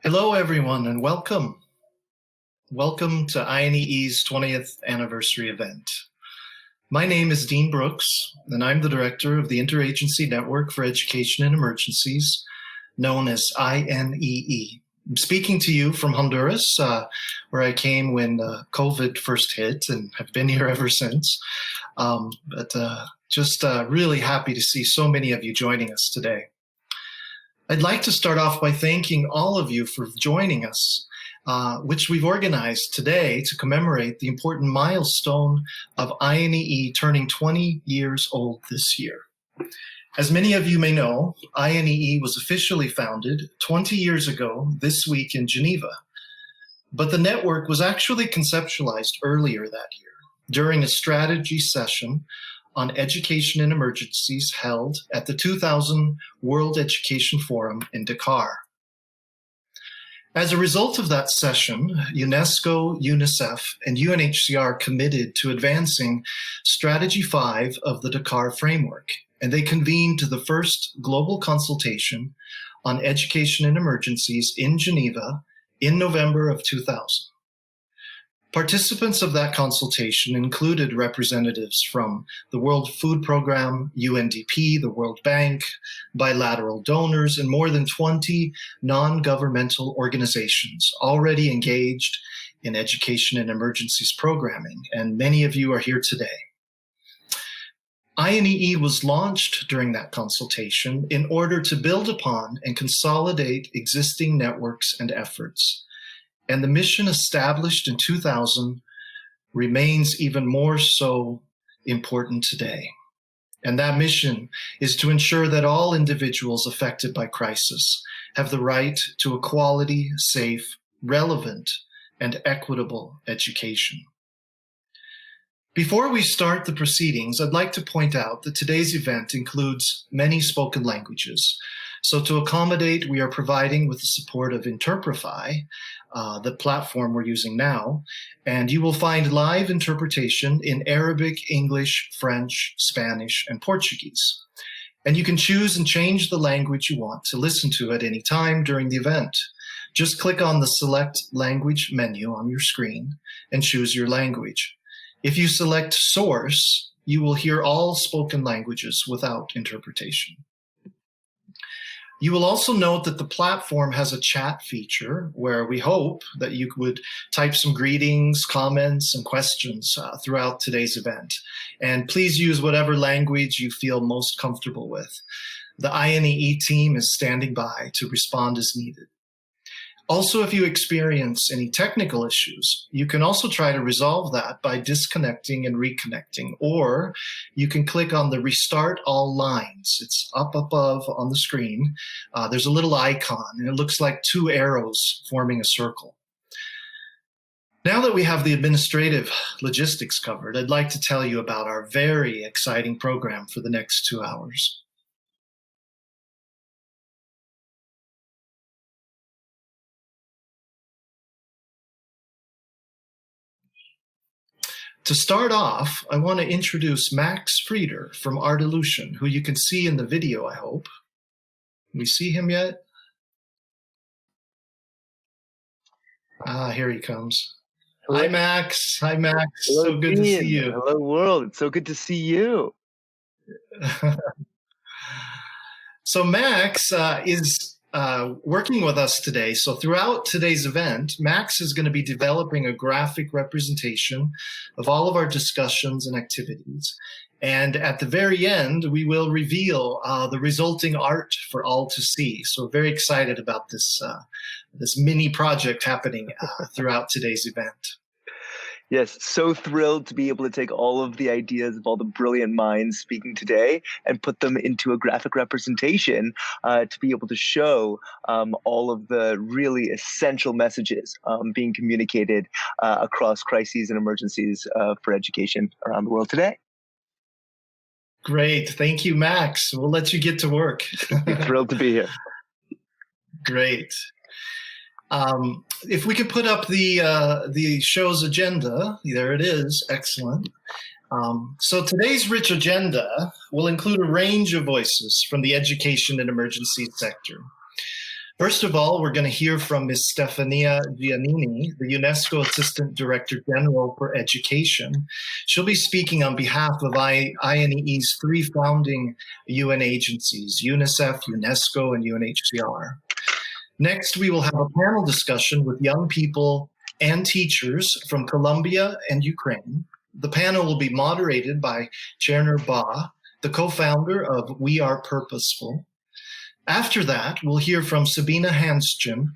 Hello, everyone, and welcome. Welcome to INEE's 20th anniversary event. My name is Dean Brooks, and I'm the director of the Interagency Network for Education in Emergencies, known as INEE. I'm speaking to you from Honduras, where I came when COVID first hit and have been here ever since. Just really happy to see so many of you joining us today. I'd like to start off by thanking all of you for joining us, which we've organized today to commemorate the important milestone of INEE turning 20 years old this year. As many of you may know, INEE was officially founded 20 years ago this week in Geneva, but the network was actually conceptualized earlier that year during a strategy session on education in emergencies held at the 2000 World Education Forum in Dakar. As a result of that session, UNESCO, UNICEF, and UNHCR committed to advancing Strategy 5 of the Dakar framework, and they convened the first global consultation on education in emergencies in Geneva in November of 2000. Participants of that consultation included representatives from the World Food Programme, UNDP, the World Bank, bilateral donors, and more than 20 non-governmental organizations already engaged in education and emergencies programming, and many of you are here today. INEE was launched during that consultation in order to build upon and consolidate existing networks and efforts. And the mission established in 2000 remains even more so important today. And that mission is to ensure that all individuals affected by crisis have the right to a quality, safe, relevant, and equitable education. Before we start the proceedings, I'd like to point out that today's event includes many spoken languages. So to accommodate, we are providing with the support of Interprify, the platform we're using now, and you will find live interpretation in Arabic, English, French, Spanish, and Portuguese. And you can choose and change the language you want to listen to at any time during the event. Just click on the Select Language menu on your screen and choose your language. If you select Source, you will hear all spoken languages without interpretation. You will also note that the platform has a chat feature where we hope that you would type some greetings, comments, and questions throughout today's event. And please use whatever language you feel most comfortable with. The INEE team is standing by to respond as needed. Also, if you experience any technical issues, you can also try to resolve that by disconnecting and reconnecting, or you can click on the Restart All Lines. It's up above on the screen. There's a little icon, and it looks like two arrows forming a circle. Now that we have the administrative logistics covered, I'd like to tell you about our very exciting program for the next 2 hours. To start off, I want to introduce Max Frieder from Artolution, who you can see in the video, I hope. Can we see him yet? Here he comes. Hello. Hi, Max. Hi, Max. Hello, so good Dean. to see you. Hello, world. It's so good to see you. So Max is working with us today. So throughout today's event, Max is going to be developing a graphic representation of all of our discussions and activities. And at the very end, we will reveal the resulting art for all to see. So very excited about this, this mini project happening throughout today's event. Yes, so thrilled to be able to take all of the ideas of all the brilliant minds speaking today and put them into a graphic representation to be able to show all of the really essential messages being communicated across crises and emergencies for education around the world today. Great. Thank you, Max. We'll let you get to work. Thrilled to be here. Great. If we could put up the show's agenda, there it is. Excellent. So today's rich agenda will include a range of voices from the education and emergency sector. First of all, we're going to hear from Ms. Stefania Giannini, the UNESCO Assistant Director General for Education. She'll be speaking on behalf of INEE's 3 founding UN agencies, UNICEF, UNESCO, and UNHCR. Next, we will have a panel discussion with young people and teachers from Colombia and Ukraine. The panel will be moderated by Cherner Ba, the co-founder of We Are Purposeful. After that, we'll hear from Sabina Hanstjön,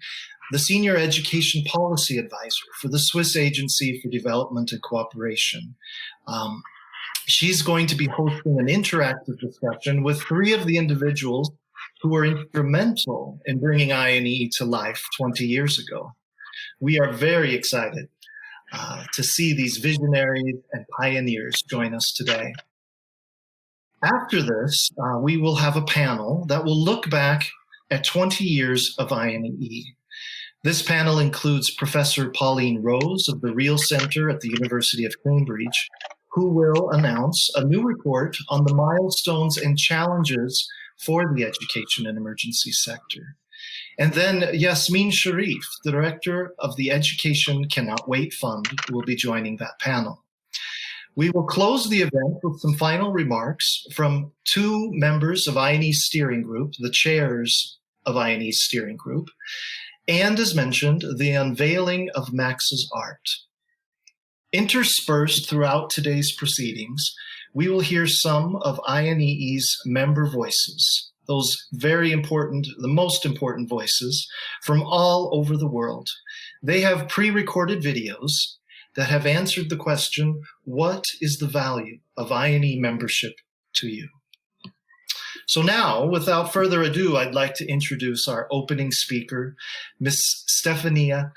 the Senior Education Policy Advisor for the Swiss Agency for Development and Cooperation. She's going to be hosting an interactive discussion with 3 of the individuals who were instrumental in bringing INEE to life 20 years ago. We are very excited to see these visionaries and pioneers join us today. After this, we will have a panel that will look back at 20 years of INEE. This panel includes Professor Pauline Rose of the Real Center at the University of Cambridge, who will announce a new report on the milestones and challenges for the education and emergency sector. And then Yasmin Sharif, the director of the Education Cannot Wait Fund, will be joining that panel. We will close the event with some final remarks from 2 members of INEE's steering group, the chairs of INEE's steering group, and as mentioned, the unveiling of Max's art. Interspersed throughout today's proceedings, we will hear some of INEE's member voices, those very important, the most important voices from all over the world. They have pre-recorded videos that have answered the question, what is the value of INEE membership to you? So now, without further ado, I'd like to introduce our opening speaker, Ms. Stefania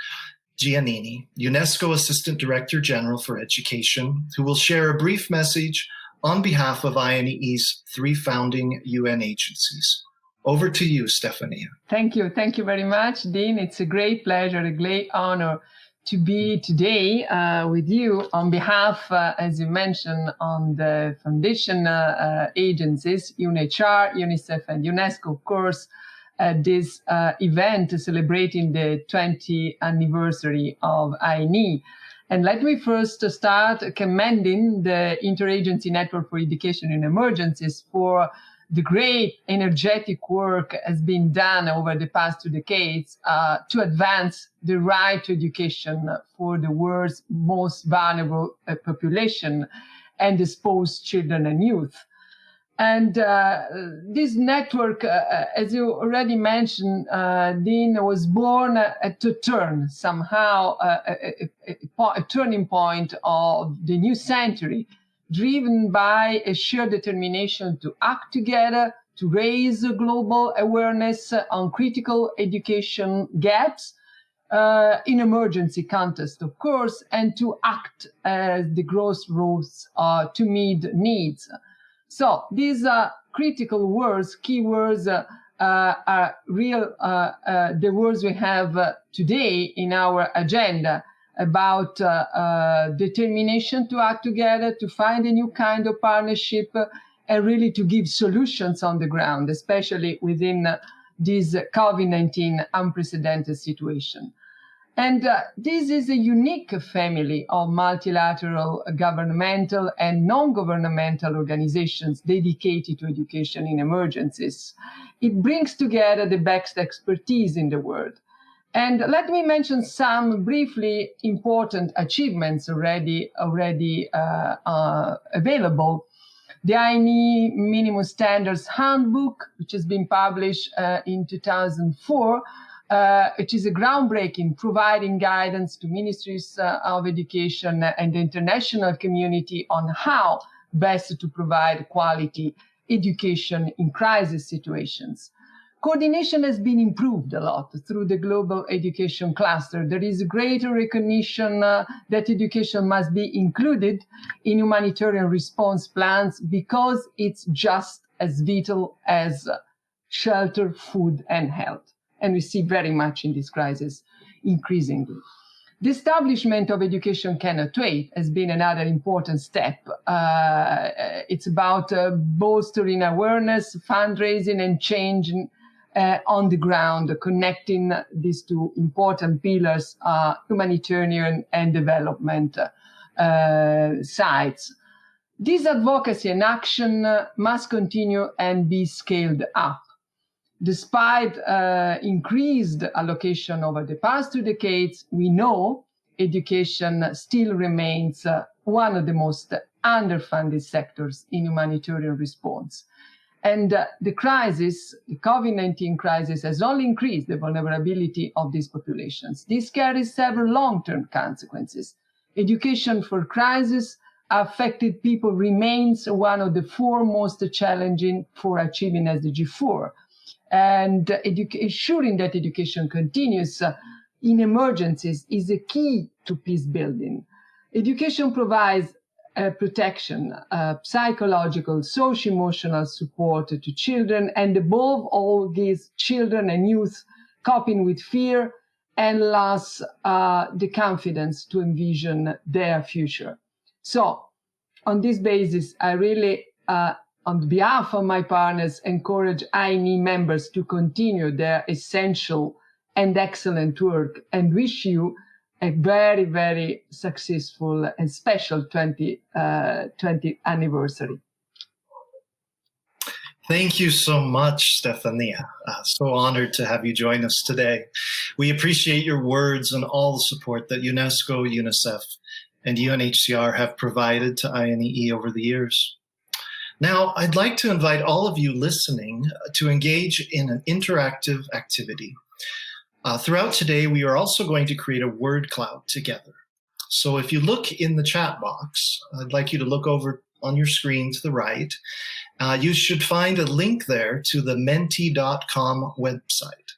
Giannini, UNESCO Assistant Director General for Education, who will share a brief message on behalf of INEE's 3 founding UN agencies. Over to you, Stefania. Thank you. Thank you very much, Dean. It's a great pleasure, a great honor to be today with you on behalf, as you mentioned, on the foundation agencies, UNHCR, UNICEF, and UNESCO, of course, this event celebrating the 20th anniversary of INEE. And let me first start commending the Interagency Network for Education in Emergencies for the great energetic work has been done over the past 2 decades to advance the right to education for the world's most vulnerable population and exposed children and youth. And this network, as you already mentioned, Dean, was born at a turn, somehow a turning point of the new century, driven by a shared determination to act together, to raise global awareness on critical education gaps in emergency context, of course, and to act as the crossroads to meet needs. So these are critical words, key words, are real, the words we have today in our agenda about determination to act together, to find a new kind of partnership, and really to give solutions on the ground, especially within this COVID-19 unprecedented situation. And this is a unique family of multilateral governmental and non-governmental organizations dedicated to education in emergencies. It brings together the best expertise in the world. And let me mention some briefly important achievements already available. The INEE Minimum Standards Handbook, which has been published in 2004, which is a groundbreaking, providing guidance to ministries of education and the international community on how best to provide quality education in crisis situations. Coordination has been improved a lot through the global education cluster. There is a greater recognition that education must be included in humanitarian response plans because it's just as vital as shelter, food, and health. And we see very much in this crisis increasingly. The establishment of Education Cannot Wait has been another important step. It's about bolstering awareness, fundraising, and changing on the ground, connecting these two important pillars, humanitarian and development sides. This advocacy and action must continue and be scaled up. Despite increased allocation over the past 2 decades, we know education still remains one of the most underfunded sectors in humanitarian response. And the crisis, the COVID-19 crisis, has only increased the vulnerability of these populations. This carries several long-term consequences. Education for crisis affected people remains one of the 4 most challenging for achieving SDG 4. And ensuring that education continues in emergencies is a key to peace building. Education provides protection, psychological, social-emotional support to children, and above all gives children and youth coping with fear and loss the confidence to envision their future. So on this basis, I really, on behalf of my partners, encourage INEE members to continue their essential and excellent work, and wish you a very, very successful and special 20th anniversary. Thank you so much, Stefania. So honored to have you join us today. We appreciate your words and all the support that UNESCO, UNICEF, and UNHCR have provided to INEE over the years. Now, I'd like to invite all of you listening to engage in an interactive activity. Throughout today, we are also going to create a word cloud together. So if you look in the chat box, I'd like you to look over on your screen to the right. You should find a link there to the menti.com website.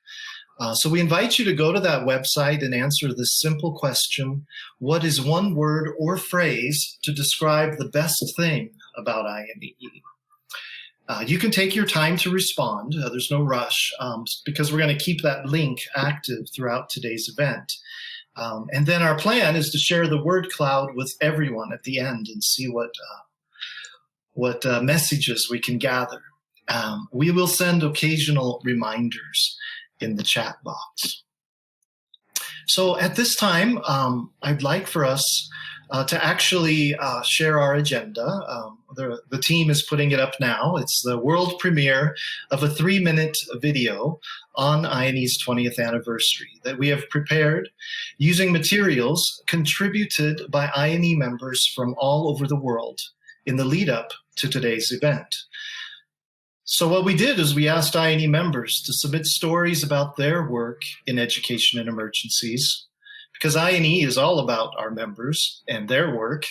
So we invite you to go to that website and answer this simple question: what is one word or phrase to describe the best thing about INEE? You can take your time to respond. There's no rush because we're going to keep that link active throughout today's event. And then our plan is to share the word cloud with everyone at the end and see what messages we can gather. We will send occasional reminders in the chat box. So at this time, I'd like for us to actually share our agenda. The team is putting it up now. It's the world premiere of a 3-minute video on INEE's 20th anniversary that we have prepared using materials contributed by INEE members from all over the world in the lead up to today's event. So what we did is we asked INEE members to submit stories about their work in education and emergencies, because INEE is all about our members and their work,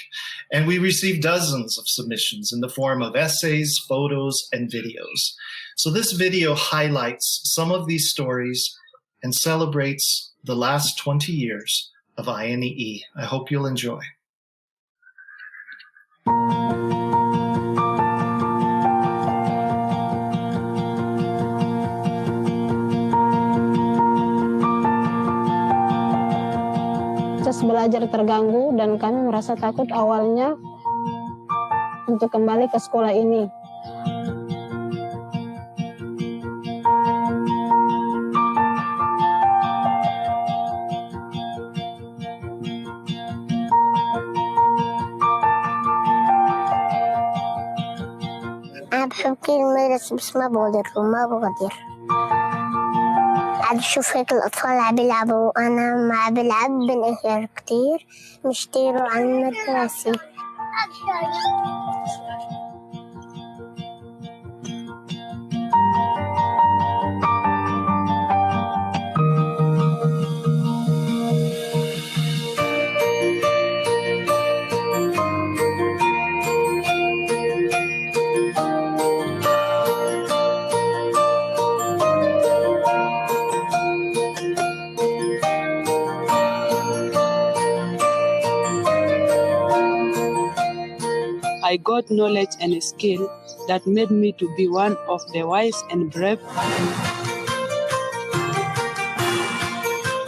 and we received dozens of submissions in the form of essays, photos, and videos. So this video highlights some of these stories and celebrates the last 20 years of INEE. I hope you'll enjoy. Belajar terganggu dan kami merasa takut awalnya untuk kembali ke sekolah ini. أنا بحب كثير المدرسة بس ما بقدر عاد أشوف هيك الأطفال عم بيلعبوا وأنا ما عم بلعب بنقهر كتير مشتيروا عن المدرسة. I got knowledge and a skill that made me to be one of the wise and brave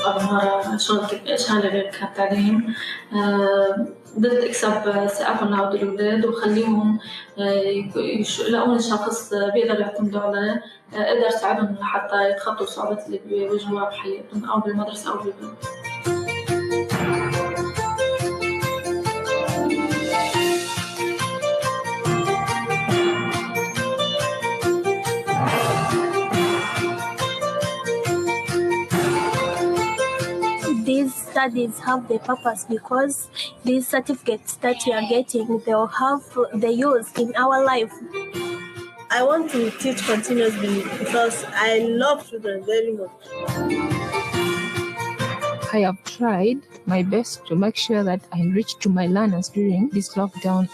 أول مرة شغلة كالتعليم بدي أكسب ثقافهم لهود الأولاد وخليهم يلاقون شخص بيقدروا يعتمدوا عليه أقدر ساعدهم لحتى يتخطوا الصعوبات اللي بيواجهوها بحياتهم أو بالمدرسة أو بالبيت. These studies have the purpose because these certificates that we are getting, they will have the use in our life. I want to teach continuously because I love children very much. I have tried my best to make sure that I enrich to my learners during this lockdown.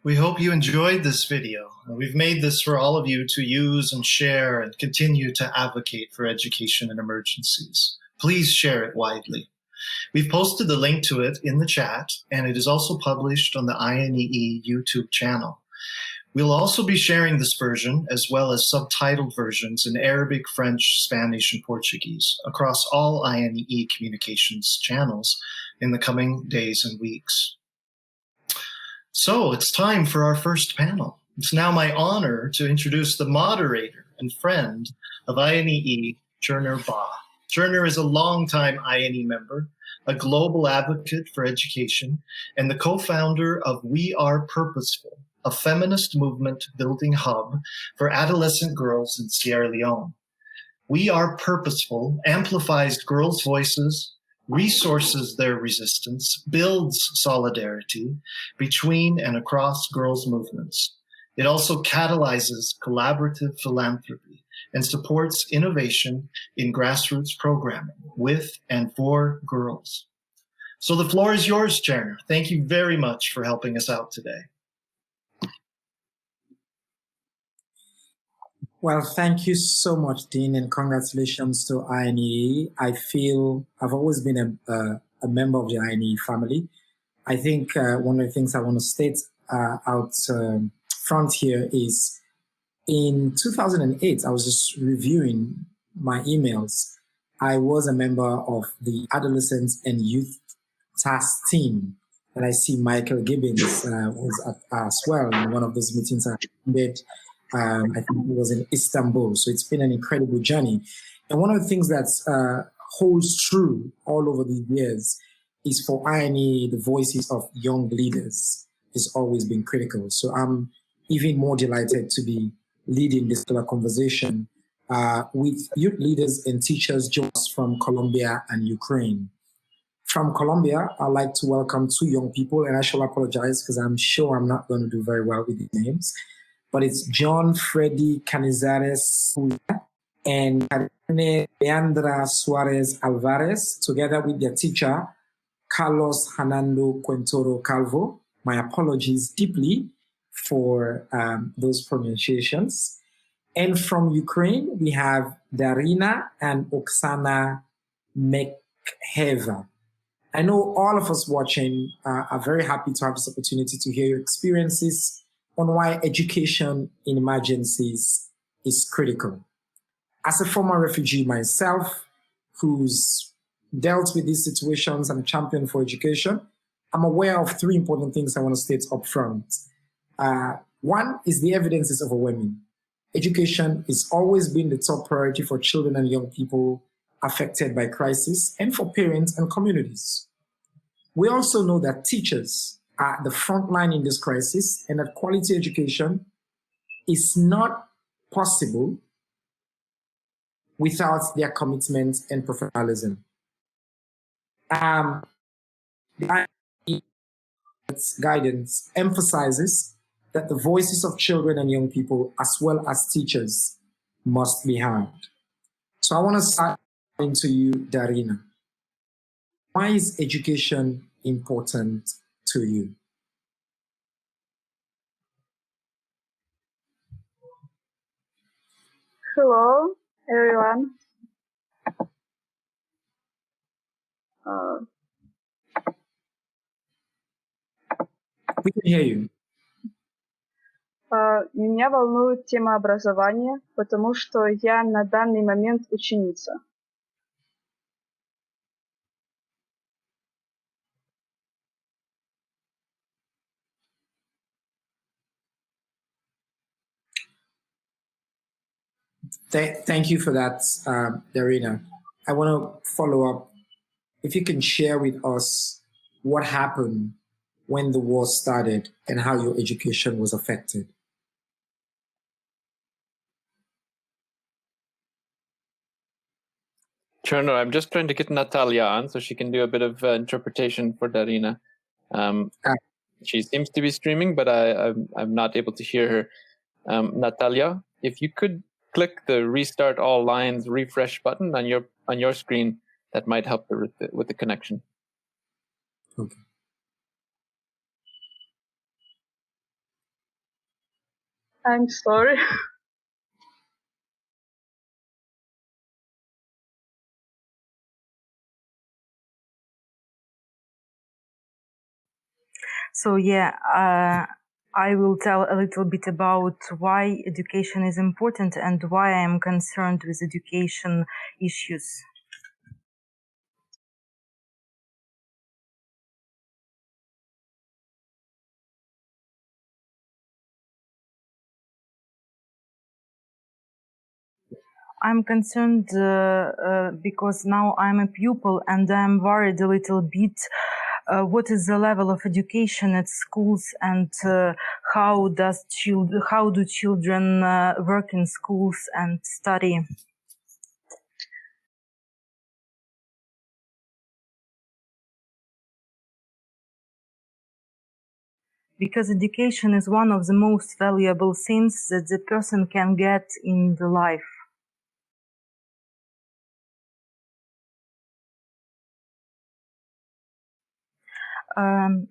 We hope you enjoyed this video. We've made this for all of you to use and share and continue to advocate for education in emergencies. Please share it widely. We've posted the link to it in the chat, and it is also published on the INEE YouTube channel. We'll also be sharing this version as well as subtitled versions in Arabic, French, Spanish, and Portuguese across all INEE communications channels in the coming days and weeks. So it's time for our first panel. It's now my honor to introduce the moderator and friend of INEE, Jonas Ba. Jonas is a longtime INEE member, a global advocate for education, and the co-founder of We Are Purposeful, a feminist movement building hub for adolescent girls in Sierra Leone. We Are Purposeful amplifies girls' voices, resources their resistance, builds solidarity between and across girls' movements. It also catalyzes collaborative philanthropy and supports innovation in grassroots programming with and for girls. So the floor is yours, Jonas. Thank you very much for helping us out today. Well, thank you so much, Dean, and congratulations to INEE. I feel I've always been a member of the INEE family. I think one of the things I want to state out front here is in 2008, I was just reviewing my emails. I was a member of the Adolescents and Youth Task Team, and I see Michael Gibbons was as well in one of those meetings I attended. I think it was in Istanbul. So it's been an incredible journey. And one of the things that holds true all over the years is for INEE, the voices of young leaders has always been critical. So I'm even more delighted to be leading this conversation with youth leaders and teachers joining us from Colombia and Ukraine. From Colombia, I'd like to welcome two young people, and I shall apologize because I'm sure I'm not going to do very well with these names. But it's John Freddy Canizares and Leandra Suarez Alvarez, together with their teacher, Carlos Hernando Quintoro Calvo. My apologies deeply for those pronunciations. And from Ukraine, we have Darina and Oksana Mekheva. I know all of us watching are very happy to have this opportunity to hear your experiences on why education in emergencies is critical. As a former refugee myself, who's dealt with these situations and championed for education, I'm aware of three important things I want to state up front. One is the evidence is overwhelming. Education has always been the top priority for children and young people affected by crisis and for parents and communities. We also know that teachers are at the front line in this crisis, and that quality education is not possible without their commitment and professionalism. The guidance emphasizes that the voices of children and young people, as well as teachers, must be heard. So I want to start into you, Darina. Why is education important to you? Hello, everyone. We can hear you. Меня волнует тема образования, потому что я на данный момент ученица. Thank you for that, Darina. I want to follow up. If you can share with us what happened when the war started and how your education was affected. Sure, no, I'm just trying to get Natalia on so she can do a bit of interpretation for Darina. She seems to be streaming, but I'm not able to hear her. Natalia, if you could click the restart all lines refresh button on your screen, that might help with the connection. Okay. I'm sorry. So yeah, I will tell a little bit about why education is important and why I am concerned with education issues. I'm concerned because now I'm a pupil and I'm worried a little bit what is the level of education at schools and how do children work in schools and study. Because education is one of the most valuable things that the person can get in the life.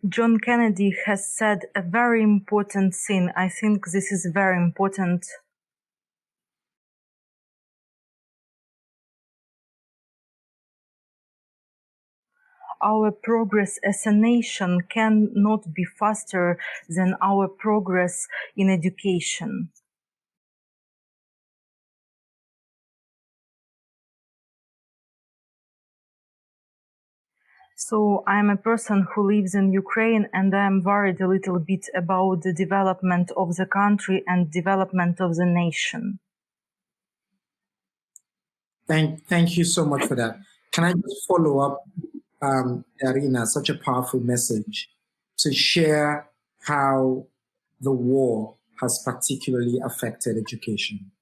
John Kennedy has said a very important thing. I think this is very important. Our progress as a nation cannot be faster than our progress in education. So I'm a person who lives in Ukraine and I'm worried a little bit about the development of the country and development of the nation. Thank you so much for that. Can I just follow up, Darina, such a powerful message, to share how the war has particularly affected education?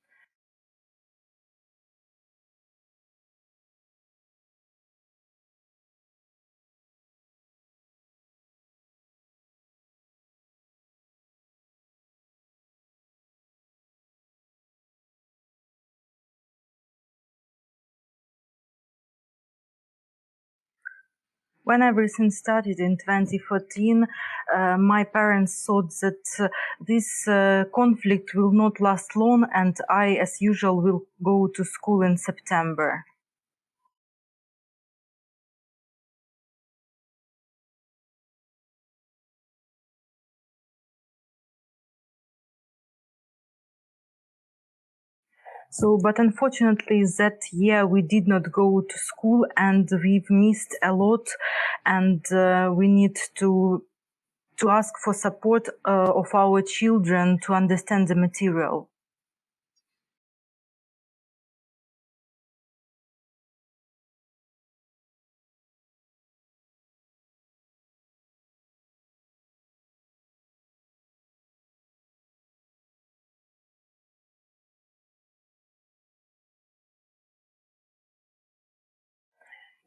When everything started in 2014, my parents thought that this conflict will not last long and I, as usual, will go to school in September. So, but unfortunately that year we did not go to school and we've missed a lot and we need to ask for support of our children to understand the material.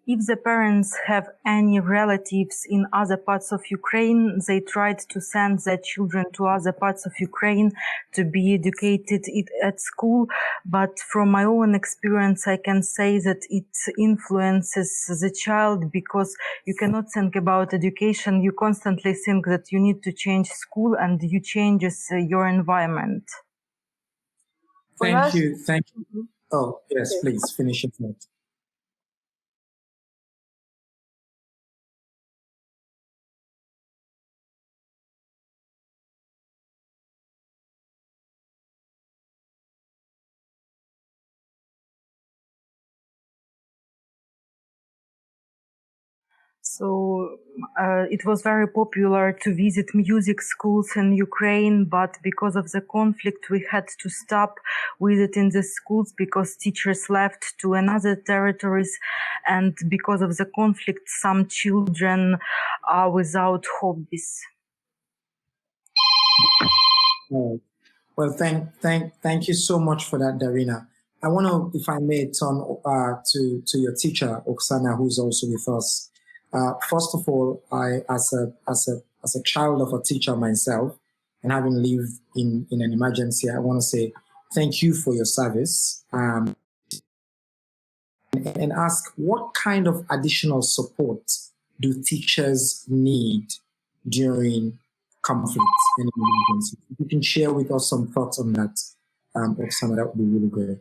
if the parents have any relatives in other parts of Ukraine, they tried to send their children to other parts of Ukraine to be educated at school. But from my own experience, I can say that it influences the child, because you cannot think about education. You constantly think that you need to change school, and you changes your environment. Thank you. Thank you. Oh, yes, please finish it. So it was very popular to visit music schools in Ukraine, but because of the conflict, we had to stop visiting the schools because teachers left to another territories. And because of the conflict, some children are without hobbies. Well, thank you so much for that, Darina. I want to, if I may, turn to your teacher, Oksana, who's also with us. First of all, I, as a child of a teacher myself, and having lived in an emergency, I want to say thank you for your service, and ask, what kind of additional support do teachers need during conflict and emergency? If you can share with us some thoughts on that, Oksana, that would be really great.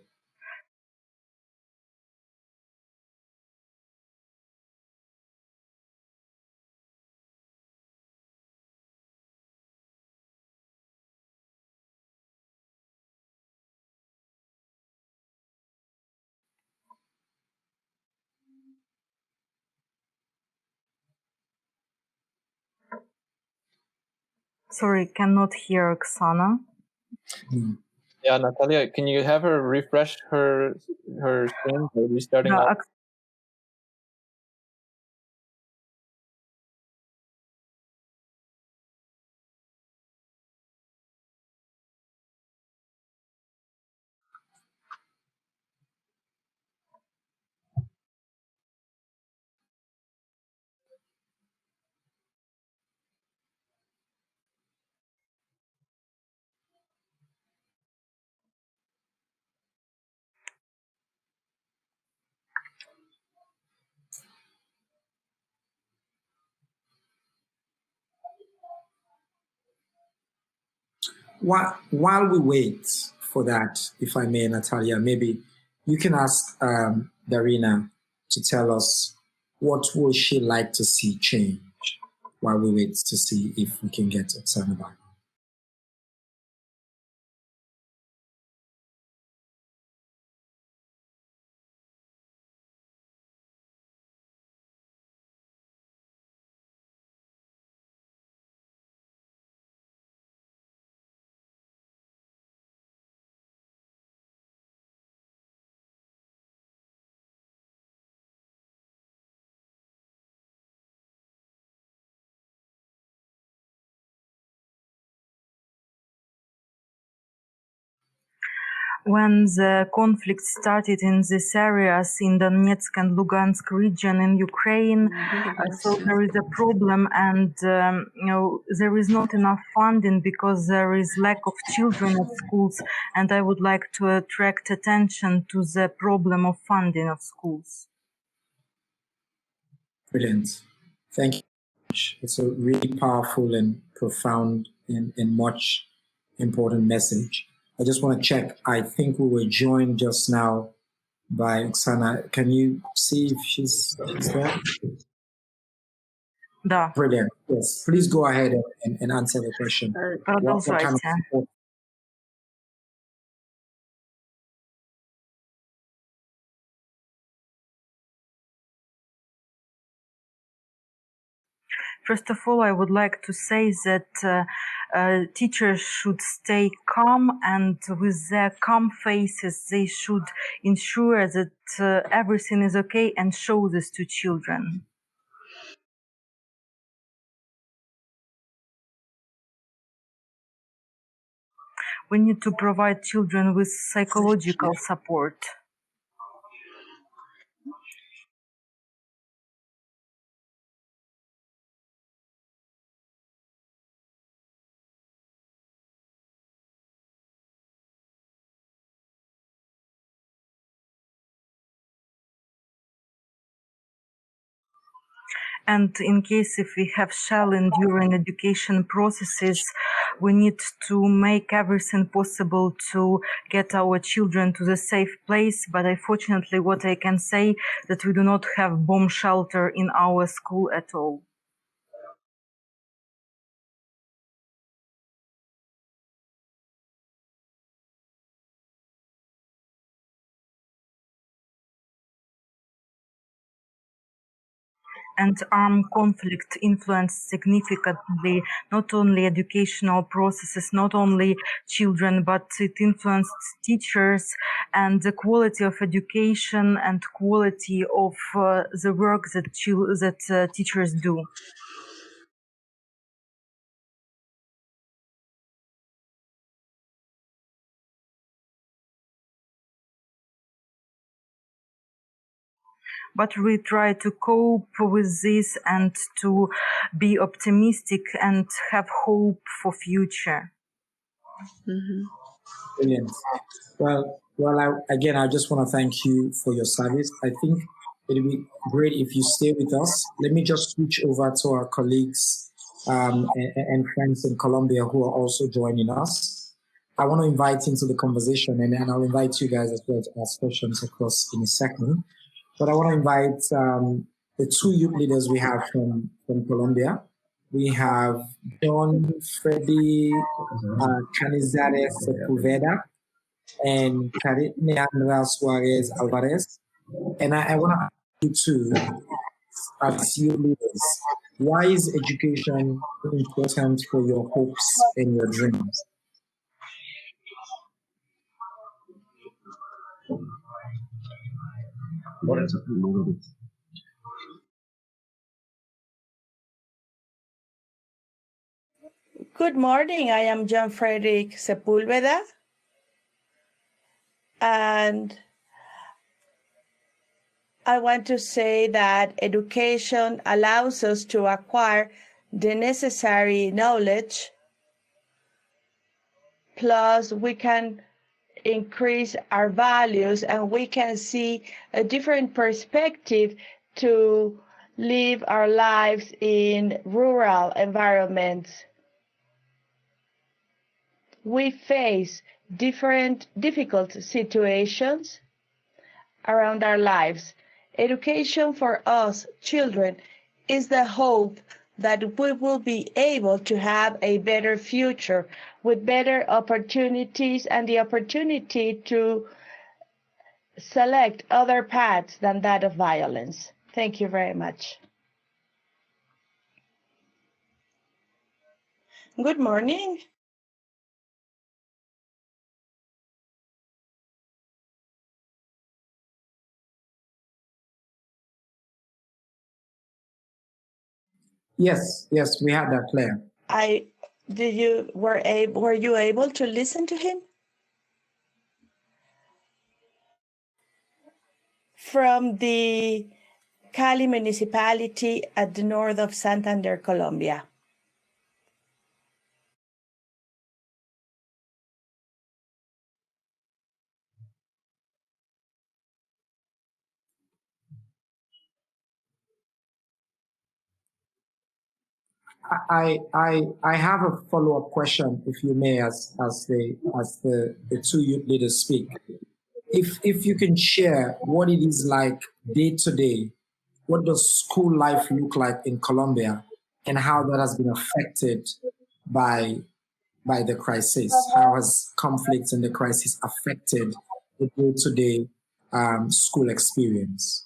Sorry, cannot hear Oksana. Yeah, Natalia, can you have her refresh her screen by restarting off? While we wait for that, if I may, Natalia, maybe you can ask Darina to tell us what would she like to see change while we wait to see if we can get Oksana back. When the conflict started in these areas in Donetsk and Lugansk region in Ukraine, so there is a problem, and there is not enough funding because there is lack of children at schools, and I would like to attract attention to the problem of funding of schools. Brilliant. Thank you very much. It's a really powerful and profound and much important message. I just want to check. I think we were joined just now by Oksana. Can you see if she's there? Да. Brilliant. Yes. Please go ahead and answer the question. What kind of support? First of all, I would like to say that teachers should stay calm, and with their calm faces, they should ensure that everything is okay and show this to children. We need to provide children with psychological support. And in case if we have challenge during education processes, we need to make everything possible to get our children to the safe place. But unfortunately, what I can say that we do not have bomb shelter in our school at all. And armed conflict influenced significantly not only educational processes, not only children, but it influenced teachers and the quality of education and quality of the work that teachers do. But we try to cope with this and to be optimistic and have hope for future. Mm-hmm. Brilliant. Well, I just want to thank you for your service. I think it'd be great if you stay with us. Let me just switch over to our colleagues and friends in Colombia who are also joining us. I want to invite into the conversation, and I'll invite you guys as well to ask questions across in a second. But I want to invite the two youth leaders we have from Colombia. We have Don Freddy Canizares Sepulveda and Carina Suarez Alvarez. And I want to ask you two, as youth leaders, why is education important for your hopes and your dreams? Good morning, I am John Frederick Sepulveda, and I want to say that education allows us to acquire the necessary knowledge, plus we can increase our values and we can see a different perspective to live our lives in rural environments. We face different difficult situations around our lives. Education for us children is the hope that we will be able to have a better future with better opportunities and the opportunity to select other paths than that of violence. Thank you very much. Good morning. Yes, we had that clear. Were you able to listen to him? From the Cali municipality at the north of Santander, Colombia. I have a follow-up question, if you may, as the two youth leaders speak. If you can share what it is like day to day, what does school life look like in Colombia, and how that has been affected by the crisis? How has conflicts and the crisis affected the day-to-day school experience?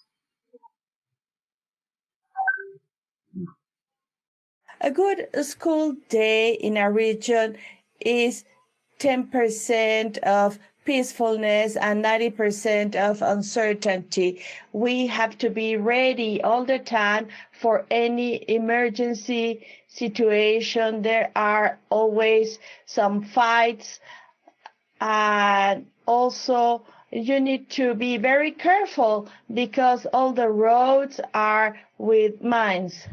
A good school day in our region is 10% of peacefulness and 90% of uncertainty. We have to be ready all the time for any emergency situation. There are always some fights, and also you need to be very careful because all the roads are with mines.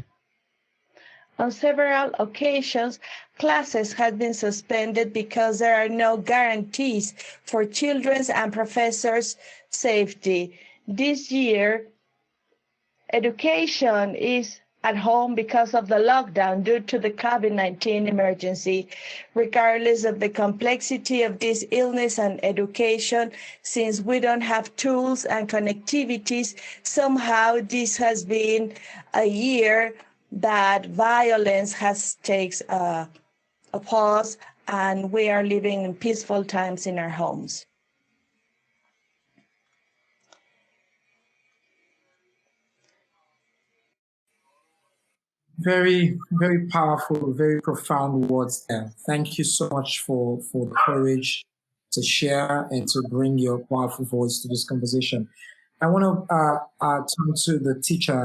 On several occasions, classes have been suspended because there are no guarantees for children's and professors' safety. This year, education is at home because of the lockdown due to the COVID-19 emergency. Regardless of the complexity of this illness and education, since we don't have tools and connectivities, somehow this has been a year that violence has takes a pause, and we are living in peaceful times in our homes. Very, very powerful, very profound words there. Thank you so much for the courage to share and to bring your powerful voice to this conversation. I want to turn to the teacher,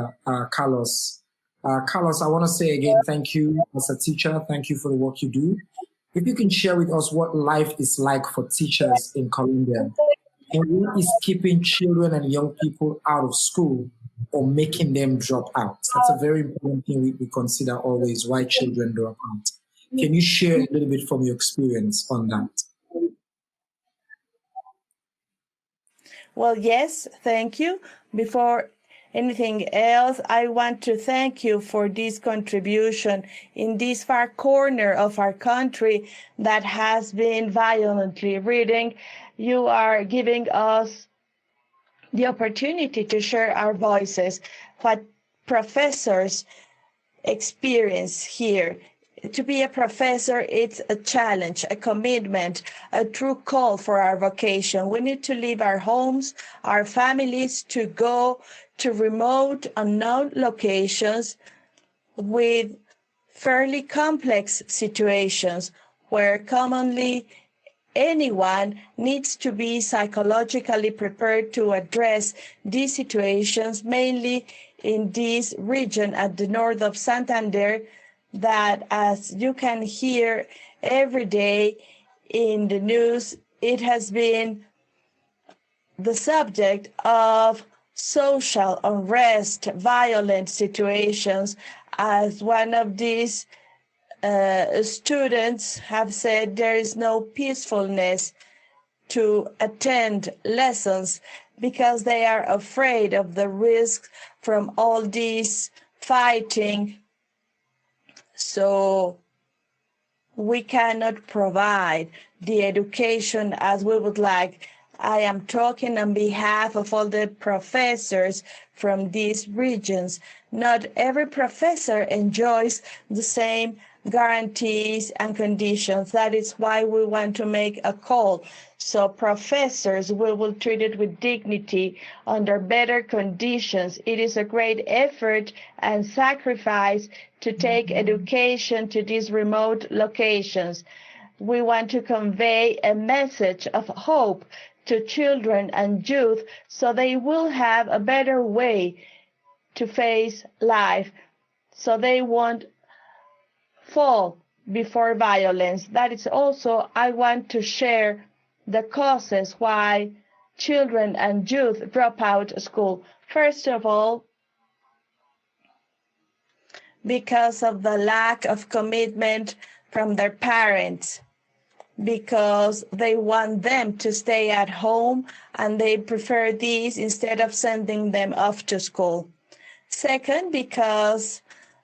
Carlos. Carlos, I want to say again, thank you as a teacher. Thank you for the work you do. If you can share with us what life is like for teachers in Colombia, and what is keeping children and young people out of school or making them drop out. That's a very important thing we consider always, why children drop out. Can you share a little bit from your experience on that? Well, yes, thank you. Before anything else, I want to thank you for this contribution in this far corner of our country that has been violently reading. You are giving us the opportunity to share our voices, what professors experience here. To be a professor, it's a challenge, a commitment, a true call for our vocation. We need to leave our homes, our families, to go to remote, unknown locations with fairly complex situations where commonly anyone needs to be psychologically prepared to address these situations, mainly in this region at the north of Santander, that, as you can hear every day in the news, it has been the subject of social unrest, violent situations. As one of these students have said, there is no peacefulness to attend lessons because they are afraid of the risks from all this fighting. So we cannot provide the education as we would like. I am talking on behalf of all the professors from these regions. Not every professor enjoys the same guarantees and conditions. That is why we want to make a call. So professors, we will treat it with dignity under better conditions. It is a great effort and sacrifice to take education to these remote locations. We want to convey a message of hope to children and youth so they will have a better way to face life, so they won't fall before violence. That is also, I want to share the causes why children and youth drop out of school. First of all, because of the lack of commitment from their parents, because they want them to stay at home and they prefer these instead of sending them off to school. Second, because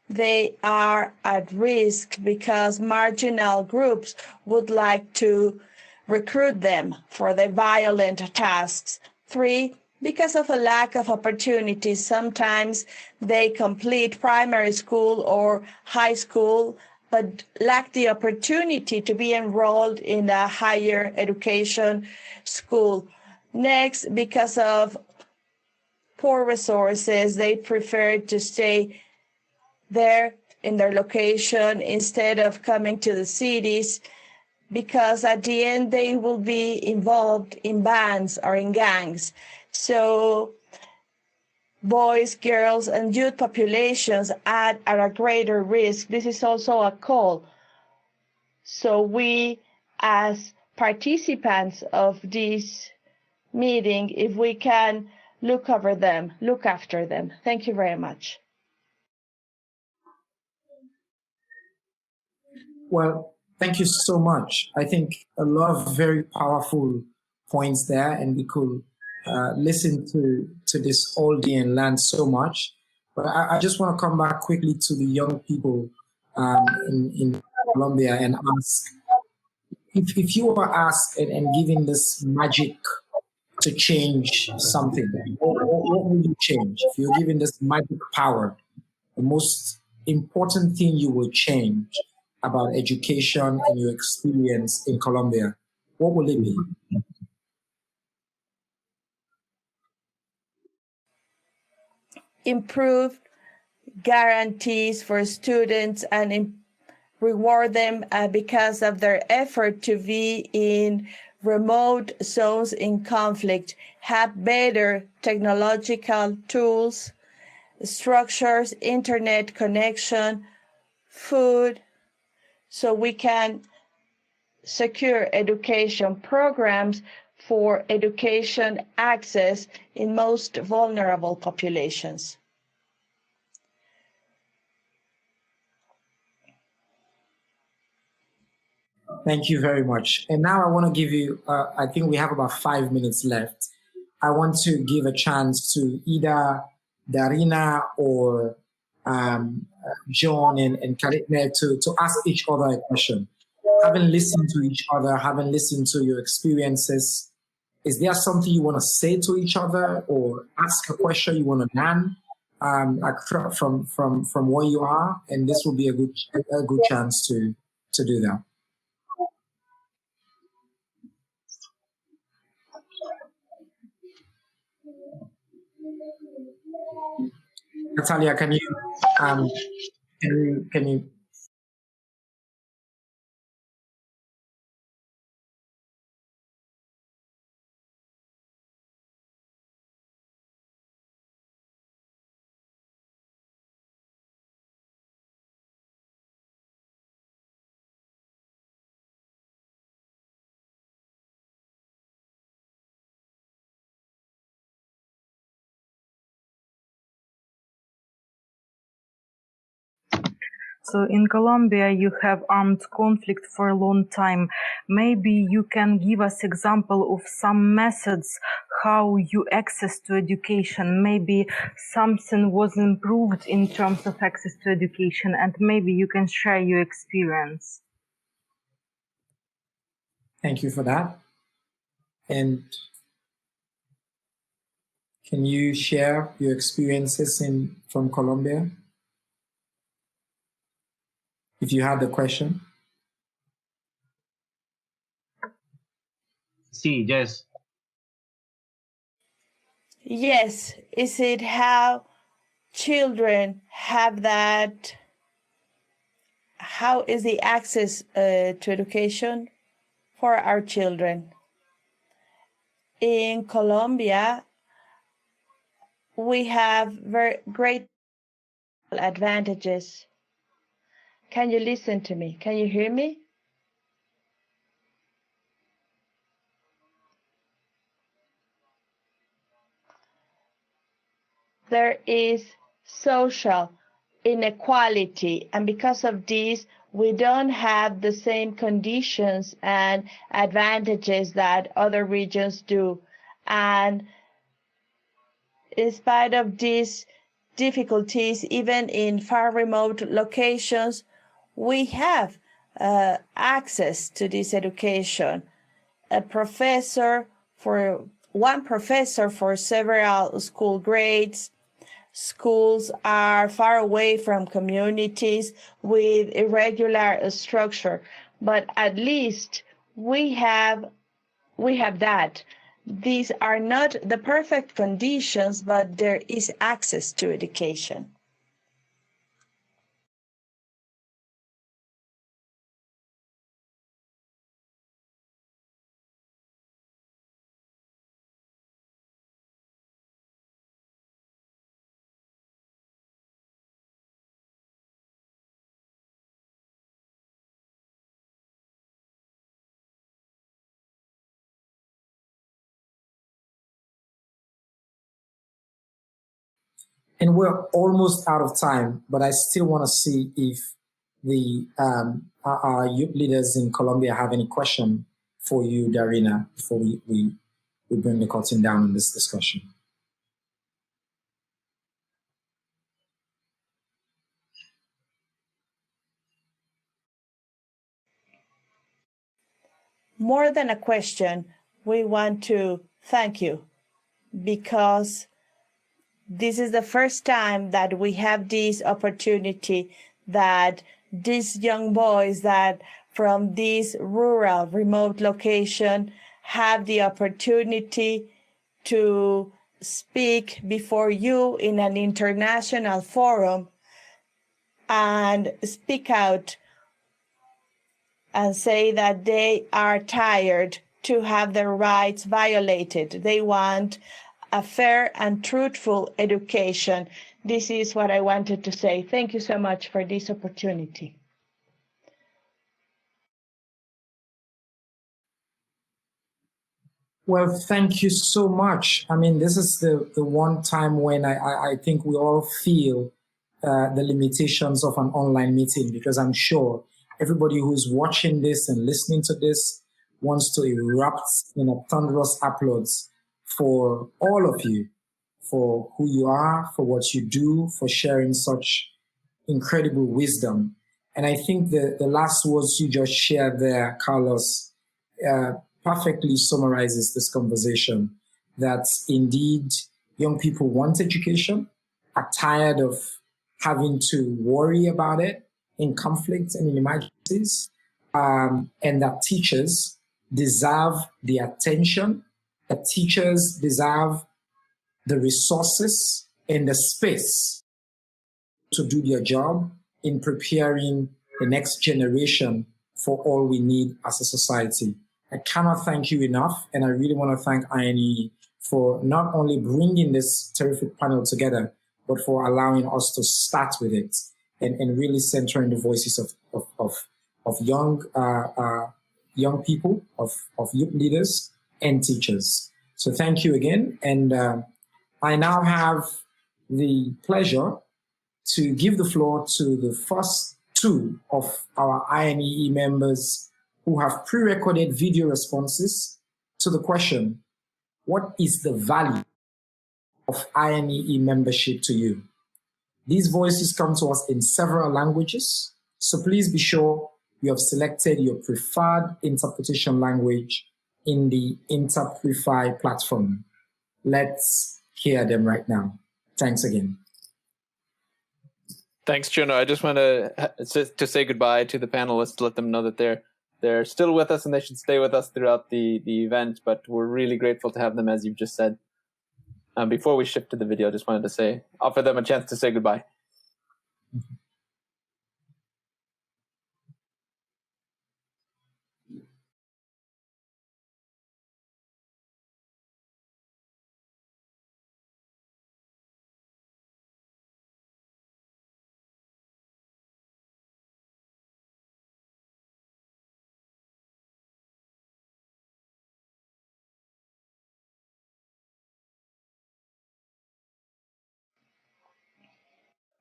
they are at risk, because marginal groups would like to recruit them for the violent tasks. Three, because of a lack of opportunities. Sometimes they complete primary school or high school, but lack the opportunity to be enrolled in a higher education school. Next, because of poor resources, they prefer to stay there in their location instead of coming to the cities, because at the end they will be involved in bands or in gangs. So boys, girls, and youth populations are at a greater risk. This is also a call. So we, as participants of this meeting, if we can look after them. Thank you very much. Well, thank you so much. I think a lot of very powerful points there, and we could listen to this all day and learn so much. But I just want to come back quickly to the young people in Colombia and ask, if you were asked and given this magic to change something, what would you change? If you're given this magic power, the most important thing you will change about education and your experience in Colombia, what will it be? Improved guarantees for students and reward them because of their effort to be in remote zones in conflict, have better technological tools, structures, internet connection, food, so we can secure education programs for education access in most vulnerable populations. Thank you very much. And now I want to give you, I think we have about 5 minutes left. I want to give a chance to either Darina or John and Karitne to ask each other a question. Having listened to each other, having listened to your experiences, is there something you want to say to each other or ask a question you want to learn from where you are? And this will be a good chance to do that. Natalia, can you? So in Colombia, you have armed conflict for a long time. Maybe you can give us example of some methods how you access to education. Maybe something was improved in terms of access to education, and maybe you can share your experience. Thank you for that. And can you share your experiences from Colombia? If you have the question. Sí, yes. Yes, is it how children have that, how is the access to education for our children? In Colombia, we have very great advantages. Can you listen to me? Can you hear me? There is social inequality, and because of this, we don't have the same conditions and advantages that other regions do. And in spite of these difficulties, even in far remote locations, we have access to this education. One professor for several school grades. Schools are far away from communities with irregular structure, but at least we have that. These are not the perfect conditions, but there is access to education. And we're almost out of time, but I still want to see if our youth leaders in Colombia have any question for you, Darina, before we bring the curtain down on this discussion. more than a question, we want to thank you, because this is the first time that we have this opportunity, that these young boys that from this rural, remote location have the opportunity to speak before you in an international forum and speak out and say that they are tired to have their rights violated. They want a fair and truthful education. This is what I wanted to say. Thank you so much for this opportunity. Well, thank you so much. I mean, this is the one time when I think we all feel the limitations of an online meeting, because I'm sure everybody who's watching this and listening to this wants to erupt in a thunderous applause for all of you, for who you are, for what you do, for sharing such incredible wisdom. And I think the last words you just shared there, Carlos, perfectly summarizes this conversation, that indeed young people want education, are tired of having to worry about it in conflicts and in emergencies, and that teachers deserve the attention, that teachers deserve the resources and the space to do their job in preparing the next generation for all we need as a society. I cannot thank you enough, and I really want to thank INEE for not only bringing this terrific panel together, but for allowing us to start with it and really centering the voices of young people, of youth leaders and teachers. So thank you again. And I now have the pleasure to give the floor to the first two of our INEE members who have pre-recorded video responses to the question, what is the value of INEE membership to you? These voices come to us in several languages, so please be sure you have selected your preferred interpretation language in the Interprefy platform. Let's hear them right now. Thanks again. Thanks, Jono. I just want to say goodbye to the panelists, to let them know that they're still with us and they should stay with us throughout the event, but we're really grateful to have them, as you've just said. Before we shift to the video, I just wanted to offer them a chance to say goodbye.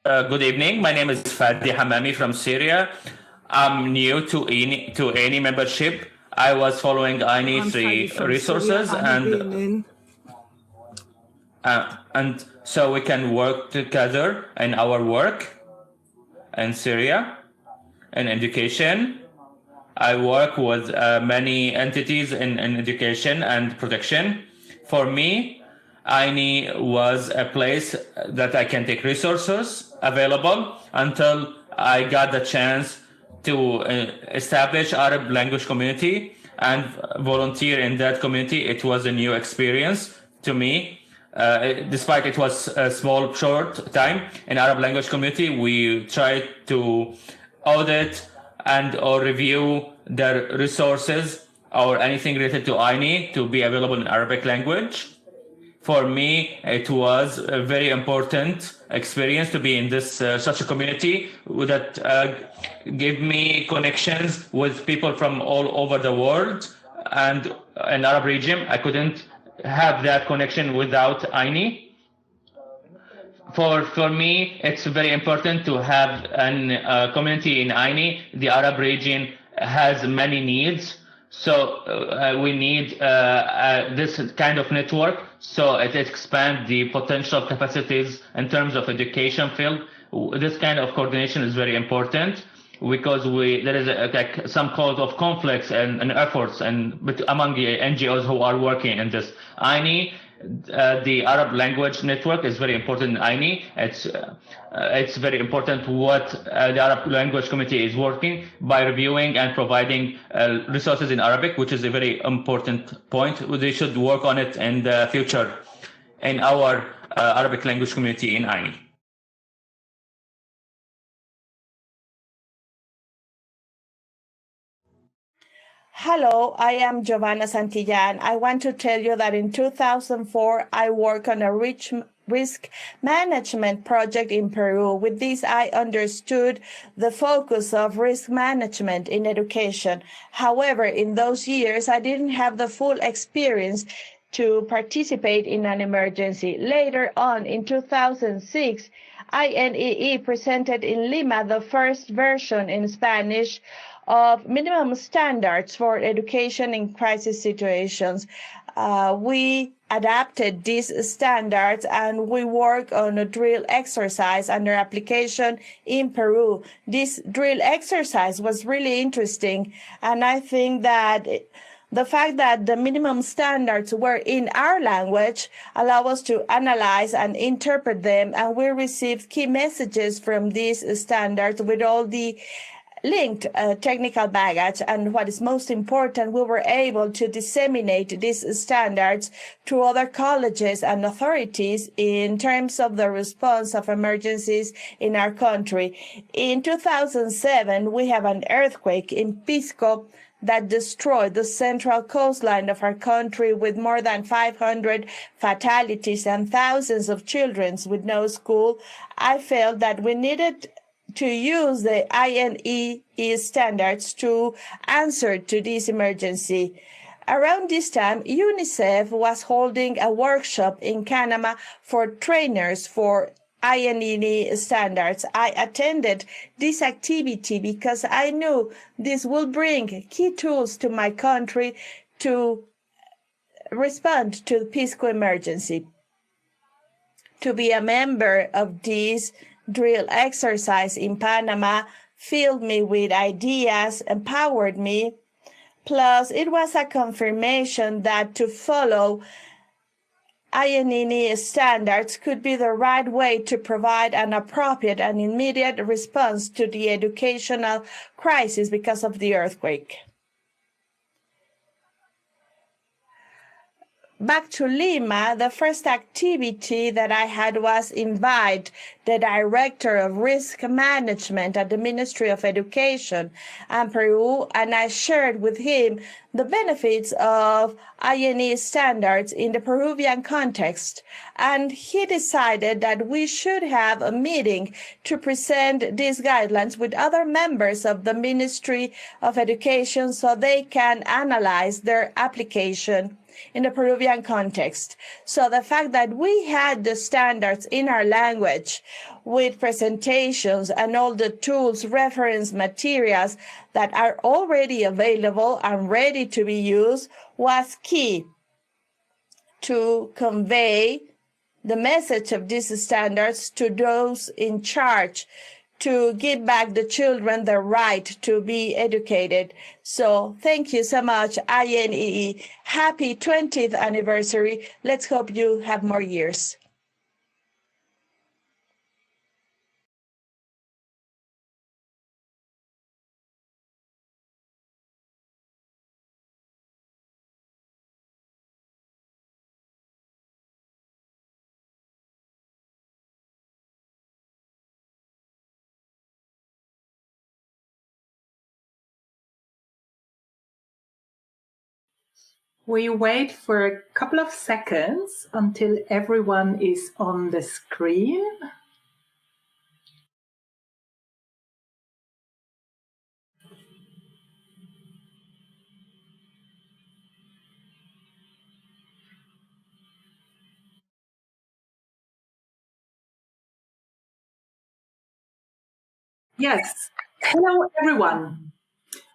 Good evening. My name is Fadi Hamami from Syria. I'm new to INEE membership. I was following INEE through resources, and so we can work together in our work in Syria in education. I work with many entities in education and protection. For me, INEE was a place that I can take resources available until I got the chance to establish Arab language community and volunteer in that community. It was a new experience to me. Despite it was a small, short time in Arab language community, we tried to audit or review the resources or anything related to INEE to be available in Arabic language. For me, it was a very important experience to be in this such a community that gave me connections with people from all over the world, and in Arab region, I couldn't have that connection without INEE. For me, it's very important to have a community in INEE. The Arab region has many needs. So we need this kind of network so it expands the potential capacities in terms of education field. This kind of coordination is very important. because there is some cause of conflicts and efforts among the NGOs who are working in this. INEE, the Arab language network is very important in INEE. It's very important what the Arab language committee is working by reviewing and providing resources in Arabic, which is a very important point. They should work on it in the future in our Arabic language community in INEE. Hello, I am Giovanna Santillan. I want to tell you that in 2004, I worked on a risk management project in Peru. With this, I understood the focus of risk management in education. However, in those years, I didn't have the full experience to participate in an emergency. Later on, in 2006, INEE presented in Lima the first version in Spanish of minimum standards for education in crisis situations. We adapted these standards and we worked on a drill exercise under application in Peru. This drill exercise was really interesting, and I think that the fact that the minimum standards were in our language allow us to analyze and interpret them, and we received key messages from these standards with all the linked technical baggage. And what is most important, we were able to disseminate these standards to other colleges and authorities in terms of the response of emergencies in our country. In 2007, we have an earthquake in Pisco that destroyed the central coastline of our country with more than 500 fatalities and thousands of children with no school. I felt that we needed to use the INEE standards to answer to this emergency. Around this time, UNICEF was holding a workshop in Panama for trainers for INEE standards. I attended this activity because I knew this will bring key tools to my country to respond to the Pisco emergency. To be a member of this drill exercise in Panama filled me with ideas, empowered me. Plus, it was a confirmation that to follow INEE standards could be the right way to provide an appropriate and immediate response to the educational crisis because of the earthquake. Back to Lima, the first activity that I had was invite the Director of Risk Management at the Ministry of Education in Peru, and I shared with him the benefits of INEE standards in the Peruvian context. And he decided that we should have a meeting to present these guidelines with other members of the Ministry of Education so they can analyze their application in the Peruvian context. So the fact that we had the standards in our language with presentations and all the tools, reference materials that are already available and ready to be used was key to convey the message of these standards to those in charge, to give back the children the right to be educated. So thank you so much, INEE. Happy 20th anniversary. Let's hope you have more years. We wait for a couple of seconds until everyone is on the screen. Yes, hello everyone.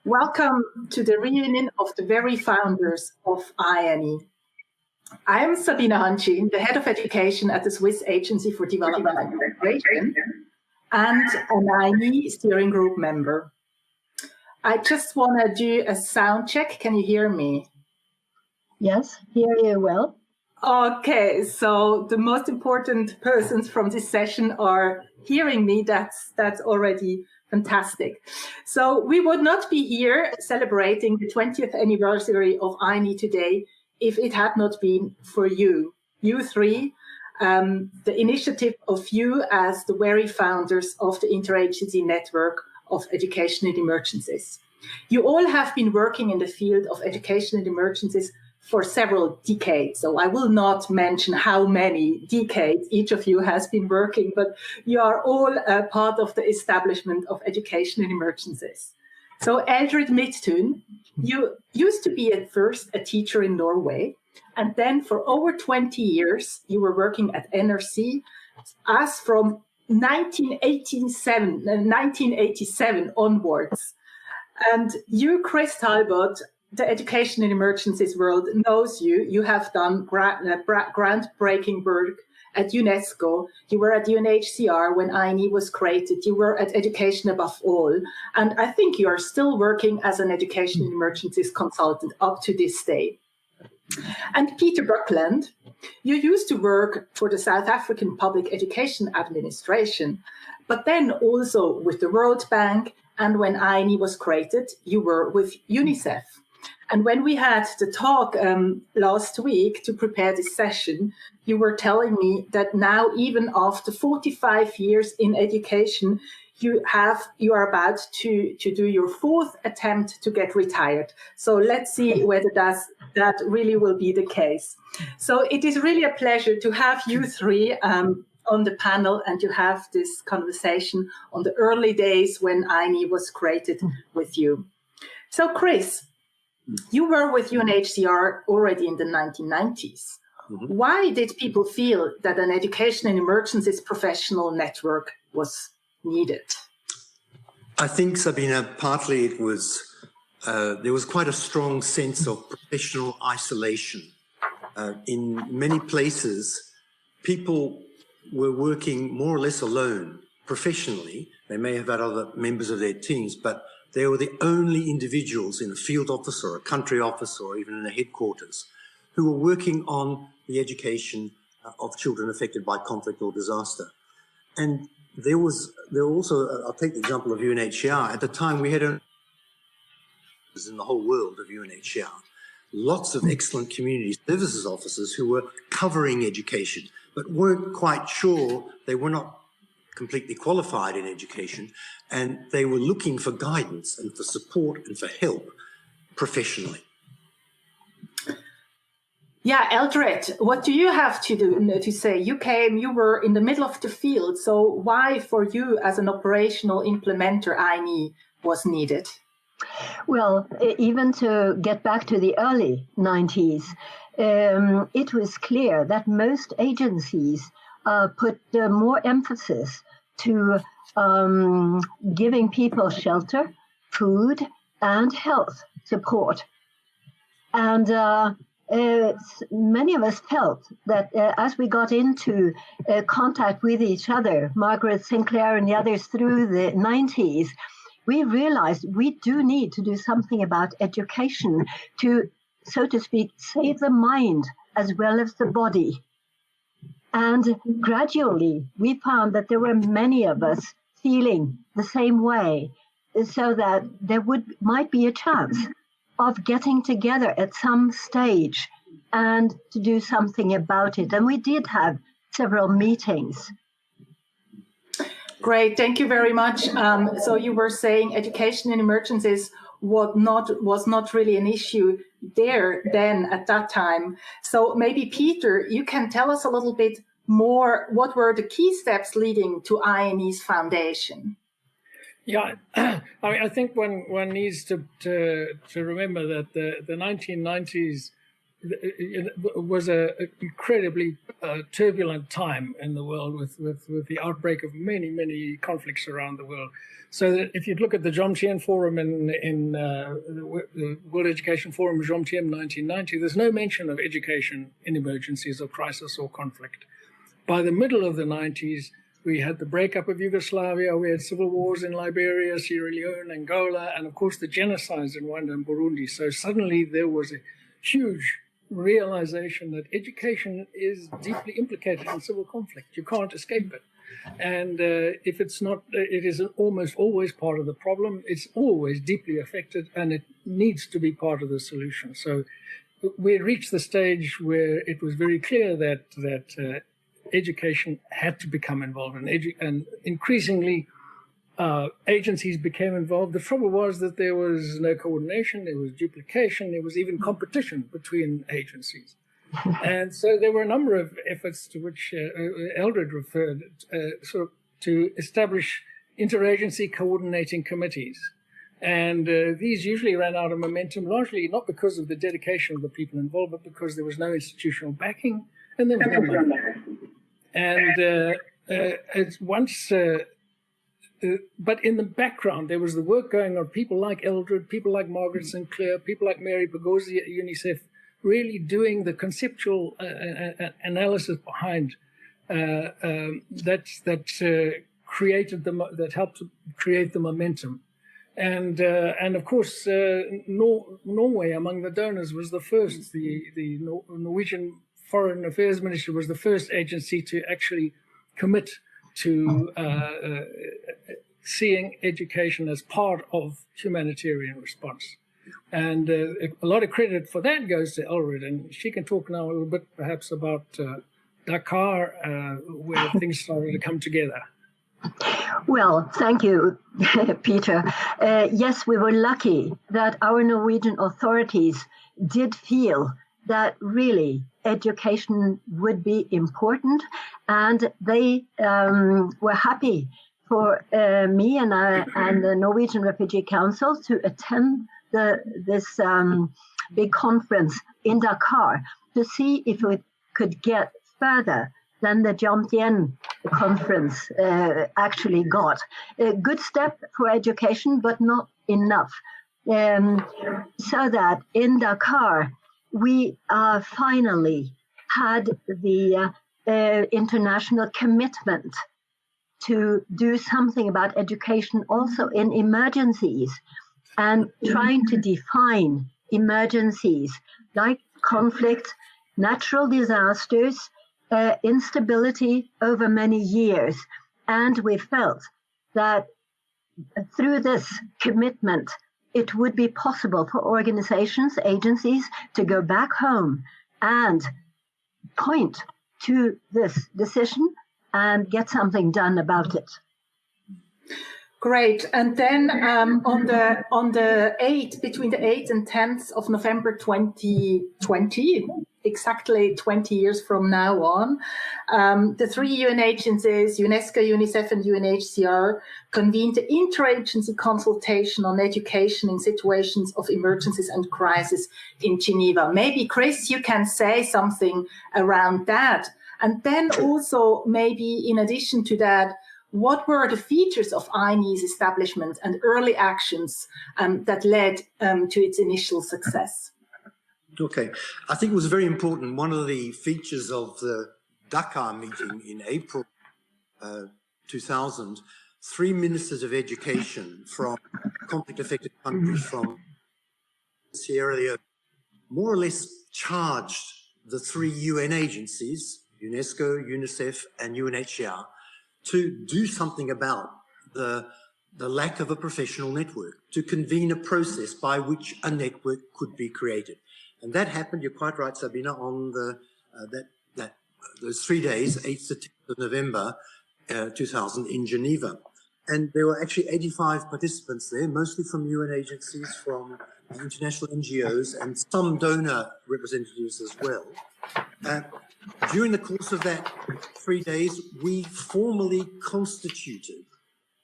Welcome to the reunion of the very founders of INEE. I am Sabina Hanci, the head of education at the Swiss Agency for Development and Integration, and an INEE steering group member. I just want to do a sound check. Can you hear me? Yes, hear you well. Okay, so the most important persons from this session are hearing me. That's already fantastic. So we would not be here celebrating the 20th anniversary of INEE today if it had not been for you three, the initiative of you as the very founders of the Interagency Network of Education in Emergencies. You all have been working in the field of education in emergencies for several decades. So I will not mention how many decades each of you has been working, but you are all part of the establishment of education in emergencies. So Eldred Midtun, you used to be at first a teacher in Norway, and then for over 20 years, you were working at NRC as from 1987 onwards. And you, Chris Talbot, the education in emergencies world knows you. You have done groundbreaking work at UNESCO. You were at UNHCR when INEE was created. You were at Education Above All. And I think you are still working as an education in emergencies consultant up to this day. And Peter Buckland, you used to work for the South African Public Education Administration, but then also with the World Bank. And when INEE was created, you were with UNICEF. And when we had the talk last week to prepare this session, you were telling me that now, even after 45 years in education, you are about to do your fourth attempt to get retired. So let's see whether that really will be the case. So it is really a pleasure to have you three on the panel and to have this conversation on the early days when INEE was created with you. So Chris, you were with UNHCR already in the 1990s. Mm-hmm. Why did people feel that an education in emergencies professional network was needed? I think, Sabina, partly it was, there was quite a strong sense of professional isolation. In many places, people were working more or less alone professionally. They may have had other members of their teams, but they were the only individuals in a field office or a country office or even in a headquarters who were working on the education of children affected by conflict or disaster. And there were also, I'll take the example of UNHCR. At the time, we had in the whole world of UNHCR, lots of excellent community services officers who were covering education, but weren't quite sure, they were not completely qualified in education, and they were looking for guidance and for support and for help professionally. Yeah, Eldred, what do you have to say? You were in the middle of the field, so why for you as an operational implementer INEE was needed? Well, even to get back to the early 90s, it was clear that most agencies put more emphasis to giving people shelter, food, and health support. And many of us felt that as we got into contact with each other, Margaret Sinclair and the others through the 90s, we realized we do need to do something about education to, so to speak, save the mind as well as the body. And gradually, we found that there were many of us feeling the same way, so that there might be a chance of getting together at some stage and to do something about it. And we did have several meetings. Great, thank you very much. So you were saying education in emergencies was not really an issue there then at that time. So maybe Peter, you can tell us a little bit more, what were the key steps leading to INEE's foundation? Yeah, I mean, I think one needs to remember that the 1990s was an incredibly turbulent time in the world with the outbreak of many conflicts around the world. So that if you look at the Jomtien Forum in the World Education Forum, Jomtien 1990, there's no mention of education in emergencies or crisis or conflict. By the middle of the 90s, We had the breakup of Yugoslavia. We had civil wars in Liberia, Sierra Leone, Angola, and of course the genocides in Rwanda and Burundi. So suddenly there was a huge realization that education is deeply implicated in civil conflict. You can't escape it. And if it's not, it is almost always part of the problem. It's always deeply affected, and it needs to be part of the solution. So we reached the stage where it was very clear that education had to become involved, and increasingly agencies became involved. The trouble was that there was no coordination, there was duplication, there was even competition between agencies. And so there were a number of efforts to which Eldred referred, to establish interagency coordinating committees. And these usually ran out of momentum, largely not because of the dedication of the people involved, but because there was no institutional backing and there was no money. And but in the background, there was the work going on, people like Eldred, people like Margaret Sinclair, people like Mary Pagosi at UNICEF, really doing the conceptual analysis behind that helped to create the momentum. And of course, Norway among the donors was the first. The Norwegian Foreign Affairs Ministry was the first agency to actually commit to seeing education as part of humanitarian response. And a lot of credit for that goes to Elred, and she can talk now a little bit perhaps about Dakar, where things started to come together. Well, thank you, Peter. Yes, we were lucky that our Norwegian authorities did feel that really education would be important, and they were happy for me and the Norwegian Refugee Council to attend this big conference in Dakar to see if we could get further than the Jomtien conference actually got. A good step for education, but not enough. So that in Dakar, we finally had the international commitment to do something about education also in emergencies, and trying to define emergencies like conflict, natural disasters, instability over many years. And we felt that through this commitment, it would be possible for organizations, agencies to go back home and point to this decision and get something done about it. Great. And then on the 8th, between the 8th and 10th of November 2020, exactly 20 years from now on, the 3 UN agencies, UNESCO, UNICEF, and UNHCR, convened the interagency consultation on education in situations of emergencies and crisis in Geneva. Maybe, Chris, you can say something around that. And then also, maybe in addition to that, what were the features of INEE's establishment and early actions that led to its initial success? Okay, I think it was very important. One of the features of the Dakar meeting in April 2000, 3 ministers of education from conflict-affected countries from Sierra Leone more or less charged the 3 UN agencies, UNESCO, UNICEF, and UNHCR, to do something about the lack of a professional network, to convene a process by which a network could be created. And that happened, you're quite right, Sabina, on those 3 days, 8th to 10th of November 2000 in Geneva. And there were actually 85 participants there, mostly from UN agencies, from international NGOs, and some donor representatives as well. During the course of that 3 days, we formally constituted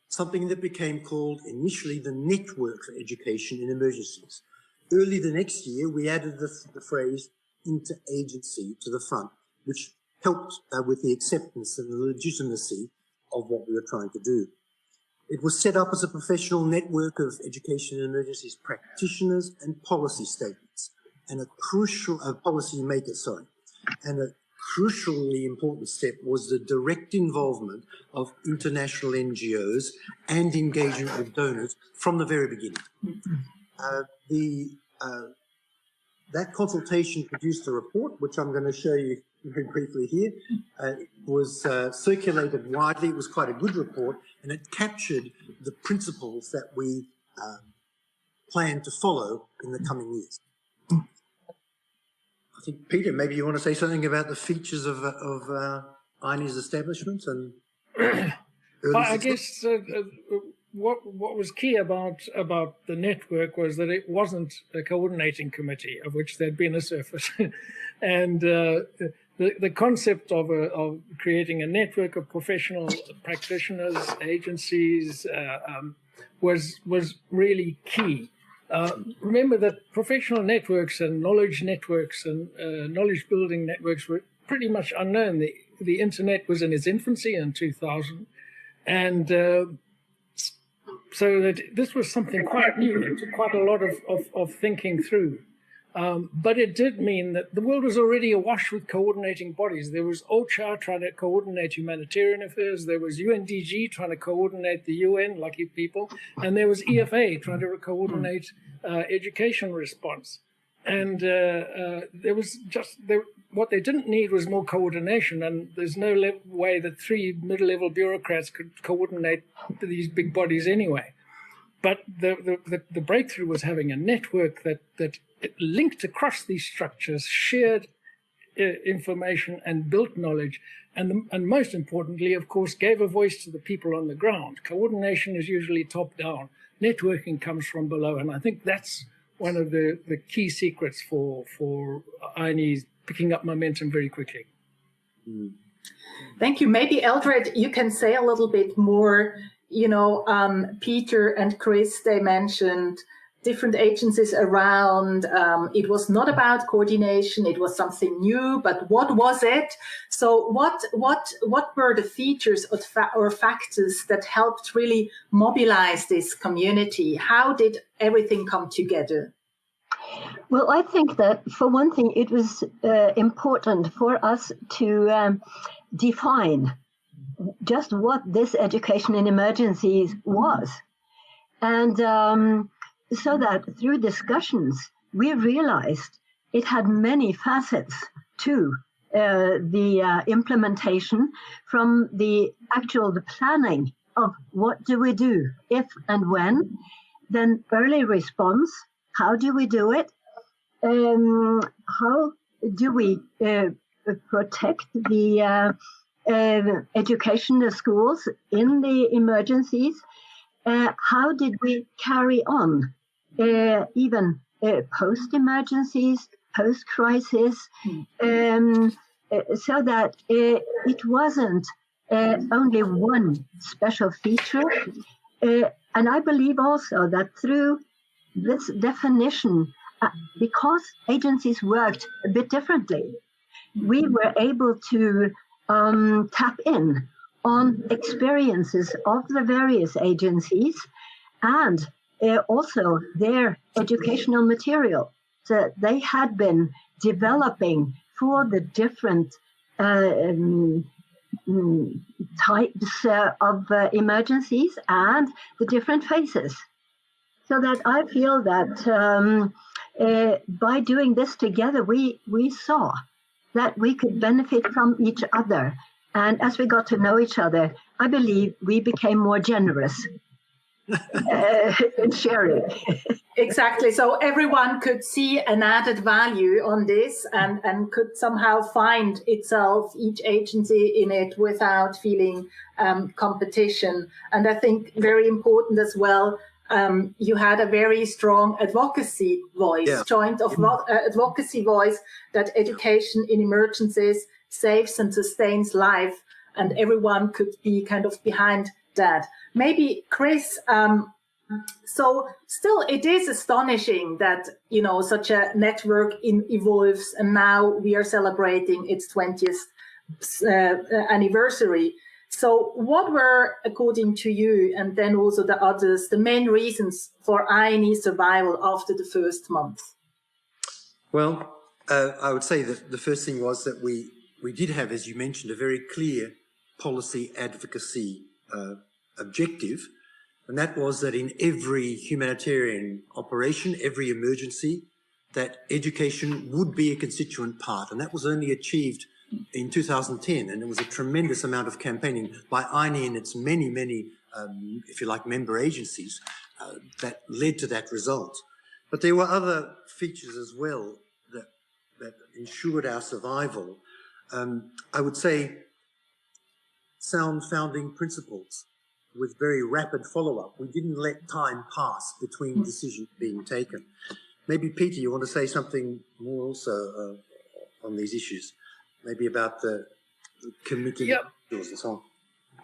something that became called initially the Network for Education in Emergencies. Early the next year, we added the phrase interagency to the front, which helped with the acceptance and the legitimacy of what we were trying to do. It was set up as a professional network of education in emergencies practitioners and policy statements, and a crucial policy makers, and a crucially important step was the direct involvement of international NGOs and engagement with donors from the very beginning. That consultation produced a report, which I'm going to show you very briefly here. It was circulated widely. It was quite a good report, and it captured the principles that we plan to follow in the coming years. I think, Peter, maybe you want to say something about the features of INEE's establishment and I guess what was key about the network was that it wasn't a coordinating committee, of which there'd been a surface, and the concept of creating a network of professional practitioners, agencies, was really key. Remember that professional networks and knowledge networks and knowledge building networks were pretty much unknown. The internet was in its infancy in 2000, and so that this was something quite new. It took quite a lot of thinking through. But it did mean that the world was already awash with coordinating bodies. There was OCHA trying to coordinate humanitarian affairs. There was UNDG trying to coordinate the UN, lucky people. And there was EFA trying to coordinate education response. And what they didn't need was more coordination. And there's no way that 3 middle-level bureaucrats could coordinate these big bodies anyway. But the breakthrough was having a network that linked across these structures, shared information and built knowledge, and most importantly, of course, gave a voice to the people on the ground. Coordination is usually top-down. Networking comes from below, and I think that's one of the key secrets for INEE picking up momentum very quickly. Thank you. Maybe, Eldred, you can say a little bit more. Peter and Chris, they mentioned different agencies around. It was not about coordination. It was something new, but what was it? So what were the features or factors that helped really mobilize this community? How did everything come together? Well, I think that for one thing, it was important for us to define just what this education in emergencies was. And so that through discussions, we realized it had many facets to the implementation, from the planning of what do we do, if and when, then early response, how do we do it, how do we protect the education, the schools in the emergencies, how did we carry on even post-emergencies, post-crisis, so that it wasn't only one special feature. And I believe also that through this definition, because agencies worked a bit differently, we were able to tap in on experiences of the various agencies and also their educational material that they had been developing for the different types of emergencies and the different phases. So that I feel that by doing this together, we saw that we could benefit from each other. And as we got to know each other, I believe we became more generous in sharing. Exactly. So everyone could see an added value on this and could somehow find itself, each agency in it, without feeling competition. And I think very important as well, you had a very strong advocacy voice, joint advocacy voice, that education in emergencies saves and sustains life, and everyone could be kind of behind that. Maybe Chris, so still it is astonishing that, such a network evolves, and now we are celebrating its 20th anniversary. So what were, according to you, and then also the others, the main reasons for INEE survival after the first month? Well, I would say that the first thing was that we we did have, as you mentioned, a very clear policy advocacy objective, and that was that in every humanitarian operation, every emergency, that education would be a constituent part, and that was only achieved in 2010, and there was a tremendous amount of campaigning by INEE and its many, if you like, member agencies that led to that result. But there were other features as well that ensured our survival. I would say sound founding principles with very rapid follow-up. We didn't let time pass between decisions being taken. Maybe, Peter, you want to say something more also on these issues, maybe about the committee and so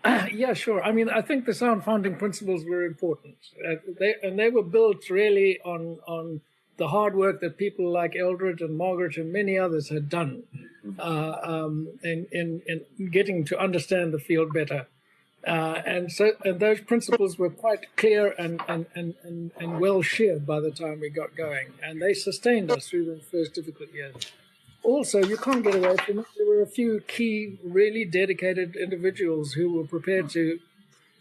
on. Yeah, sure. I mean, I think the sound founding principles were important. They were built really on the hard work that people like Eldred and Margaret and many others had done in getting to understand the field better. And those principles were quite clear and well shared by the time we got going, and they sustained us through the first difficult years. Also, you can't get away from it. There were a few key, really dedicated individuals who were prepared to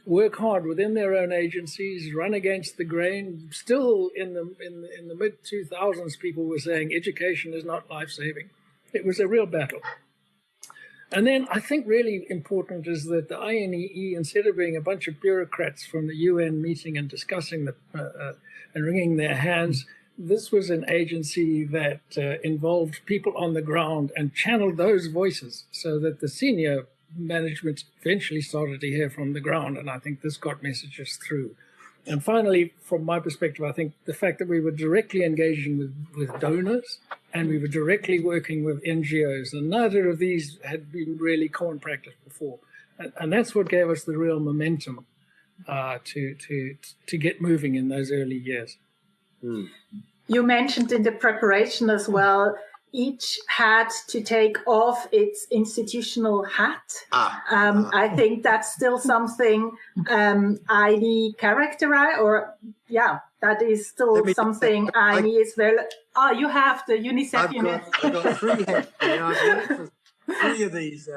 work hard within their own agencies, run against the grain. Still, in the mid-2000s, people were saying education is not life-saving. It was a real battle. And then I think really important is that the INEE, instead of being a bunch of bureaucrats from the UN meeting and discussing and wringing their hands, this was an agency that involved people on the ground and channeled those voices so that the senior management eventually started to hear from the ground. And I think this got messages through. And finally, from my perspective, I think the fact that we were directly engaging with donors and we were directly working with NGOs, and neither of these had been really common practice before. And that's what gave us the real momentum to get moving in those early years. Mm. You mentioned in the preparation as well, each had to take off its institutional hat. I think that's still something INEE characterize, or that is still something INEE is very. Oh, you have the UNICEF unit. I've got 3 hats. I've worked for 3 of these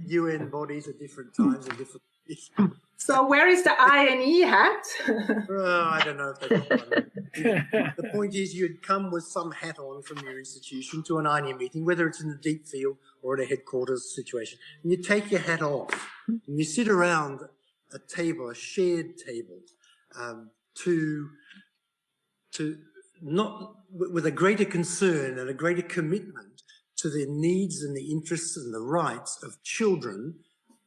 UN bodies at different times and different. So where is the INEE hat? I don't know if they got one. The point is, you'd come with some hat on from your institution to an INEE meeting, whether it's in the deep field or at a headquarters situation, and you take your hat off and you sit around a table, a shared table, to not with a greater concern and a greater commitment to the needs and the interests and the rights of children,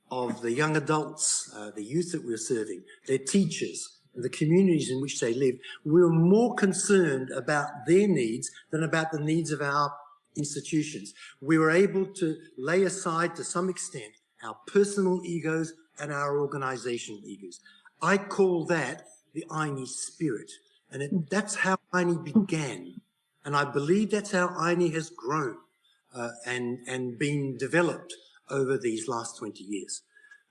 of the young adults, the youth that we're serving, their teachers, and the communities in which they live. We're more concerned about their needs than about the needs of our institutions. We were able to lay aside, to some extent, our personal egos and our organizational egos. I call that the INEE spirit, and that's how INEE began. And I believe that's how INEE has grown and been developed over these last 20 years.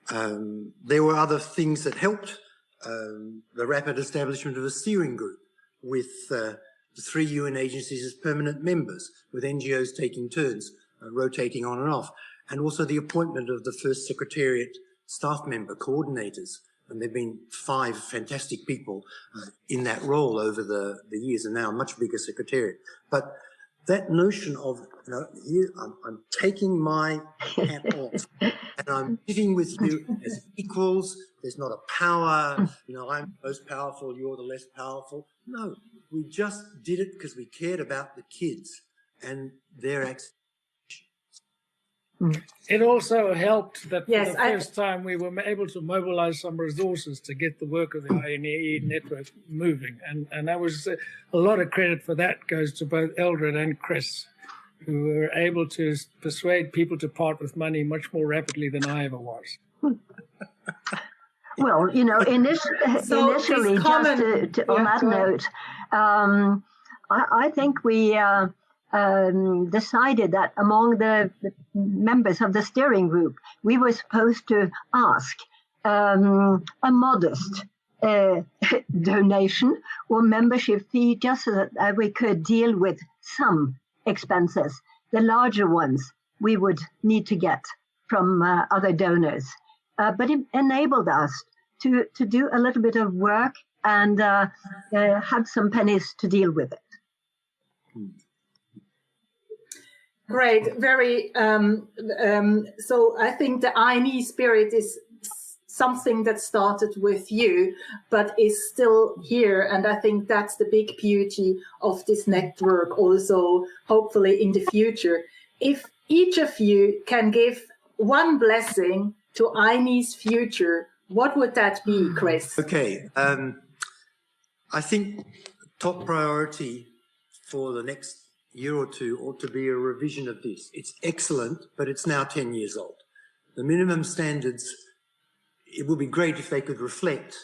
There were other things that helped. The rapid establishment of a steering group with the 3 UN agencies as permanent members, with NGOs taking turns, rotating on and off, and also the appointment of the first Secretariat staff member, coordinators. And there have been 5 fantastic people in that role over the years, and now a much bigger Secretariat. But that notion of, here I'm taking my hat off and I'm sitting with you as equals. There's not a power, I'm the most powerful, you're the less powerful. No, we just did it because we cared about the kids and their access. It also helped that for the first time we were able to mobilize some resources to get the work of the INEE network moving. And that was a lot of credit for that goes to both Eldred and Chris, who were able to persuade people to part with money much more rapidly than I ever was. Well, initially, just on that note, I think we decided that among the members of the steering group, we were supposed to ask a modest donation or membership fee just so that we could deal with some expenses. The larger ones we would need to get from other donors. But it enabled us to do a little bit of work and have some pennies to deal with it. Great, very. So I think the INEE spirit is something that started with you, but is still here. And I think that's the big beauty of this network also, hopefully in the future. If each of you can give one blessing to INEE's future, what would that be, Chris? Okay, I think top priority for the next year or two ought to be a revision of this. It's excellent, but it's now 10 years old. The minimum standards, it would be great if they could reflect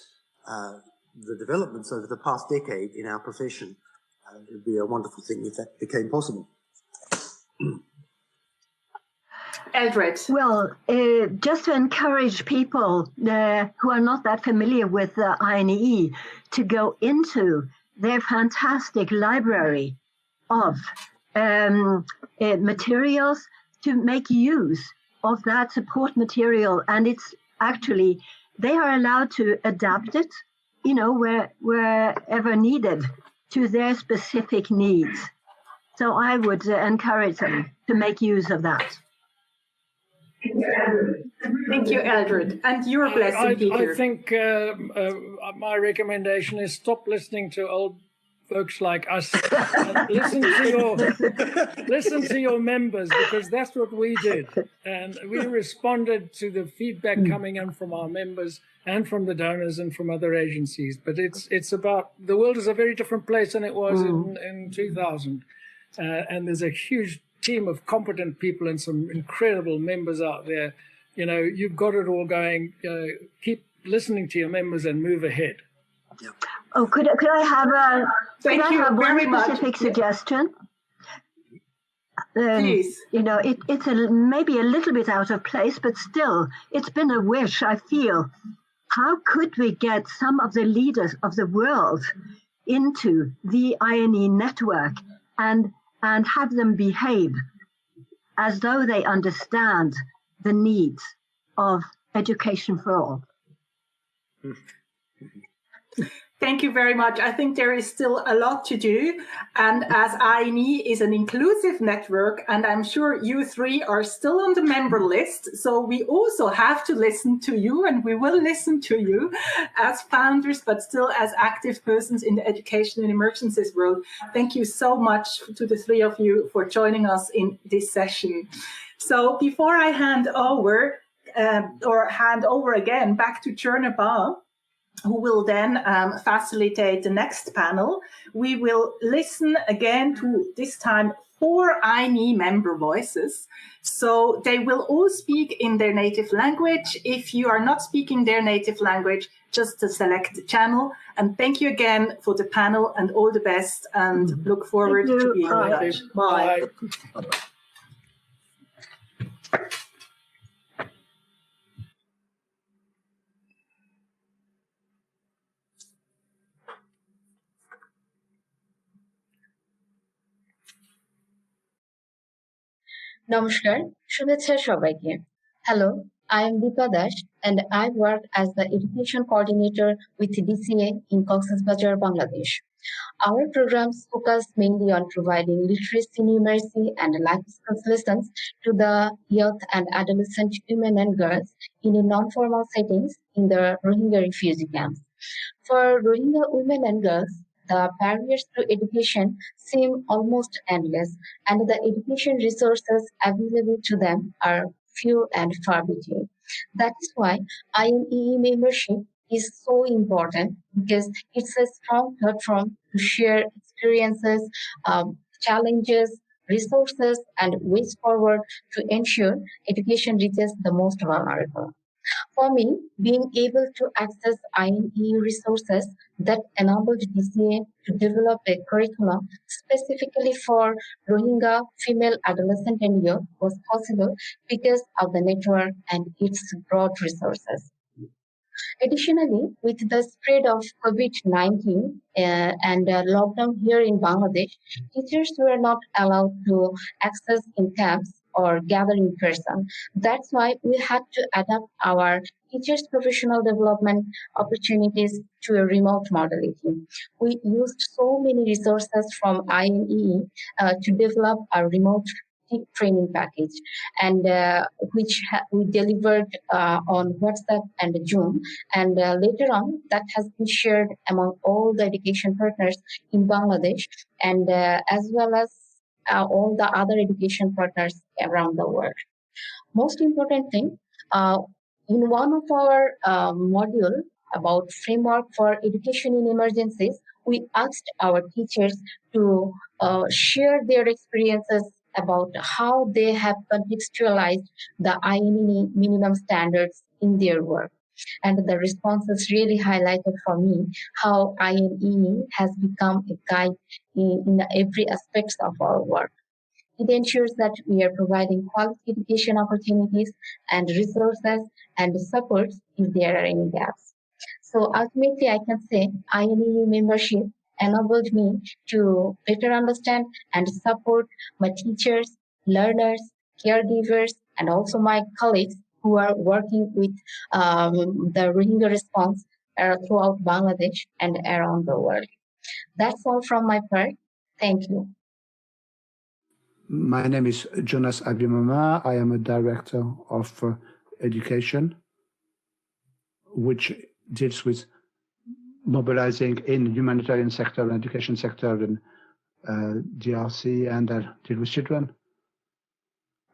the developments over the past decade in our profession. It would be a wonderful thing if that became possible. Eldred. Well, just to encourage people who are not that familiar with INEE to go into their fantastic library of materials, to make use of that support material. And it's actually, they are allowed to adapt it, you know, wherever needed to their specific needs. So I would encourage them to make use of that. Thank you, Eldred. And your blessing, Peter. I think my recommendation is stop listening to old folks like us. Listen to your members, because that's what we did. And we responded to the feedback coming in from our members and from the donors and from other agencies. But it's about, the world is a very different place than it was in 2000. And there's a huge team of competent people and some incredible members out there. You know, you've got it all going. Keep listening to your members and move ahead. Yeah. Oh, could I have very one specific suggestion? Please. You know, it's maybe a little bit out of place, but still, it's been a wish, I feel. How could we get some of the leaders of the world into the INEE network and have them behave as though they understand the needs of education for all? Thank you very much. I think there is still a lot to do. And as INEE is an inclusive network, and I'm sure you three are still on the member list, so we also have to listen to you, and we will listen to you as founders, but still as active persons in the education and emergencies world. Thank you so much to the three of you for joining us in this session. So before I hand over again back to Jonas, who will then facilitate the next panel, we will listen again to, this time, 4 INEE member voices. So they will all speak in their native language. If you are not speaking their native language, just to select the channel. And thank you again for the panel, and all the best, and look forward to being in touch. Bye. নমস্কার, শুভেচ্ছা সবাইকে। Hello, I am Deepa Dash, and I work as the Education Coordinator with DCA in Cox's Bazar, Bangladesh. Our programs focus mainly on providing literacy, numeracy, and life skills lessons to the youth and adolescent women and girls in non-formal settings in the Rohingya refugee camps. For Rohingya women and girls, the barriers to education seem almost endless, and the education resources available to them are few and far between. That is why INEE membership is so important, because it's a strong platform to share experiences, challenges, resources, and ways forward to ensure education reaches the most vulnerable. For me, being able to access INEE resources that enabled DCA to develop a curriculum specifically for Rohingya female adolescent and youth was possible because of the network and its broad resources. Additionally, with the spread of COVID-19 and lockdown here in Bangladesh, teachers were not allowed to access in camps or gather in person. That's why we had to adapt our teachers' professional development opportunities to a remote modality. We used so many resources from INEE to develop a remote training package, and which we delivered on WhatsApp and Zoom, and later on that has been shared among all the education partners in Bangladesh, and as well as all the other education partners around the world. Most important thing, in one of our module about framework for education in emergencies, we asked our teachers to share their experiences about how they have contextualized the INEE minimum standards in their work. And the responses really highlighted for me how INEE has become a guide in every aspect of our work. It ensures that we are providing quality education opportunities and resources and support if there are any gaps. So ultimately, I can say INEE membership enabled me to better understand and support my teachers, learners, caregivers, and also my colleagues who are working with the Rohingya response throughout Bangladesh and around the world. That's all from my part. Thank you. My name is Jonas Abhimama. I am a director of education, which deals with mobilizing in humanitarian sector and education sector in DRC, and deal with children.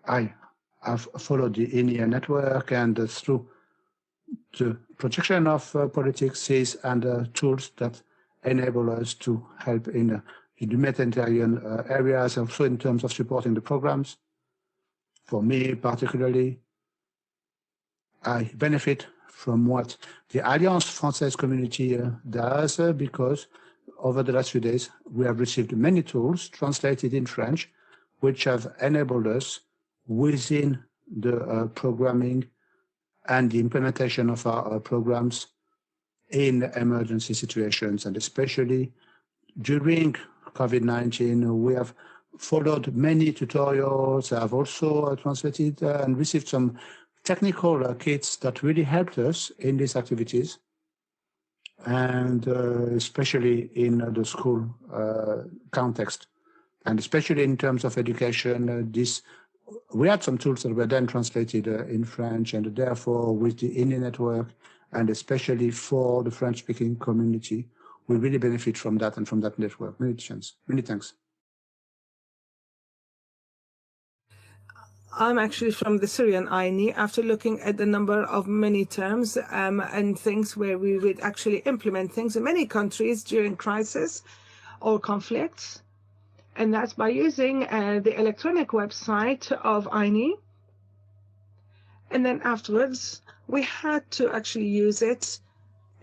I have followed the INEE network, and through the projection of policies and tools that enable us to help in the humanitarian areas, also in terms of supporting the programs. For me particularly, I benefit from what the Alliance Française community does, because over the last few days we have received many tools translated in French, which have enabled us within the programming and the implementation of our programs in emergency situations, and especially during COVID-19, we have followed many tutorials. I've also translated and received some technical kits that really helped us in these activities, and especially in the school context, and especially in terms of education. We had some tools that were then translated in French, and therefore with the INEE network, and especially for the French-speaking community, we really benefit from that and from that network. Many thanks. I'm actually from the Syrian INEE. After looking at the number of many terms and things where we would actually implement things in many countries during crisis or conflicts, and that's by using the electronic website of INEE. And then afterwards, we had to actually use it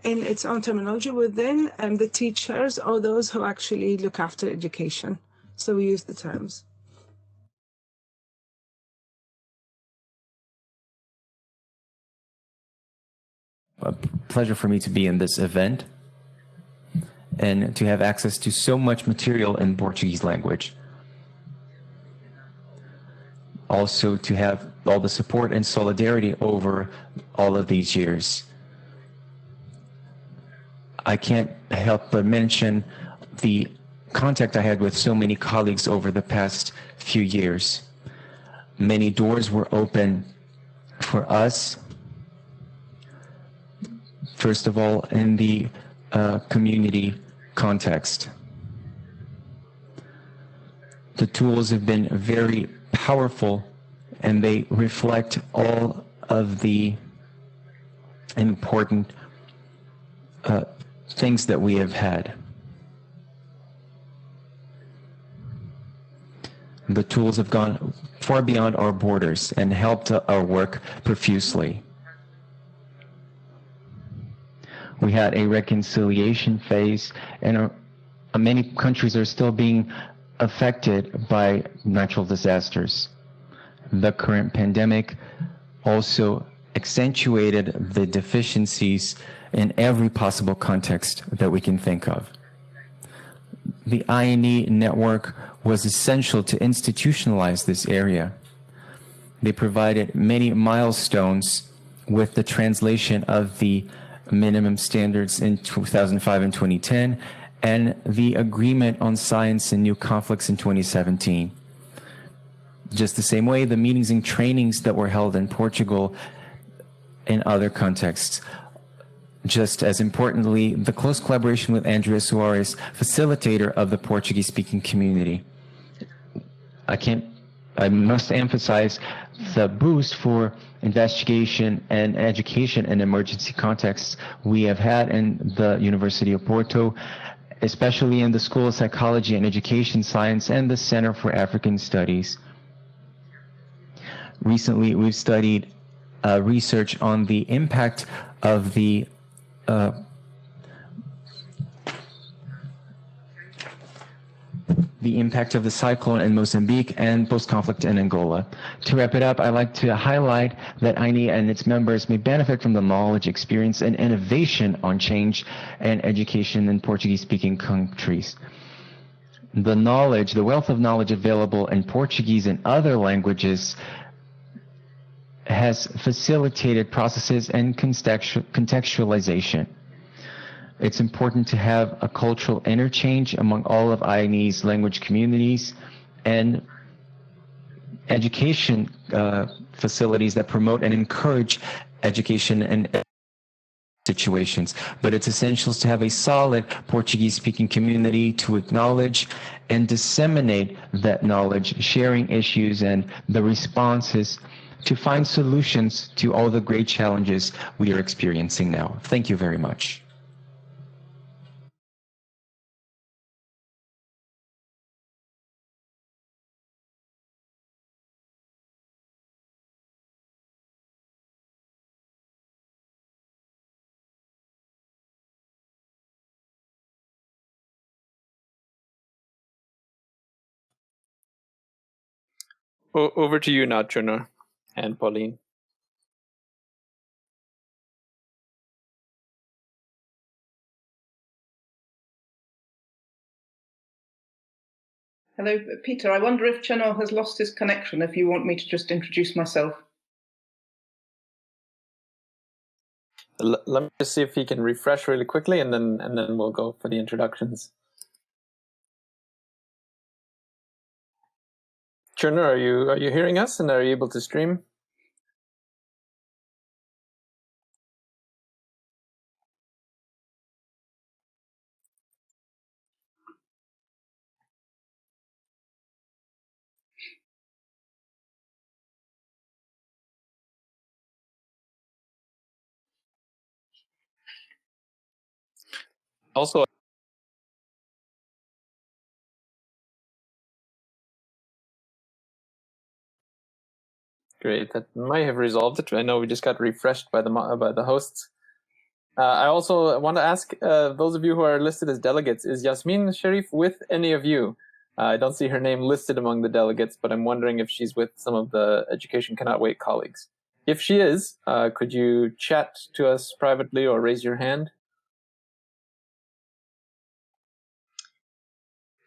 in its own terminology within the teachers or those who actually look after education. So we use the terms. A pleasure for me to be in this event and to have access to so much material in Portuguese language. Also to have all the support and solidarity over all of these years. I can't help but mention the contact I had with so many colleagues over the past few years. Many doors were open for us, first of all, in the community context. The tools have been very powerful, and they reflect all of the important things that we have had. The tools have gone far beyond our borders and helped our work profusely. We had a reconciliation phase, and many countries are still being affected by natural disasters. The current pandemic also accentuated the deficiencies in every possible context that we can think of. The INEE network was essential to institutionalize this area. They provided many milestones with the translation of the minimum standards in 2005 and 2010, and the agreement on science and new conflicts in 2017. Just the same way, the meetings and trainings that were held in Portugal in other contexts. Just as importantly, the close collaboration with Andrea Soares, facilitator of the Portuguese-speaking community. I must emphasize the boost for investigation and education in emergency contexts we have had in the University of Porto, especially in the School of Psychology and Education Science and the Center for African Studies. Recently, we've studied research on the impact of the cyclone in Mozambique and post-conflict in Angola. To wrap it up, I'd like to highlight that INEE and its members may benefit from the knowledge, experience, and innovation on change and education in Portuguese-speaking countries. The wealth of knowledge available in Portuguese and other languages has facilitated processes and contextualization. It's important to have a cultural interchange among all of INEE's language communities and education facilities that promote and encourage education and situations. But it's essential to have a solid Portuguese-speaking community to acknowledge and disseminate that knowledge, sharing issues and the responses to find solutions to all the great challenges we are experiencing now. Thank you very much. Over to you now, Jonas and Pauline. Hello, Peter. I wonder if Cheno has lost his connection, if you want me to just introduce myself. Let me just see if he can refresh really quickly, and then we'll go for the introductions. Jonas, are you hearing us, and are you able to stream? Also, great. That might have resolved it. I know we just got refreshed by the hosts. I also want to ask those of you who are listed as delegates, is Yasmin Sharif with any of you? I don't see her name listed among the delegates, but I'm wondering if she's with some of the Education Cannot Wait colleagues. If she is, could you chat to us privately or raise your hand?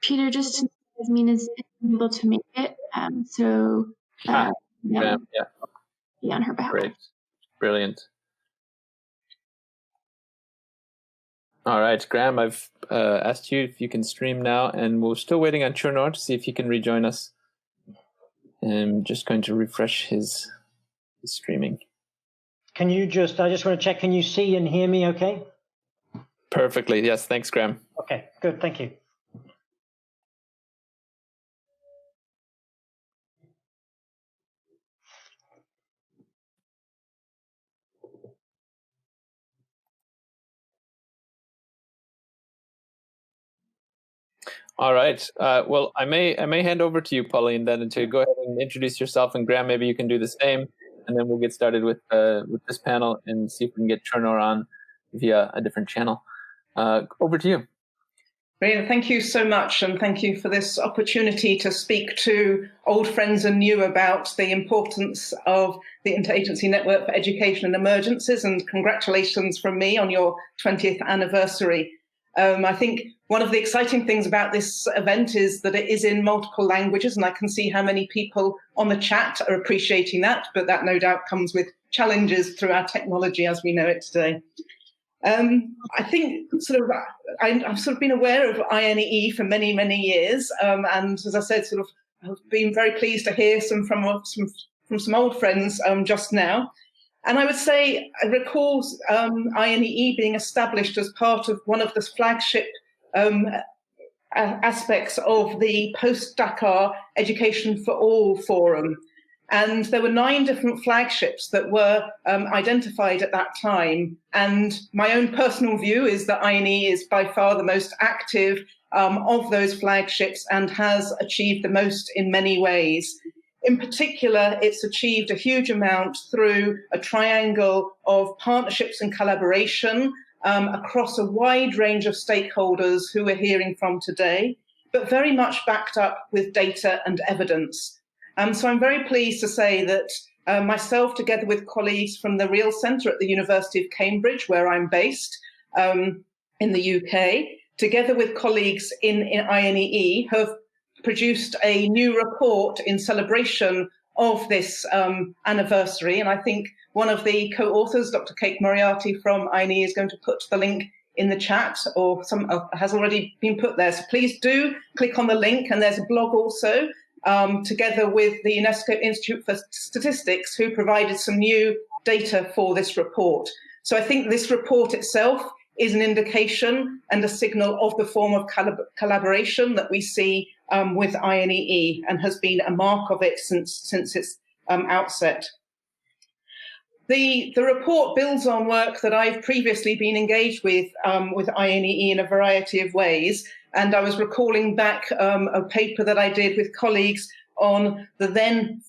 Peter, just Yasmin is able to make it, yeah, be on her behalf. Great, brilliant. All right, Graeme, I've asked you if you can stream now, and we're still waiting on Chernor to see if he can rejoin us. I'm just going to refresh his streaming. Can you just, I just want to check, can you see and hear me okay? Perfectly, yes, thanks, Graeme. Okay, good, thank you. All right. Well, I may hand over to you, Pauline, then to go ahead and introduce yourself, and Graeme, maybe you can do the same, and then we'll get started with this panel and see if we can get Chernor on via a different channel. Over to you. Great. Thank you so much, and thank you for this opportunity to speak to old friends and new about the importance of the Interagency Network for Education and Emergencies, and congratulations from me on your 20th anniversary. I think one of the exciting things about this event is that it is in multiple languages, and I can see how many people on the chat are appreciating that, but that no doubt comes with challenges through our technology as we know it today. I think I've sort of been aware of INEE for many, many years, and as I said, sort of I've been very pleased to hear from some old friends just now. And I would say I recall INEE being established as part of one of the flagship aspects of the post-Dakar Education for All Forum. And there were 9 different flagships that were identified at that time. And my own personal view is that INEE is by far the most active of those flagships and has achieved the most in many ways. In particular, it's achieved a huge amount through a triangle of partnerships and collaboration across a wide range of stakeholders who we're hearing from today, but very much backed up with data and evidence. So I'm very pleased to say that myself, together with colleagues from the Real Centre at the University of Cambridge, where I'm based in the UK, together with colleagues in INEE, have produced a new report in celebration of this anniversary. And I think one of the co-authors, Dr. Kate Moriarty from INEE, is going to put the link in the chat, or has already been put there. So please do click on the link, and there's a blog also, together with the UNESCO Institute for Statistics, who provided some new data for this report. So I think this report itself is an indication and a signal of the form of collaboration that we see with INEE, and has been a mark of it since its outset. The report builds on work that I've previously been engaged with INEE in a variety of ways. And I was recalling back a paper that I did with colleagues on the then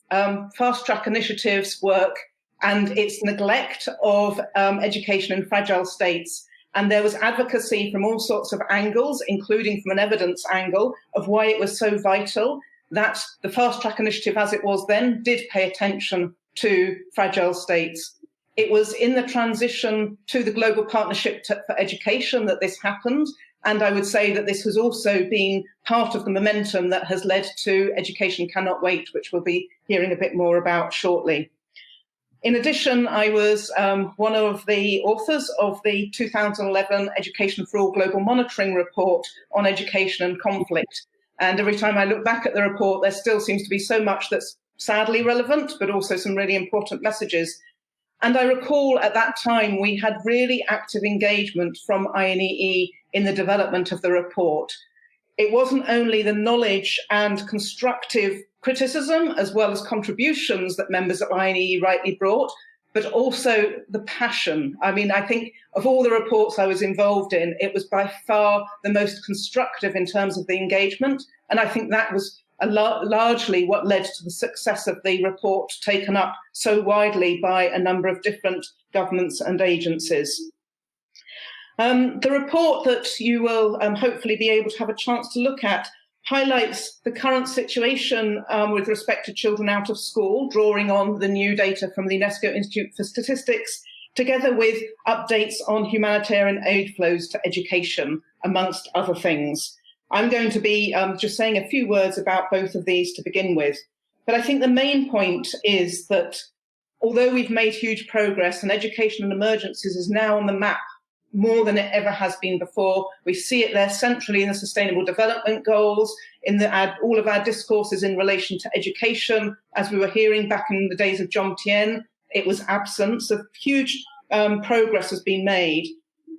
Fast Track Initiative's work and its neglect of education in fragile states. And there was advocacy from all sorts of angles, including from an evidence angle, of why it was so vital that the Fast Track Initiative, as it was then, did pay attention to fragile states. It was in the transition to the Global Partnership for Education that this happened. And I would say that this has also been part of the momentum that has led to Education Cannot Wait, which we'll be hearing a bit more about shortly. In addition, I was one of the authors of the 2011 Education for All Global Monitoring Report on education and conflict. And every time I look back at the report, there still seems to be so much that's sadly relevant, but also some really important messages. And I recall at that time, we had really active engagement from INEE in the development of the report. It wasn't only the knowledge and constructive criticism, as well as contributions that members of INEE rightly brought, but also the passion. I mean, I think of all the reports I was involved in, it was by far the most constructive in terms of the engagement. And I think that was largely what led to the success of the report, taken up so widely by a number of different governments and agencies. The report that you will hopefully be able to have a chance to look at highlights the current situation with respect to children out of school, drawing on the new data from the UNESCO Institute for Statistics, together with updates on humanitarian aid flows to education, amongst other things. I'm going to be just saying a few words about both of these to begin with. But I think the main point is that although we've made huge progress and education and emergencies is now on the map more than it ever has been before, we see it there centrally in the Sustainable Development Goals, in all of our discourses in relation to education. As we were hearing back in the days of John Tien, it was absent. So huge progress has been made.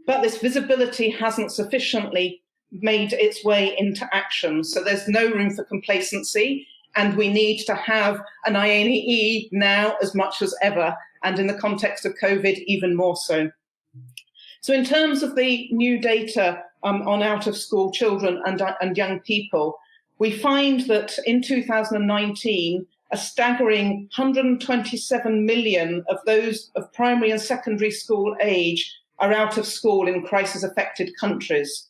But this visibility hasn't sufficiently made its way into action. So there's no room for complacency, and we need to have an INEE now as much as ever, and in the context of COVID, even more so. So in terms of the new data on out-of-school children and young people, we find that in 2019, a staggering 127 million of those of primary and secondary school age are out of school in crisis-affected countries.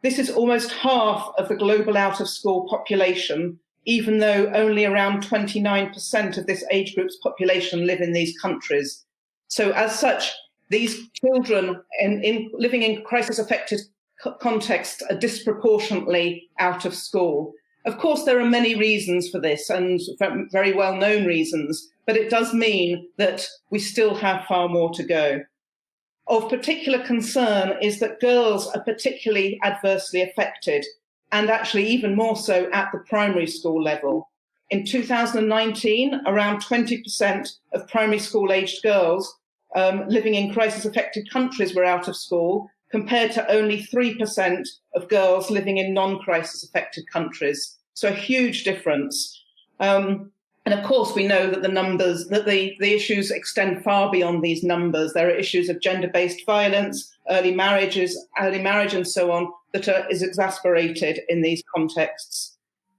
This is almost half of the global out-of-school population, even though only around 29% of this age group's population live in these countries. So as such, these children living in crisis-affected contexts are disproportionately out of school. Of course, there are many reasons for this, and very well-known reasons, but it does mean that we still have far more to go. Of particular concern is that girls are particularly adversely affected, and actually even more so at the primary school level. In 2019, around 20% of primary school-aged girls living in crisis-affected countries were out of school, compared to only 3% of girls living in non-crisis-affected countries. So a huge difference. And of course, we know that the numbers, that the issues extend far beyond these numbers. There are issues of gender-based violence, early marriage and so on, that is exasperated in these contexts.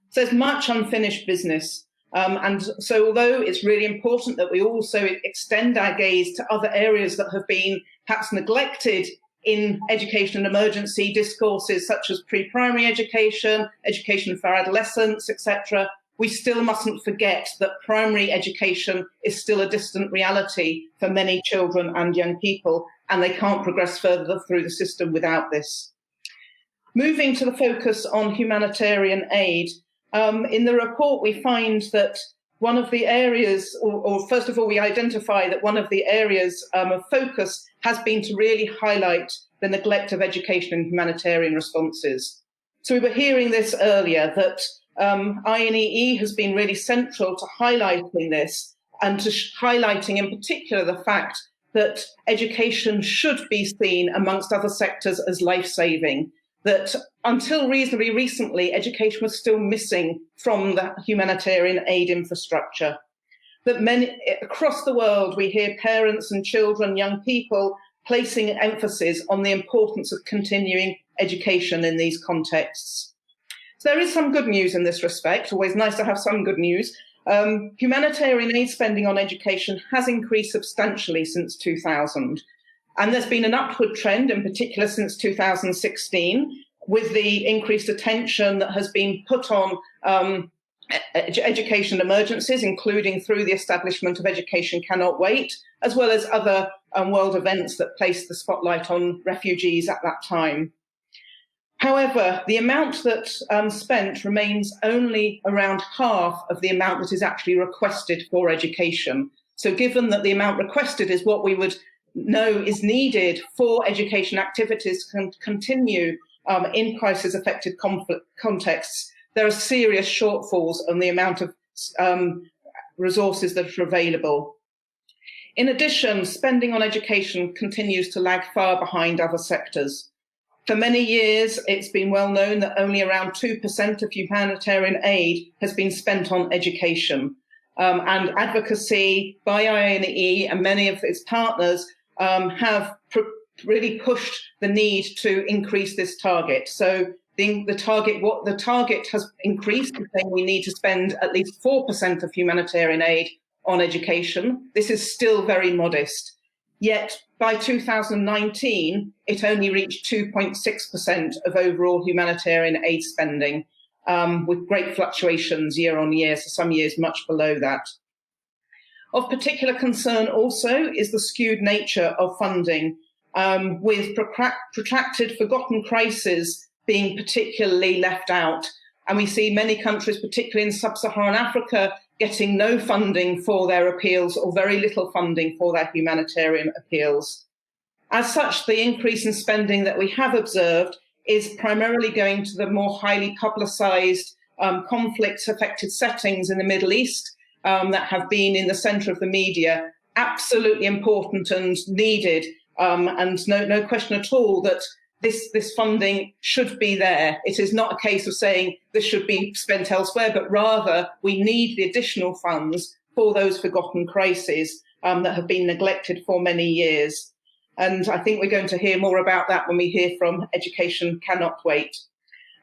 So there's much unfinished business. And so although it's really important that we also extend our gaze to other areas that have been perhaps neglected in education and emergency discourses, such as pre-primary education, education for adolescents, etc., we still mustn't forget that primary education is still a distant reality for many children and young people, and they can't progress further through the system without this. Moving to the focus on humanitarian aid, in the report we find that one of the areas, or first of all, we identify that one of the areas of focus has been to really highlight the neglect of education and humanitarian responses. So we were hearing this earlier, that INEE has been really central to highlighting this, and to highlighting in particular the fact that education should be seen amongst other sectors as life-saving, that until reasonably recently, education was still missing from the humanitarian aid infrastructure. That many across the world, we hear parents and children, young people, placing emphasis on the importance of continuing education in these contexts. So there is some good news in this respect, always nice to have some good news. Humanitarian aid spending on education has increased substantially since 2000. And there's been an upward trend, in particular since 2016, with the increased attention that has been put on education emergencies, including through the establishment of Education Cannot Wait, as well as other world events that placed the spotlight on refugees at that time. However, the amount that's spent remains only around half of the amount that is actually requested for education. So given that the amount requested is what we would know is needed for education activities to continue in crisis-affected contexts, there are serious shortfalls on the amount of resources that are available. In addition, spending on education continues to lag far behind other sectors. For many years, it's been well known that only around 2% of humanitarian aid has been spent on education. And advocacy by INEE and many of its partners have really pushed the need to increase this target. So the target has increased, saying we need to spend at least 4% of humanitarian aid on education. This is still very modest. Yet by 2019, it only reached 2.6% of overall humanitarian aid spending, with great fluctuations year on year, so some years much below that. Of particular concern also is the skewed nature of funding, with protracted forgotten crises being particularly left out. And we see many countries, particularly in sub-Saharan Africa, getting no funding for their appeals or very little funding for their humanitarian appeals. As such, the increase in spending that we have observed is primarily going to the more highly publicized conflict-affected settings in the Middle East that have been in the center of the media. Absolutely important and needed, and no question at all that this funding should be there. It is not a case of saying this should be spent elsewhere, but rather we need the additional funds for those forgotten crises that have been neglected for many years. And I think we're going to hear more about that when we hear from Education Cannot Wait.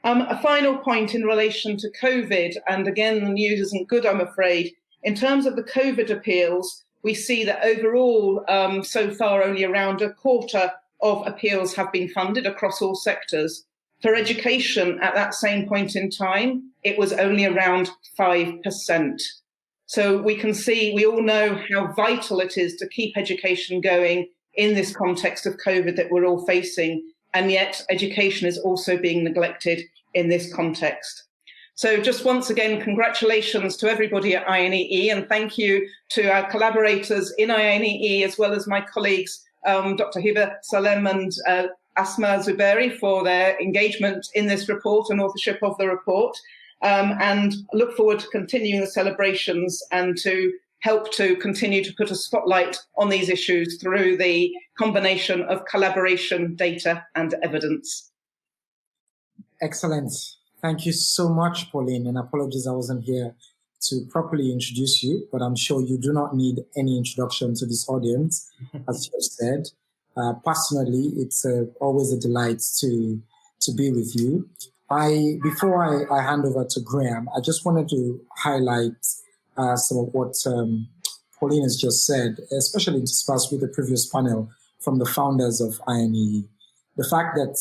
A final point in relation to COVID, and again, the news isn't good, I'm afraid. In terms of the COVID appeals, we see that overall, so far, only around a quarter of appeals have been funded across all sectors. For education, at that same point in time, it was only around 5%. So we can see, we all know how vital it is to keep education going in this context of COVID that we're all facing and yet education is also being neglected in this context. So just once again, congratulations to everybody at INEE, and thank you to our collaborators in INEE, as well as my colleagues, Dr. Hiba Salem and Asma Zuberi, for their engagement in this report and authorship of the report, and look forward to continuing the celebrations and to help to continue to put a spotlight on these issues through the combination of collaboration, data and evidence. Excellent. Thank you so much, Pauline, and apologies I wasn't here to properly introduce you, but I'm sure you do not need any introduction to this audience, as you have said. Personally, it's always a delight to be with you. Before I hand over to Graeme, I just wanted to highlight some of what Pauline has just said, especially interspersed with the previous panel from the founders of INEE. The fact that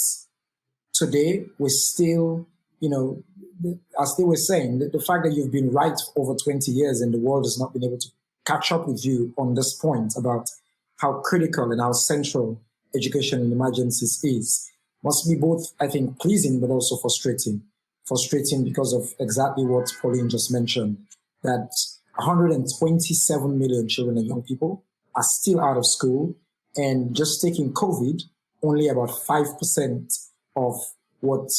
today we're still, as they were saying, the fact that you've been right for over 20 years and the world has not been able to catch up with you on this point about how critical and how central education in emergencies is, must be both, I think, pleasing but also frustrating. Frustrating because of exactly what Pauline just mentioned, that 127 million children and young people are still out of school, and just taking COVID, only about 5% of what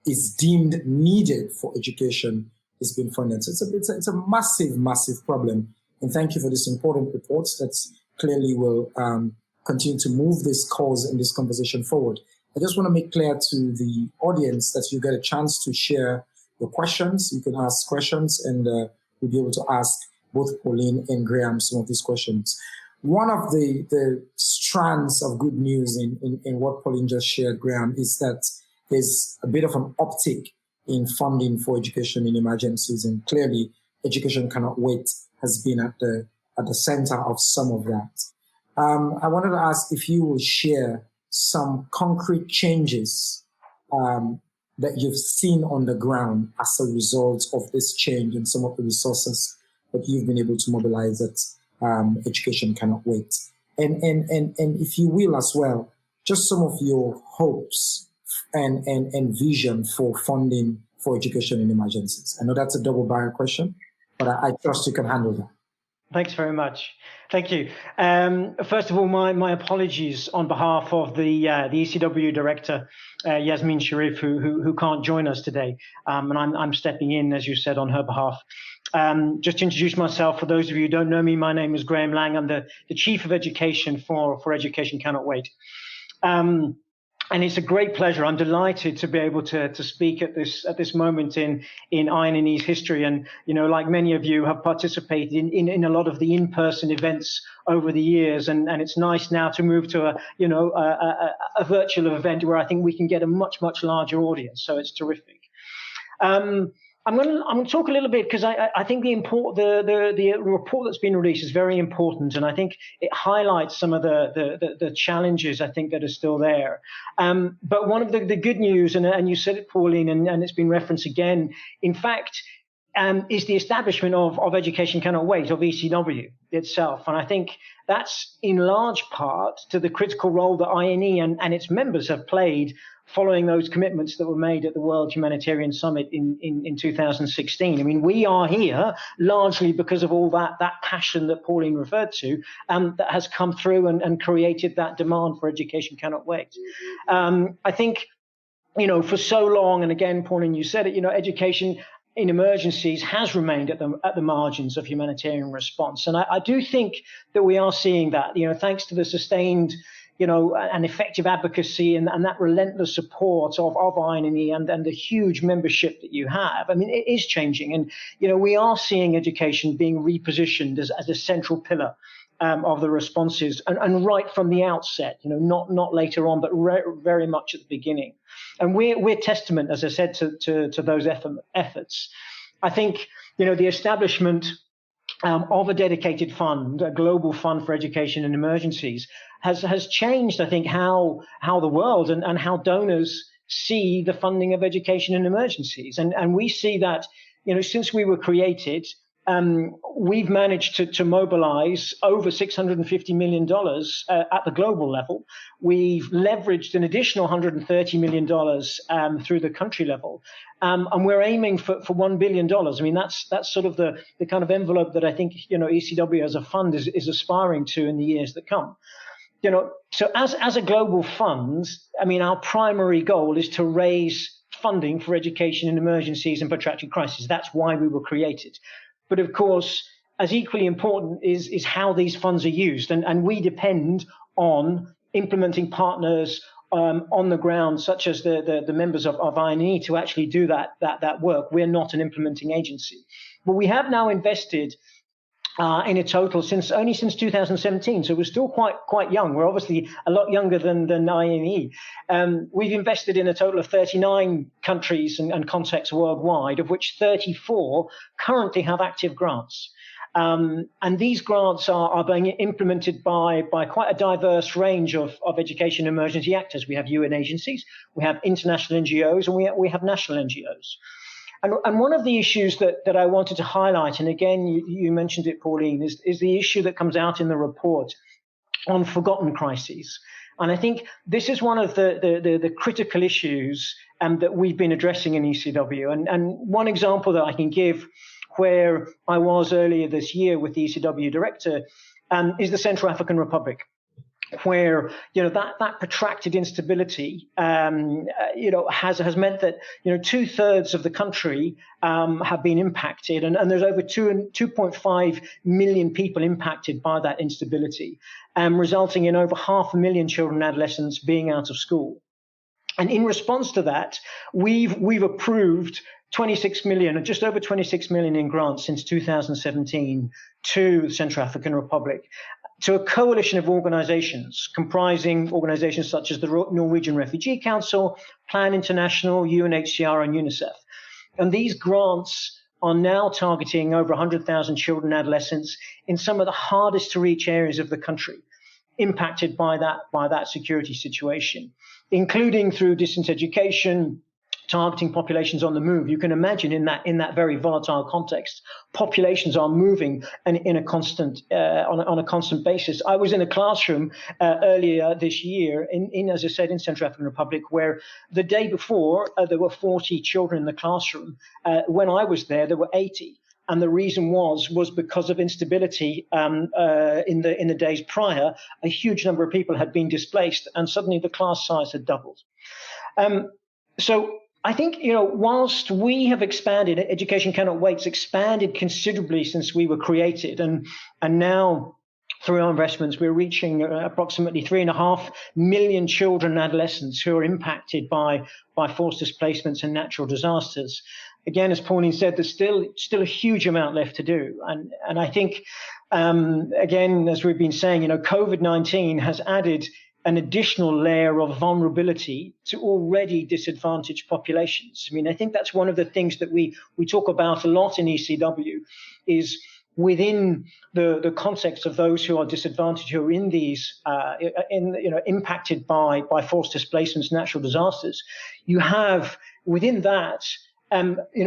is deemed needed for education is being funded. So it's a massive, massive problem. And thank you for this important report that clearly will continue to move this cause and this conversation forward. I just want to make clear to the audience that you get a chance to share your questions. You can ask questions, and we'll be able to ask both Pauline and Graeme some of these questions. One of the strands of good news in what Pauline just shared, Graeme, is that there's a bit of an uptick in funding for education in emergencies, and clearly Education Cannot Wait has been at the center of some of that. I wanted to ask if you will share some concrete changes that you've seen on the ground as a result of this change and some of the resources that you've been able to mobilize at Education Cannot Wait. And if you will as well, just some of your hopes and vision for funding for education in emergencies. I know that's a double barrel question, but I trust you can handle that. Thanks very much. Thank you. First of all, my apologies on behalf of the ECW director, Yasmin Sharif, who can't join us today. And I'm stepping in, as you said, on her behalf. Just to introduce myself, for those of you who don't know me, my name is Graeme Lang. I'm the Chief of Education for Education Cannot Wait. And it's a great pleasure. I'm delighted to be able to speak at this moment in INEE's history. And, like many of you, have participated in a lot of the in-person events over the years. And it's nice now to move to a virtual event where I think we can get a much, much larger audience. So it's terrific. I'm going to talk a little bit because I think the report that's been released is very important, and I think it highlights some of the challenges I think that are still there. But one of the good news, and you said it, Pauline, and it's been referenced again, in fact, is the establishment of Education Cannot Wait, of ECW itself. And I think that's in large part to the critical role that INEE and its members have played following those commitments that were made at the World Humanitarian Summit in 2016. I mean, we are here largely because of all that passion that Pauline referred to, that has come through and created that demand for Education Cannot Wait. I think, for so long, and again, Pauline, you said it, education in emergencies has remained at the margins of humanitarian response. And I do think that we are seeing that, thanks to the sustained and effective advocacy and that relentless support of INEE and the huge membership that you have. I mean, it is changing. And, we are seeing education being repositioned as a central pillar of the responses and right from the outset, not later on, but very much at the beginning. And we're testament, as I said, to those efforts. I think, the establishment of a dedicated fund, a global fund for education in emergencies, has changed, I think, how the world and how donors see the funding of education in emergencies. And we see that, since we were created, we've managed to mobilize over $650 million at the global level. We've leveraged an additional $130 million through the country level. And we're aiming for $1 billion. I mean, that's sort of the kind of envelope that I think, ECW as a fund is aspiring to in the years that come. So as a global fund, I mean, our primary goal is to raise funding for education in emergencies and protracted crises. That's why we were created. But of course, as equally important is how these funds are used. And we depend on implementing partners on the ground, such as the members of INEE, to actually do that work. We're not an implementing agency. But we have now invested in a total since 2017, so we're still quite young. We're obviously a lot younger than INEE. We've invested in a total of 39 countries and contexts worldwide, of which 34 currently have active grants. And these grants are being implemented by quite a diverse range of education emergency actors. We have UN agencies, we have international NGOs, and we have national NGOs. And one of the issues that I wanted to highlight, and again, you mentioned it, Pauline, is the issue that comes out in the report on forgotten crises. And I think this is one of the critical issues that we've been addressing in ECW. And one example that I can give, where I was earlier this year with the ECW director, is the Central African Republic, where that protracted instability has meant that 2/3 of the country have been impacted, and there's over 2.5 million people impacted by that instability, resulting in over 500,000 children and adolescents being out of school. And in response to that, we've approved 26 million, just over 26 million in grants since 2017 to the Central African Republic, to a coalition of organizations comprising organizations such as the Norwegian Refugee Council, Plan International, UNHCR, and UNICEF. And these grants are now targeting over 100,000 children and adolescents in some of the hardest to reach areas of the country, impacted by that security situation, including through distance education, targeting populations on the move. You can imagine in that very volatile context, populations are moving and in a constant on a constant basis. I was in a classroom earlier this year in, as I said, in Central African Republic, where the day before there were 40 children in the classroom. When I was there were 80. And the reason was because of instability in the days prior. A huge number of people had been displaced, and suddenly the class size had doubled. So I think, whilst we have expanded, Education Cannot Wait's expanded considerably since we were created, and now through our investments, we're reaching approximately 3.5 million children and adolescents who are impacted by forced displacements and natural disasters. Again, as Pauline said, there's still a huge amount left to do. And I think, again, as we've been saying, COVID-19 has added an additional layer of vulnerability to already disadvantaged populations. I mean, I think that's one of the things that we talk about a lot in ECW, is within the context of those who are disadvantaged, who are in these, impacted by forced displacements, natural disasters. You have within that,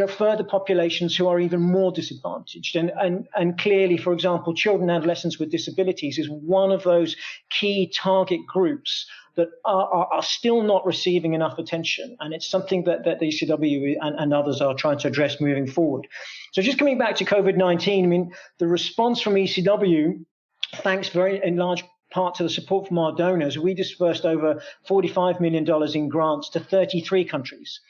further populations who are even more disadvantaged. And clearly, for example, children and adolescents with disabilities is one of those key target groups that are still not receiving enough attention. And it's something that the ECW and others are trying to address moving forward. So just coming back to COVID-19, I mean, the response from ECW, thanks very in large part to the support from our donors, we dispersed over $45 million in grants to 33 countries.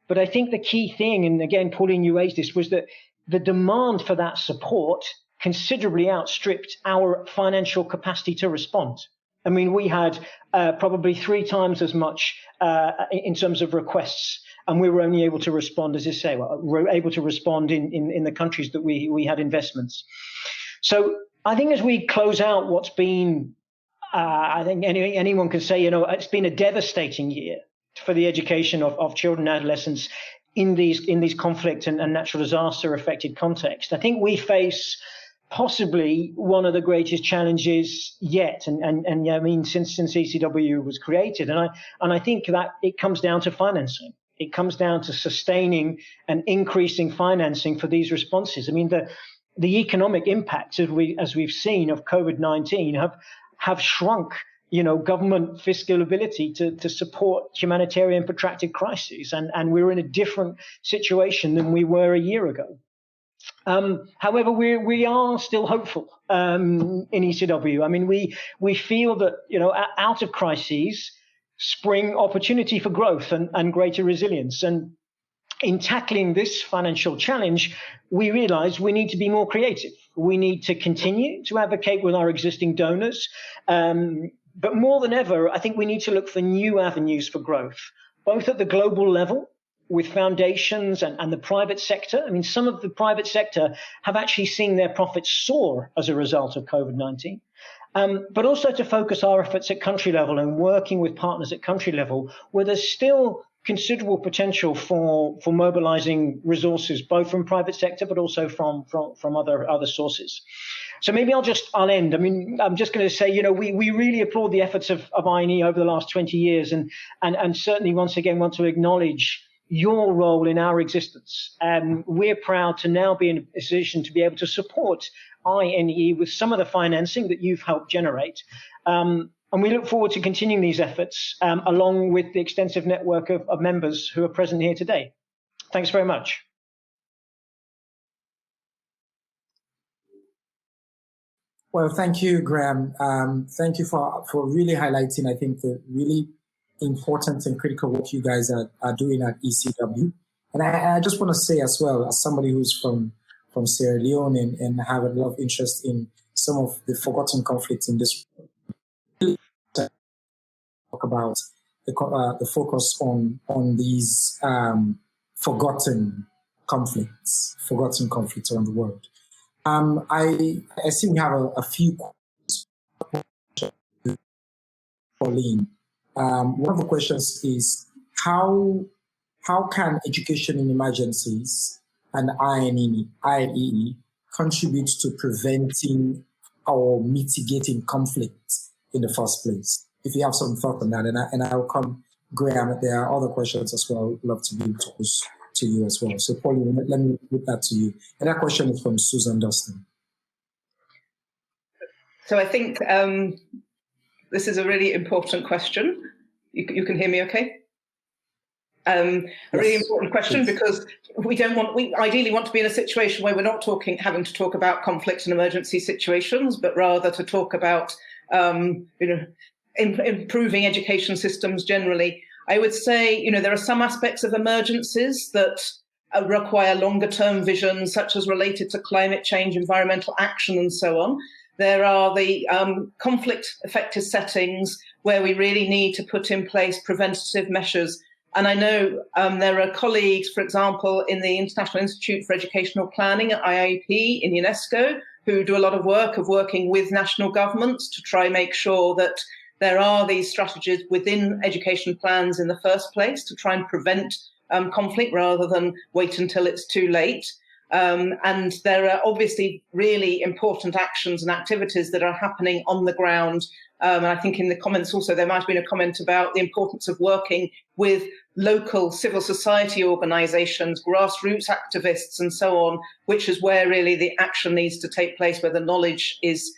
But I think the key thing, and again, Pauline, you raised this, was that the demand for that support considerably outstripped our financial capacity to respond. I mean, we had probably 3 times as much in terms of requests, and we were only able to respond, as I say, we're able to respond in the countries that we had investments. So I think as we close out what's been, I think anyone can say, it's been a devastating year for the education of children and adolescents in these conflict and natural disaster affected contexts. I think we face possibly one of the greatest challenges yet, and I mean since ECW was created, and I think that it comes down to financing. It comes down to sustaining and increasing financing for these responses. I mean, the economic impacts, as we've seen, of COVID-19 have shrunk, government fiscal ability to support humanitarian protracted crises, and we're in a different situation than we were a year ago. However, we are still hopeful in ECW. I mean, we feel that out of crises spring opportunity for growth and greater resilience. And in tackling this financial challenge, we realize we need to be more creative. We need to continue to advocate with our existing donors. But more than ever, I think we need to look for new avenues for growth, both at the global level with foundations and the private sector. I mean, some of the private sector have actually seen their profits soar as a result of COVID-19. But also to focus our efforts at country level and working with partners at country level, where there's still considerable potential for mobilizing resources, both from private sector, but also from other sources. So maybe I'll end. I mean, I'm just going to say, we really applaud the efforts of INEE over the last 20 years, and certainly once again want to acknowledge your role in our existence. We're proud to now be in a position to be able to support INEE with some of the financing that you've helped generate. And we look forward to continuing these efforts along with the extensive network of members who are present here today. Thanks very much. Well, thank you, Graeme. Thank you for really highlighting, I think, the really important and critical work you guys are doing at ECW. And I just want to say as well, as somebody who's from Sierra Leone and have a lot of interest in some of the forgotten conflicts in this, talk about the focus on these forgotten conflicts around the world. I see we have a few questions, Pauline. One of the questions is how can education in emergencies and INEE contribute to preventing or mitigating conflict in the first place? If you have some thought on that, and I'll come, Graeme, there are other questions as well. I'd love to be able to pose to you as well. So, Pauline, let me put that to you. And that question is from Susan Dustin. So I think this is a really important question. You can hear me okay? A really important question, because we ideally want to be in a situation where we're not having to talk about conflict and emergency situations, but rather to talk about improving education systems generally. I would say, there are some aspects of emergencies that require longer term vision, such as related to climate change, environmental action, and so on. There are the conflict affected settings where we really need to put in place preventative measures. And I know there are colleagues, for example, in the International Institute for Educational Planning at IIP in UNESCO, who do a lot of work of working with national governments to try and make sure that there are these strategies within education plans in the first place to try and prevent conflict rather than wait until it's too late. And there are obviously really important actions and activities that are happening on the ground. And I think in the comments also, there might have been a comment about the importance of working with local civil society organisations, grassroots activists, and so on, which is where really the action needs to take place, where the knowledge is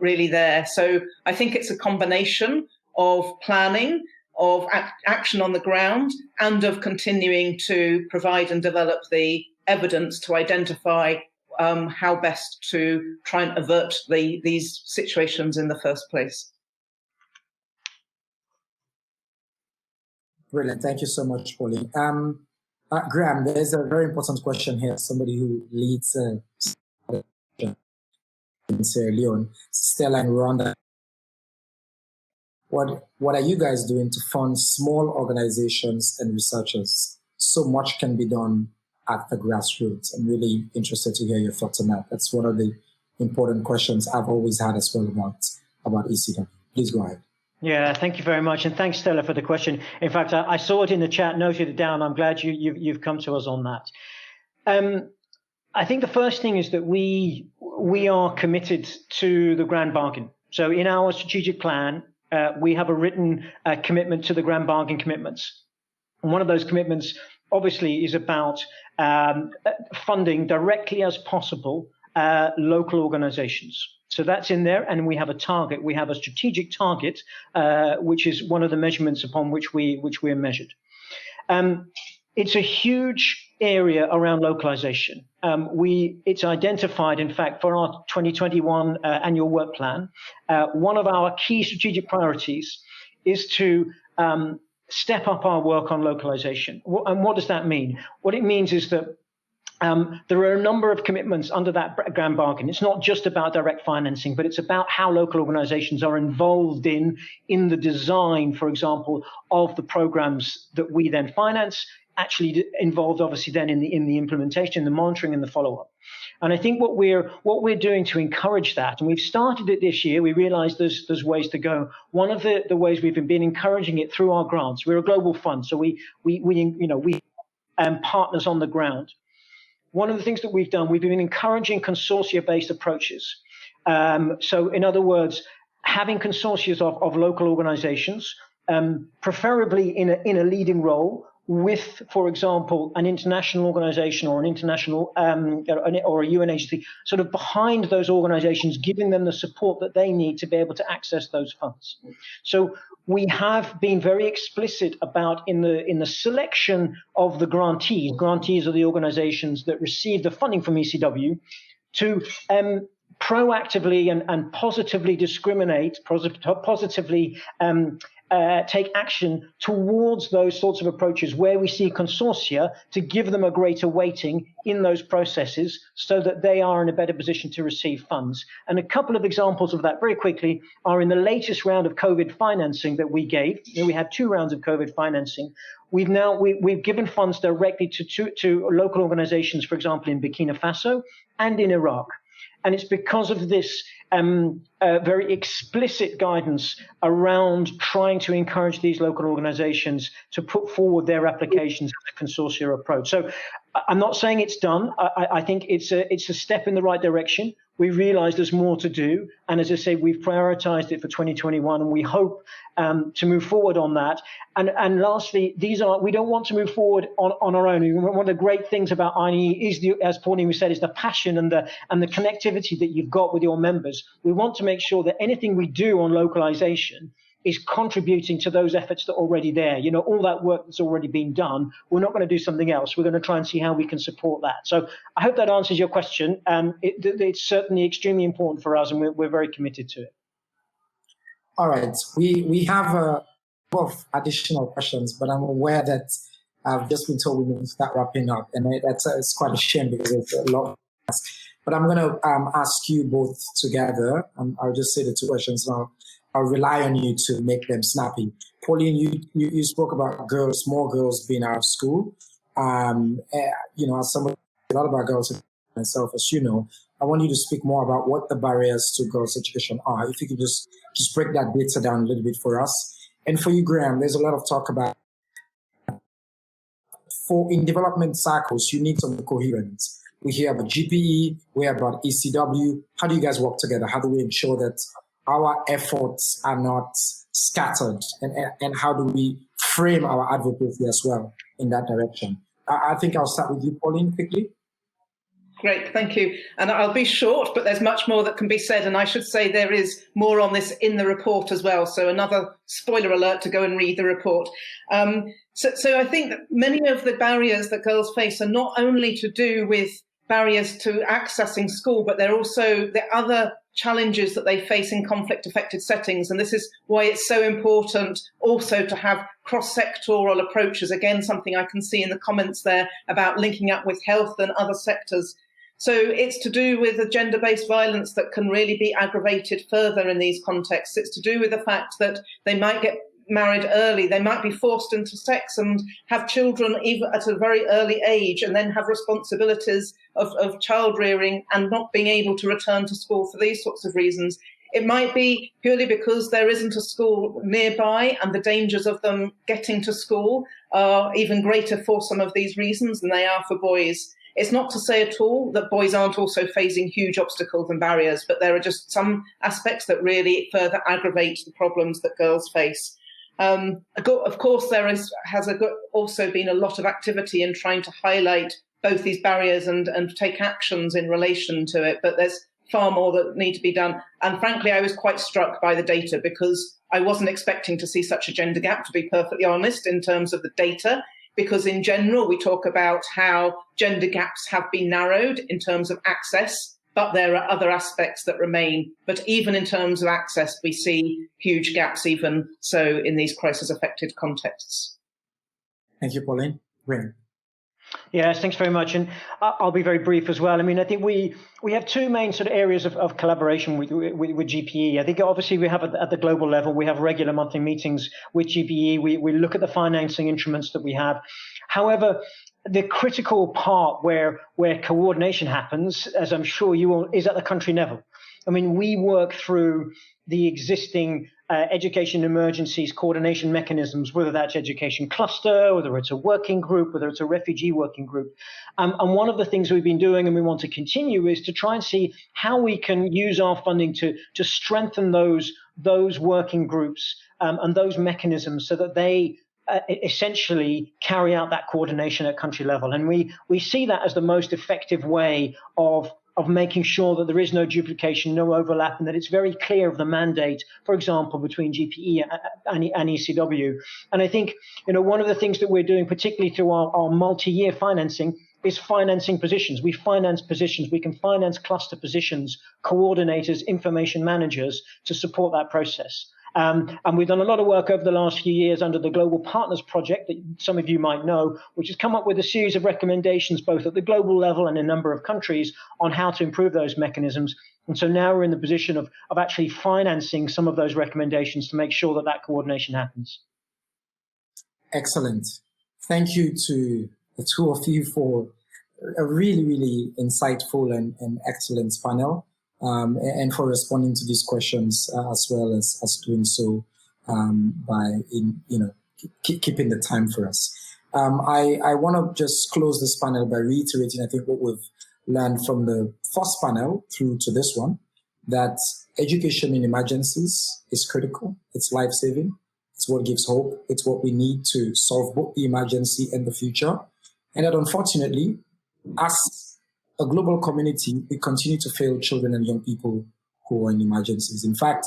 really there. So I think it's a combination of planning, of action on the ground, and of continuing to provide and develop the evidence to identify how best to try and avert these situations in the first place. Brilliant. Thank you so much, Pauline. Graeme, there's a very important question here. Somebody who leads in Sierra Leone, Stella in Rwanda. What are you guys doing to fund small organizations and researchers? So much can be done at the grassroots. I'm really interested to hear your thoughts on that. That's one of the important questions I've always had as well about ECW. Please go ahead. Yeah, thank you very much. And thanks, Stella, for the question. In fact, I saw it in the chat, noted it down. I'm glad you've come to us on that. I think the first thing is that we are committed to the grand bargain. So in our strategic plan, we have a written commitment to the grand bargain commitments. And one of those commitments obviously is about funding directly as possible local organizations. So that's in there, and we have a target. We have a strategic target, which is one of the measurements upon which we are measured. It's a huge area around localization. It's identified, in fact, for our 2021 annual work plan. One of our key strategic priorities is to step up our work on localization. And what does that mean? What it means is that there are a number of commitments under that grand bargain. It's not just about direct financing, but it's about how local organizations are involved in the design, for example, of the programs that we then finance, actually involved obviously then in the implementation, the monitoring and the follow-up. And I think what we're doing to encourage that, and we've started it this year, we realize there's ways to go. One of the ways we've been encouraging it through our grants. We're a global fund, so we partners on the ground. One of the things that we've done, we've been encouraging consortia-based approaches. So in other words, having consortia of local organizations, preferably in a leading role with, for example, an international organization or an international or a UN agency, sort of behind those organizations, giving them the support that they need to be able to access those funds. So we have been very explicit about in the selection of the grantees. Grantees are the organizations that receive the funding from ECW, to proactively and positively discriminate, positively take action towards those sorts of approaches where we see consortia, to give them a greater weighting in those processes so that they are in a better position to receive funds. And a couple of examples of that very quickly are in the latest round of COVID financing that we gave. We had 2 rounds of COVID financing. We've given funds directly to local organizations, for example, in Burkina Faso and in Iraq. And it's because of this very explicit guidance around trying to encourage these local organizations to put forward their applications as a consortia approach. So I'm not saying it's done. I think it's a step in the right direction. We realize there's more to do. And as I say, we've prioritized it for 2021, and we hope to move forward on that. And lastly, we don't want to move forward on our own. One of the great things about INEE is, as Pauline said, is the passion and the connectivity that you've got with your members. We want to make sure that anything we do on localization is contributing to those efforts that are already there. You know, all that work that's already been done, we're not going to do something else. We're going to try and see how we can support that. So I hope that answers your question. It's certainly extremely important for us, and we're very committed to it. All right. We have both additional questions, but I'm aware that I've just been told we need to start wrapping up, and it's quite a shame because it's a lot to ask. But I'm going to ask you both together. I'll just say the 2 questions now. I'll rely on you to make them snappy. Pauline, you spoke about girls, more girls being out of school. As somebody, a lot about girls myself, as you know, I want you to speak more about what the barriers to girls' education are. If you could just break that data down a little bit for us. And for you, Graeme, there's a lot of talk about, in development cycles, you need some coherence. We hear about GPE, we hear about ECW. How do you guys work together? How do we ensure that our efforts are not scattered, and how do we frame our advocacy as well in that direction? I think I'll start with you, Pauline, quickly. Great, thank you. And I'll be short, but there's much more that can be said. And I should say there is more on this in the report as well. So another spoiler alert to go and read the report. So I think that many of the barriers that girls face are not only to do with barriers to accessing school, but they're also the other challenges that they face in conflict-affected settings. And this is why it's so important also to have cross-sectoral approaches. Again, something I can see in the comments there about linking up with health and other sectors. So it's to do with the gender-based violence that can really be aggravated further in these contexts. It's to do with the fact that they might get married early, they might be forced into sex and have children even at a very early age, and then have responsibilities of child rearing and not being able to return to school for these sorts of reasons. It might be purely because there isn't a school nearby, and the dangers of them getting to school are even greater for some of these reasons than they are for boys. It's not to say at all that boys aren't also facing huge obstacles and barriers, but there are just some aspects that really further aggravate the problems that girls face. Of course, there has also been a lot of activity in trying to highlight both these barriers and take actions in relation to it. But there's far more that need to be done. And frankly, I was quite struck by the data because I wasn't expecting to see such a gender gap, to be perfectly honest, in terms of the data. Because in general, we talk about how gender gaps have been narrowed in terms of access, but there are other aspects that remain. But even in terms of access, we see huge gaps, even so in these crisis-affected contexts. Thank you, Pauline. Graeme. Yes, thanks very much. And I'll be very brief as well. I mean, I think we have two main sort of areas of collaboration with GPE. I think obviously we have at the global level, we have regular monthly meetings with GPE. We look at the financing instruments that we have. However, the critical part where coordination happens, as I'm sure you will, is at the country level. I mean, we work through the existing education emergencies coordination mechanisms, whether that's education cluster, whether it's a working group, whether it's a refugee working group. And one of the things we've been doing and we want to continue is to try and see how we can use our funding to strengthen those working groups and those mechanisms so that they essentially carry out that coordination at country level. And we see that as the most effective way of making sure that there is no duplication, no overlap, and that it's very clear of the mandate, for example, between GPE and ECW. And I think, one of the things that we're doing, particularly through our multi-year financing, is financing positions. We finance positions. We can finance cluster positions, coordinators, information managers to support that process. And we've done a lot of work over the last few years under the Global Partners Project that some of you might know, which has come up with a series of recommendations both at the global level and in a number of countries on how to improve those mechanisms. And so now we're in the position of actually financing some of those recommendations to make sure that coordination happens. Excellent. Thank you to the two of you for a really, really insightful and excellent panel. And for responding to these questions as well as doing so by keeping the time for us. I want to just close this panel by reiterating, I think, what we've learned from the first panel through to this one, that education in emergencies is critical. It's life-saving. It's what gives hope. It's what we need to solve both the emergency and the future. And that unfortunately, as a global community, we continue to fail children and young people who are in emergencies. In fact,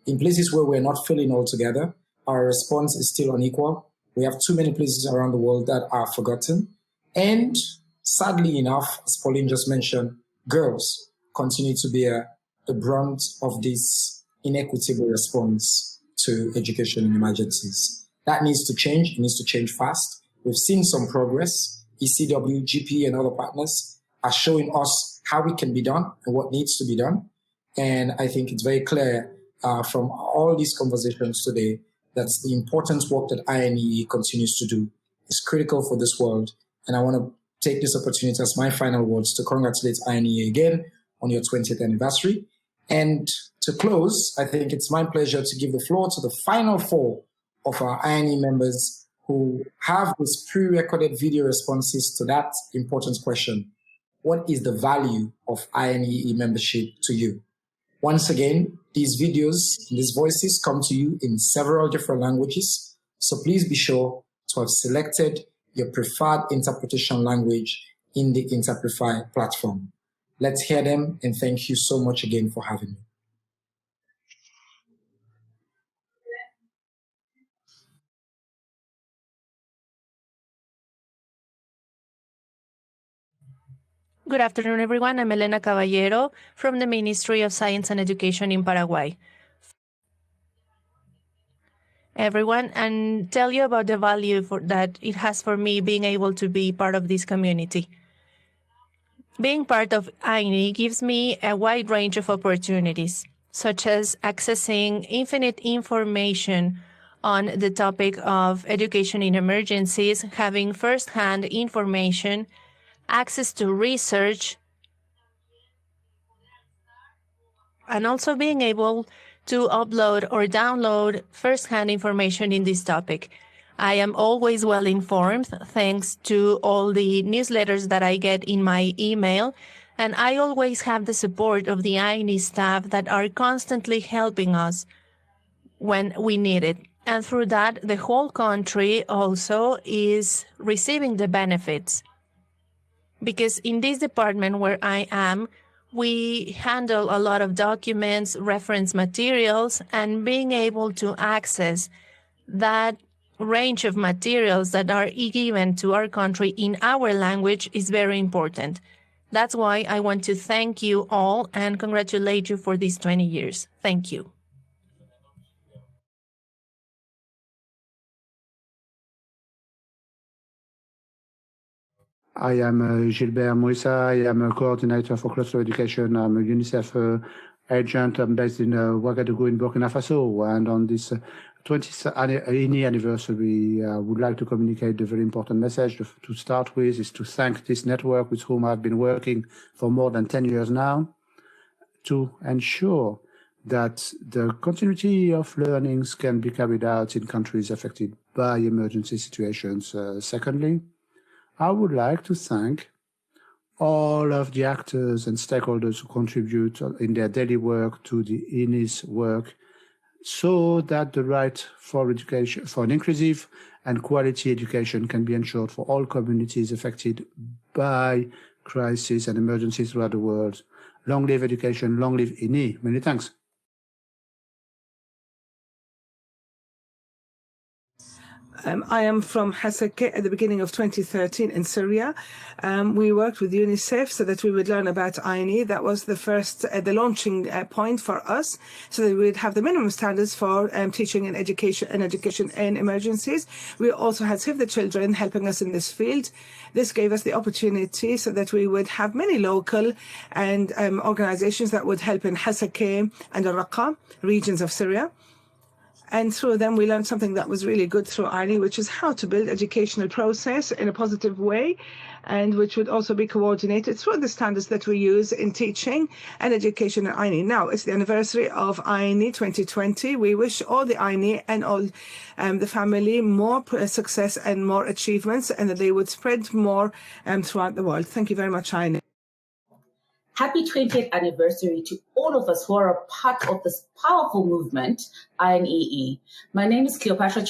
in places where we're not failing altogether, our response is still unequal. We have too many places around the world that are forgotten. And sadly enough, as Pauline just mentioned, girls continue to bear the brunt of this inequitable response to education in emergencies. That needs to change. It needs to change fast. We've seen some progress. ECW, GP, and other partners are showing us how it can be done and what needs to be done. And I think it's very clear from all these conversations today that the important work that INEE continues to do is critical for this world. And I want to take this opportunity as my final words to congratulate INEE again on your 20th anniversary. And to close, I think it's my pleasure to give the floor to the final four of our INEE members who have these pre-recorded video responses to that important question. What is the value of INEE membership to you? Once again, these videos, these voices come to you in several different languages. So please be sure to have selected your preferred interpretation language in the Interprefy platform. Let's hear them, and thank you so much again for having me. Good afternoon, everyone. I'm Elena Cavallero from the Ministry of Science and Education in Paraguay. Everyone, and tell you about the value that it has for me being able to be part of this community. Being part of INEE gives me a wide range of opportunities, such as accessing infinite information on the topic of education in emergencies, having first-hand information, access to research, and also being able to upload or download first-hand information in this topic. I am always well informed thanks to all the newsletters that I get in my email, and I always have the support of the INEE staff that are constantly helping us when we need it. And through that, the whole country also is receiving the benefits. because in this department where I am, we handle a lot of documents, reference materials, and being able to access that range of materials that are given to our country in our language is very important. That's why I want to thank you all and congratulate you for these 20 years. Thank you. I am Gilbert Moissa. I am a coordinator for cluster education. I'm a UNICEF agent. I'm based in Ouagadougou in Burkina Faso. And on this 20th INEE anniversary, I would like to communicate a very important message. To start with is to thank this network with whom I've been working for more than 10 years now, to ensure that the continuity of learnings can be carried out in countries affected by emergency situations. Secondly, I would like to thank all of the actors and stakeholders who contribute in their daily work to the INEE's work, so that the right for education, for an inclusive and quality education can be ensured for all communities affected by crises and emergencies throughout the world. Long live education, long live INEE. Many thanks. I am from Hasake at the beginning of 2013 in Syria. We worked with UNICEF so that we would learn about INEE. That was the first, the launching point for us, so that we would have the minimum standards for teaching and education in emergencies. We also had Save the Children helping us in this field. This gave us the opportunity so that we would have many local and organizations that would help in Hasake and Al-Raqqa regions of Syria. And through them, we learned something that was really good through INEE, which is how to build educational process in a positive way, and which would also be coordinated through the standards that we use in teaching and education at INEE. Now, it's the anniversary of INEE 2020. We wish all the INEE and all the family more success and more achievements, and that they would spread more throughout the world. Thank you very much, INEE. Happy 20th anniversary to all of us who are a part of this powerful movement, INEE. My name is Cleopatra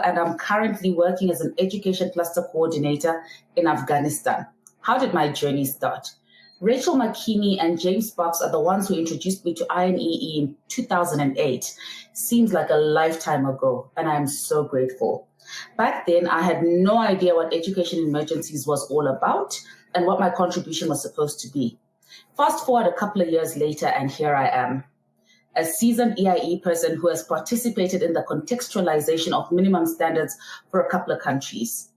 and I'm currently working as an education cluster coordinator in Afghanistan. How did my journey start? Rachel McKinney and James Sparks are the ones who introduced me to INEE in 2008. Seems like a lifetime ago, and I'm so grateful. Back then, I had no idea what education emergencies was all about and what my contribution was supposed to be. Fast forward a couple of years later, and here I am, a seasoned EIE person who has participated in the contextualization of minimum standards for a couple of countries.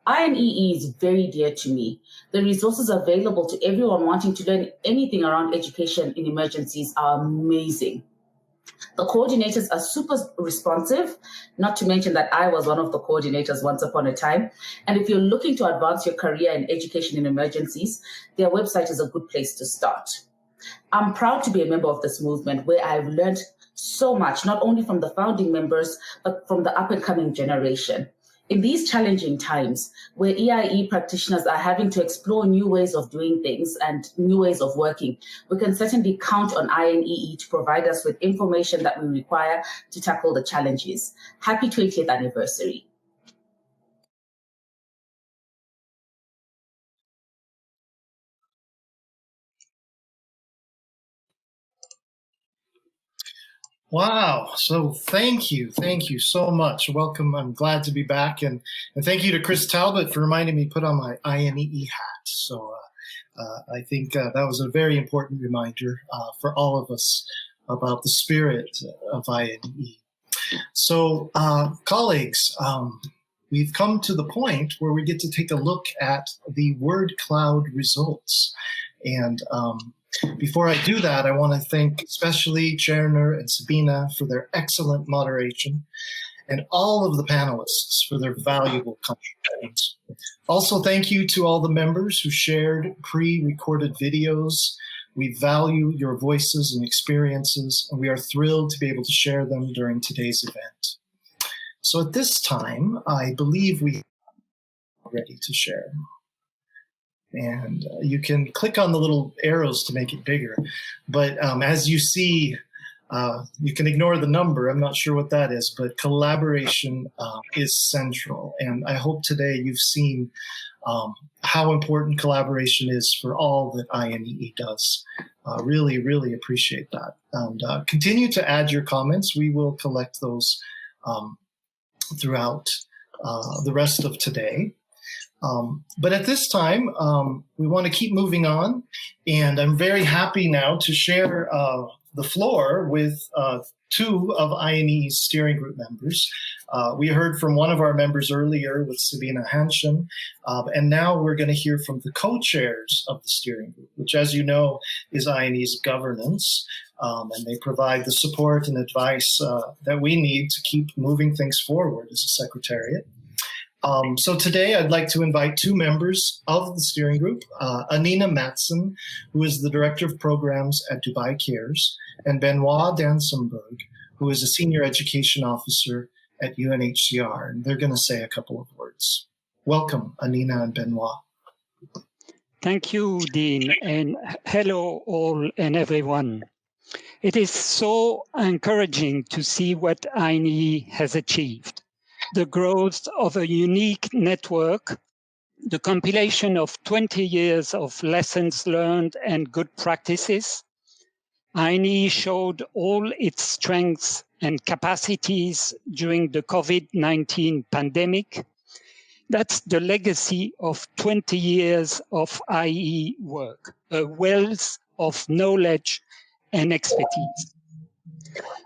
INEE is very dear to me. The resources available to everyone wanting to learn anything around education in emergencies are amazing. The coordinators are super responsive, not to mention that I was one of the coordinators once upon a time. And if you're looking to advance your career in education in emergencies, their website is a good place to start. I'm proud to be a member of this movement where I've learned so much, not only from the founding members, but from the up-and-coming generation. In these challenging times, where EIE practitioners are having to explore new ways of doing things and new ways of working, we can certainly count on INEE to provide us with information that we require to tackle the challenges. Happy 20th anniversary. Wow. So thank you so much. Welcome. I'm glad to be back. And thank you to Chris Talbot for reminding me to put on my INEE hat. So I think that was a very important reminder for all of us about the spirit of INEE. So colleagues, we've come to the point where we get to take a look at the word cloud results. And before I do that, I want to thank especially Cherner and Sabina for their excellent moderation and all of the panelists for their valuable contributions. Also, thank you to all the members who shared pre-recorded videos. We value your voices and experiences, and we are thrilled to be able to share them during today's event. So at this time, I believe we are ready to share. And you can click on the little arrows to make it bigger. But as you see, you can ignore the number. I'm not sure what that is, but collaboration is central. And I hope today you've seen how important collaboration is for all that INEE does. Really, really appreciate that. And continue to add your comments. We will collect those throughout the rest of today. But at this time, we want to keep moving on. And I'm very happy now to share the floor with two of INEE's steering group members. We heard from one of our members earlier with Sabina Hanschen, and now we're going to hear from the co-chairs of the steering group, which, as you know, is INEE's governance, and they provide the support and advice that we need to keep moving things forward as a secretariat. So today I'd like to invite two members of the steering group, Anina Matson, who is the Director of Programs at Dubai Cares, and Benoit Dansenberg, who is a Senior Education Officer at UNHCR. And they're going to say a couple of words. Welcome, Anina and Benoit. Thank you, Dean, and hello all and everyone. It is so encouraging to see what INEE has achieved. The growth of a unique network, the compilation of 20 years of lessons learned and good practices. INEE showed all its strengths and capacities during the COVID-19 pandemic. That's the legacy of 20 years of IE work, a wealth of knowledge and expertise.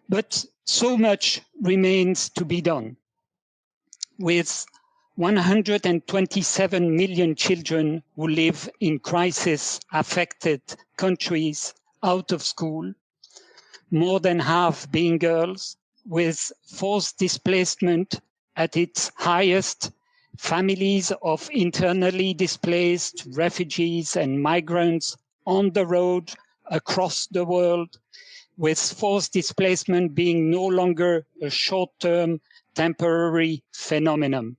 But so much remains to be done. With 127 million children who live in crisis-affected countries out of school, more than half being girls, with forced displacement at its highest, families of internally displaced refugees and migrants on the road across the world, with forced displacement being no longer a short-term temporary phenomenon,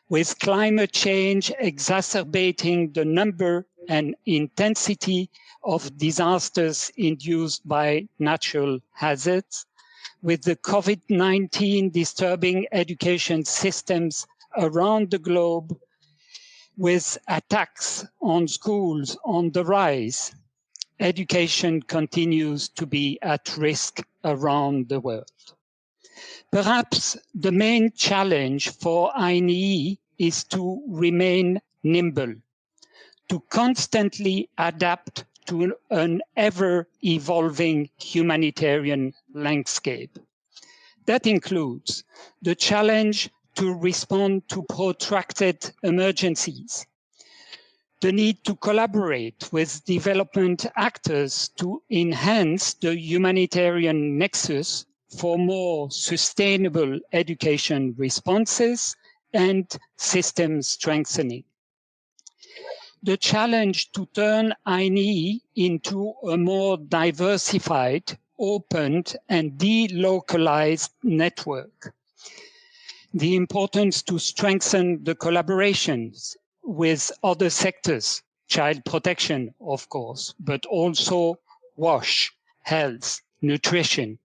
with climate change exacerbating the number and intensity of disasters induced by natural hazards, with the COVID-19 disturbing education systems around the globe, with attacks on schools on the rise. Education continues to be at risk around the world. Perhaps the main challenge for INEE is to remain nimble, to constantly adapt to an ever-evolving humanitarian landscape. That includes the challenge to respond to protracted emergencies, the need to collaborate with development actors to enhance the humanitarian nexus for more sustainable education responses and system strengthening. The challenge to turn INEE into a more diversified, open, and delocalized network. The importance to strengthen the collaborations with other sectors, child protection, of course, but also WASH, health, nutrition.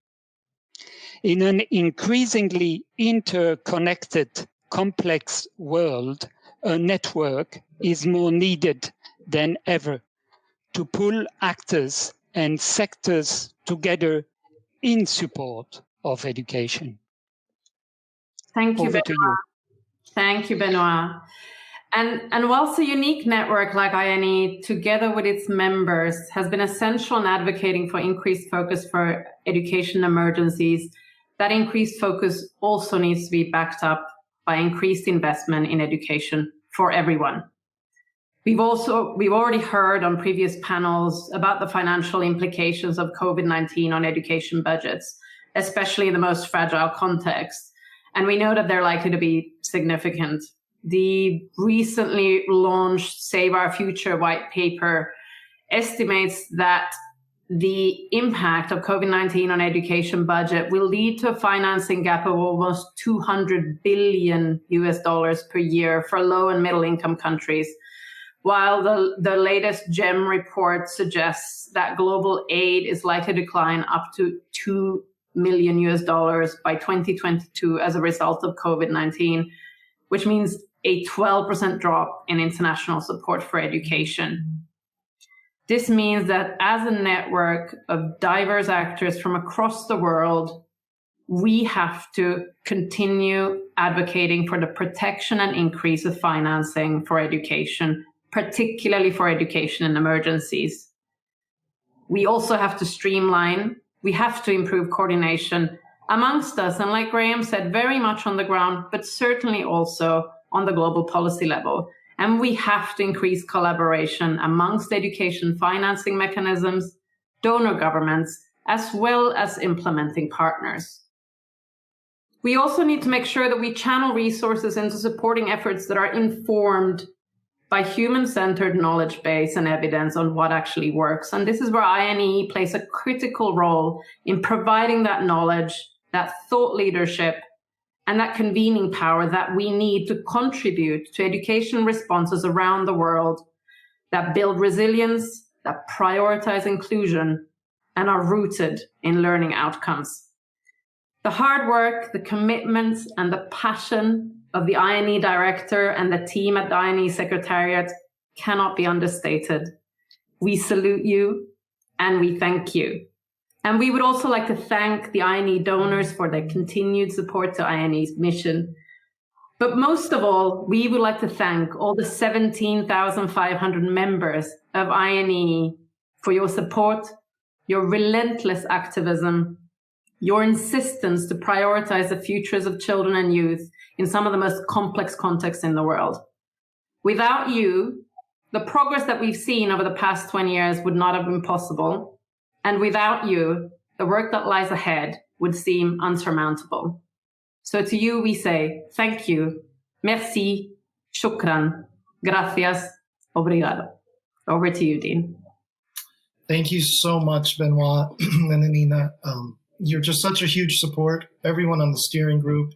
In an increasingly interconnected, complex world, a network is more needed than ever to pull actors and sectors together in support of education. Thank you, Over Benoit. to you. Thank you, Benoit. And whilst a unique network like INEE, together with its members, has been essential in advocating for increased focus for education emergencies, that increased focus also needs to be backed up by increased investment in education for everyone. We've already heard on previous panels about the financial implications of COVID-19 on education budgets, especially in the most fragile context. And we know that they're likely to be significant. The recently launched Save Our Future white paper estimates that the impact of COVID-19 on education budget will lead to a financing gap of almost $200 billion per year for low and middle income countries, while the latest GEM report suggests that global aid is likely to decline up to $2 million by 2022 as a result of COVID-19, which means a 12% drop in international support for education. This means that as a network of diverse actors from across the world, we have to continue advocating for the protection and increase of financing for education, particularly for education in emergencies. We also have to streamline, we have to improve coordination amongst us, and like Graeme said, very much on the ground, but certainly also on the global policy level. And we have to increase collaboration amongst education financing mechanisms, donor governments, as well as implementing partners. We also need to make sure that we channel resources into supporting efforts that are informed by human-centered knowledge base and evidence on what actually works. And this is where INEE plays a critical role in providing that knowledge, that thought leadership, and that convening power that we need to contribute to education responses around the world that build resilience, that prioritize inclusion, and are rooted in learning outcomes. The hard work, the commitment, and the passion of the INEE director and the team at the INEE Secretariat cannot be understated. We salute you and we thank you. And we would also like to thank the INEE donors for their continued support to INEE's mission. But most of all, we would like to thank all the 17,500 members of INEE for your support, your relentless activism, your insistence to prioritize the futures of children and youth in some of the most complex contexts in the world. Without you, the progress that we've seen over the past 20 years would not have been possible. And without you, the work that lies ahead would seem unsurmountable. So to you, we say thank you, merci, shukran, gracias, obrigado. Over to you, Dean. Thank you so much, Benoit and Elena. You're just such a huge support, everyone on the steering group,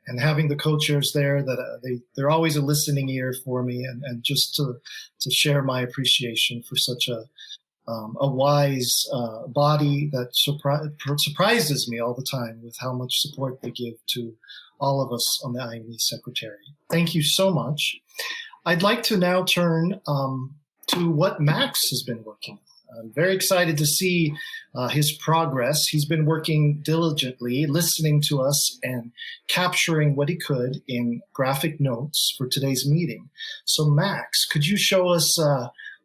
and having the co-chairs there, that they're always a listening ear for me, and just to share my appreciation for such a wise body that surprises me all the time with how much support they give to all of us on the INEE Secretariat. Thank you so much. I'd like to now turn to what Max has been working on. I'm very excited to see his progress. He's been working diligently, listening to us and capturing what he could in graphic notes for today's meeting. So Max, could you show us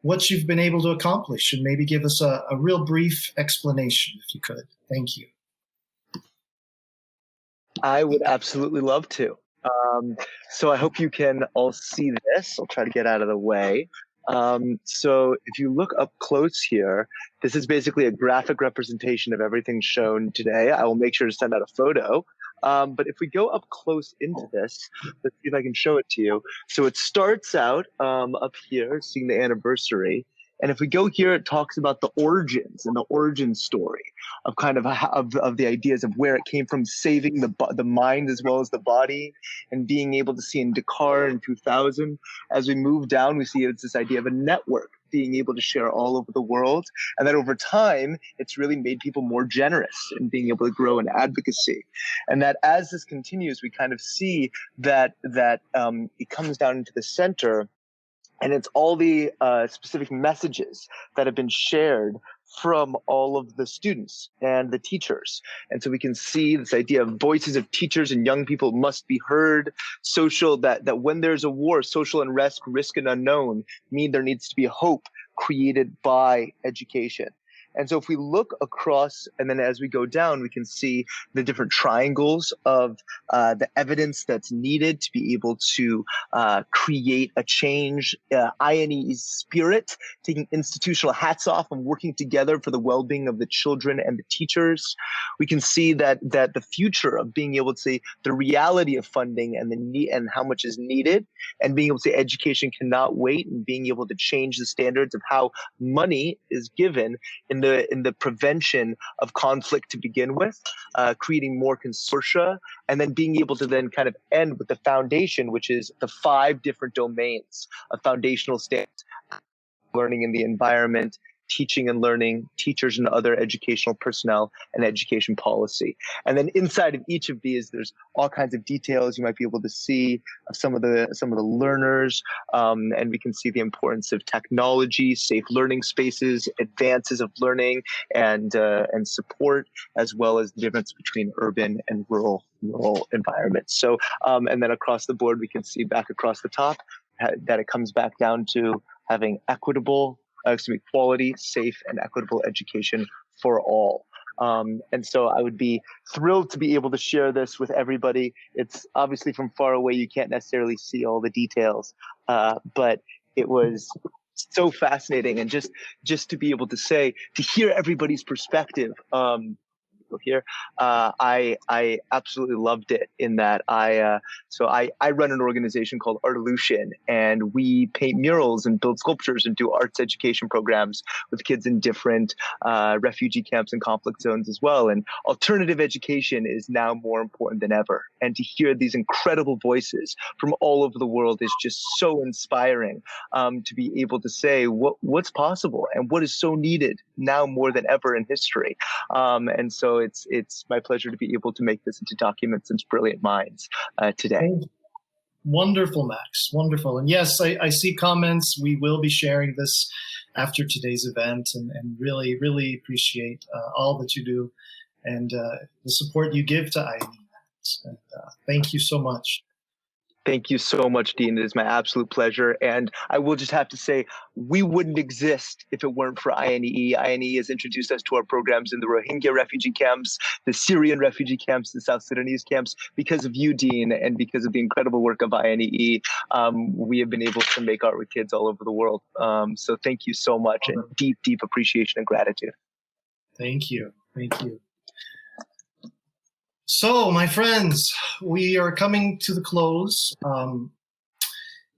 what you've been able to accomplish and maybe give us a real brief explanation if you could? Thank you. I would absolutely love to. So I hope you can all see this. I'll try to get out of the way. So if you look up close here, this is basically a graphic representation of everything shown today. I will make sure to send out a photo. But if we go up close into this, let's see if I can show it to you. So it starts out up here, seeing the anniversary. And if we go here, it talks about the origins and the origin story of kind of the ideas of where it came from, saving the mind as well as the body, and being able to see in Dakar in 2000. As we move down, we see it's this idea of a network being able to share all over the world, and that over time, it's really made people more generous in being able to grow in advocacy. And that as this continues, we kind of see that it comes down into the center. And it's all the specific messages that have been shared from all of the students and the teachers. And so we can see this idea of voices of teachers and young people must be heard, social, that when there's a war, social unrest, risk, and unknown mean there needs to be hope created by education. And so if we look across, and then as we go down, we can see the different triangles of the evidence that's needed to be able to create a change. INEE's spirit, taking institutional hats off and working together for the well-being of the children and the teachers. We can see that the future of being able to see the reality of funding and the need and how much is needed, and being able to say education cannot wait, and being able to change the standards of how money is given in the prevention of conflict to begin with, creating more consortia, and then being able to then kind of end with the foundation, which is the 5 different domains of foundational standards: learning in the environment, teaching and learning, teachers and other educational personnel, and education policy. And then inside of each of these, there's all kinds of details you might be able to see of some of the learners, and we can see the importance of technology, safe learning spaces, advances of learning, and support, as well as the difference between urban and rural environments. So, and then across the board, we can see back across the top that it comes back down to having quality, safe, and equitable education for all. And so I would be thrilled to be able to share this with everybody. It's obviously from far away, you can't necessarily see all the details, but it was so fascinating. And just to be able to hear everybody's perspective, here, I absolutely loved it in that I run an organization called Artolution, and we paint murals and build sculptures and do arts education programs with kids in different refugee camps and conflict zones as well. And alternative education is now more important than ever. And to hear these incredible voices from all over the world is just so inspiring, to be able to say what's possible and what is so needed now more than ever in history. And so it's my pleasure to be able to make this into documents and brilliant minds today. Wonderful, Max. Wonderful. And yes, I see comments. We will be sharing this after today's event, and really, really appreciate all that you do and the support you give to INEE. And thank you so much. Thank you so much, Dean. It is my absolute pleasure. And I will just have to say, we wouldn't exist if it weren't for INEE. INEE has introduced us to our programs in the Rohingya refugee camps, the Syrian refugee camps, the South Sudanese camps. Because of you, Dean, and because of the incredible work of INEE, we have been able to make art with kids all over the world. So thank you so much, and deep, deep appreciation and gratitude. Thank you. Thank you. So, my friends, we are coming to the close.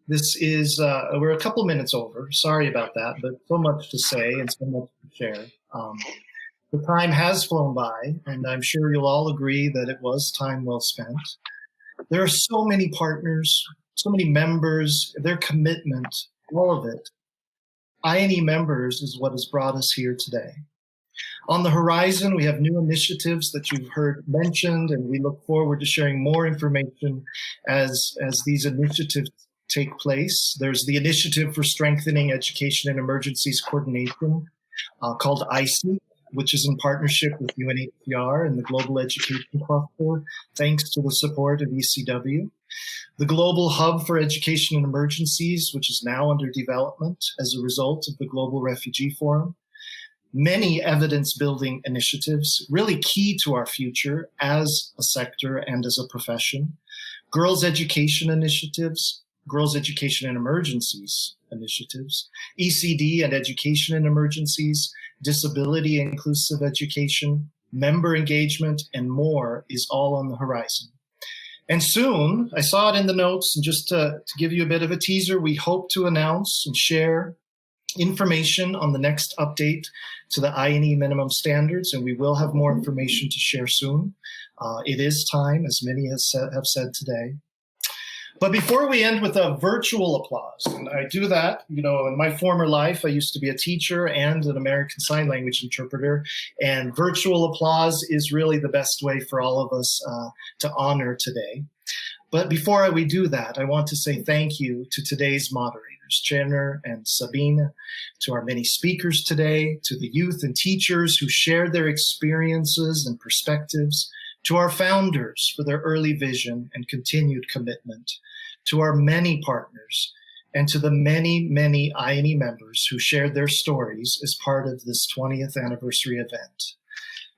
This is, we're a couple minutes over. Sorry about that, but so much to say and so much to share. The time has flown by, and I'm sure you'll all agree that it was time well spent. There are so many partners, so many members, their commitment, all of it. INEE members is what has brought us here today. On the horizon, we have new initiatives that you've heard mentioned, and we look forward to sharing more information as these initiatives take place. There's the Initiative for Strengthening Education and Emergencies Coordination called ICE, which is in partnership with UNHCR and the Global Education Cluster, thanks to the support of ECW. The Global Hub for Education and Emergencies, which is now under development as a result of the Global Refugee Forum. Many evidence-building initiatives, really key to our future as a sector and as a profession. Girls' education initiatives, girls' education and emergencies initiatives, ECD and education and emergencies, disability inclusive education, member engagement, and more is all on the horizon. And soon, I saw it in the notes, and just to give you a bit of a teaser, we hope to announce and share information on the next update to the INEE minimum standards, and we will have more information to share soon. It is time, as many have said today. But before we end with a virtual applause, and I do that, you know, in my former life, I used to be a teacher and an American Sign Language interpreter, and virtual applause is really the best way for all of us to honor today. But before we do that, I want to say thank you to today's moderators, Jenner and Sabine, to our many speakers today, to the youth and teachers who shared their experiences and perspectives, to our founders for their early vision and continued commitment, to our many partners, and to the many, many INEE members who shared their stories as part of this 20th anniversary event.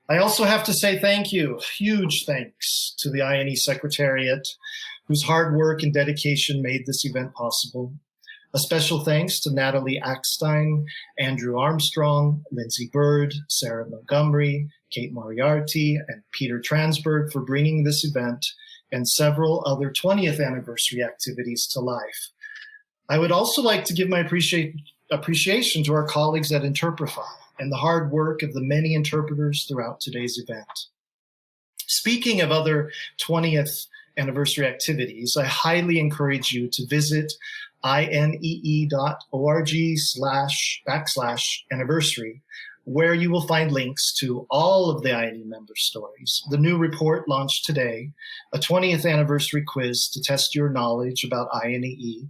I also have to say thank you, huge thanks to the INEE Secretariat, whose hard work and dedication made this event possible. A special thanks to Natalie Ackstein, Andrew Armstrong, Lindsay Bird, Sarah Montgomery, Kate Moriarty, and Peter Transberg for bringing this event and several other 20th anniversary activities to life. I would also like to give my appreciation to our colleagues at Interprify and the hard work of the many interpreters throughout today's event. Speaking of other 20th anniversary activities, I highly encourage you to visit inee.org//anniversary, where you will find links to all of the INEE member stories, the new report launched today, a 20th anniversary quiz to test your knowledge about INEE,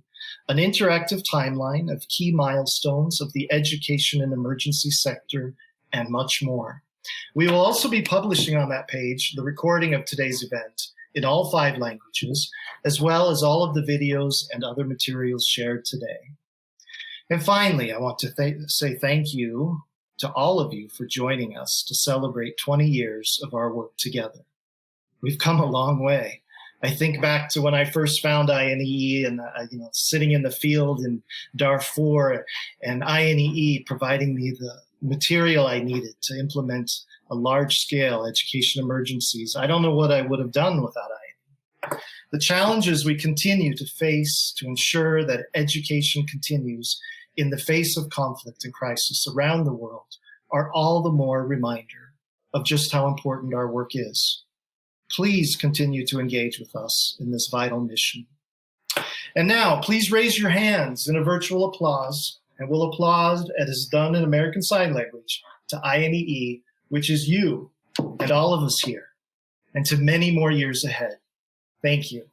an interactive timeline of key milestones of the education and emergency sector, and much more. We will also be publishing on that page the recording of today's event in all 5 languages, as well as all of the videos and other materials shared today. And finally, I want to say thank you to all of you for joining us to celebrate 20 years of our work together. We've come a long way. I think back to when I first found INEE and sitting in the field in Darfur, and INEE providing me the material I needed to implement a large-scale education emergencies. I don't know what I would have done without INEE. The challenges we continue to face to ensure that education continues in the face of conflict and crisis around the world are all the more a reminder of just how important our work is. Please continue to engage with us in this vital mission. And now, please raise your hands in a virtual applause, and we'll applaud as is done in American Sign Language to INEE, which is you and all of us here, and to many more years ahead. Thank you.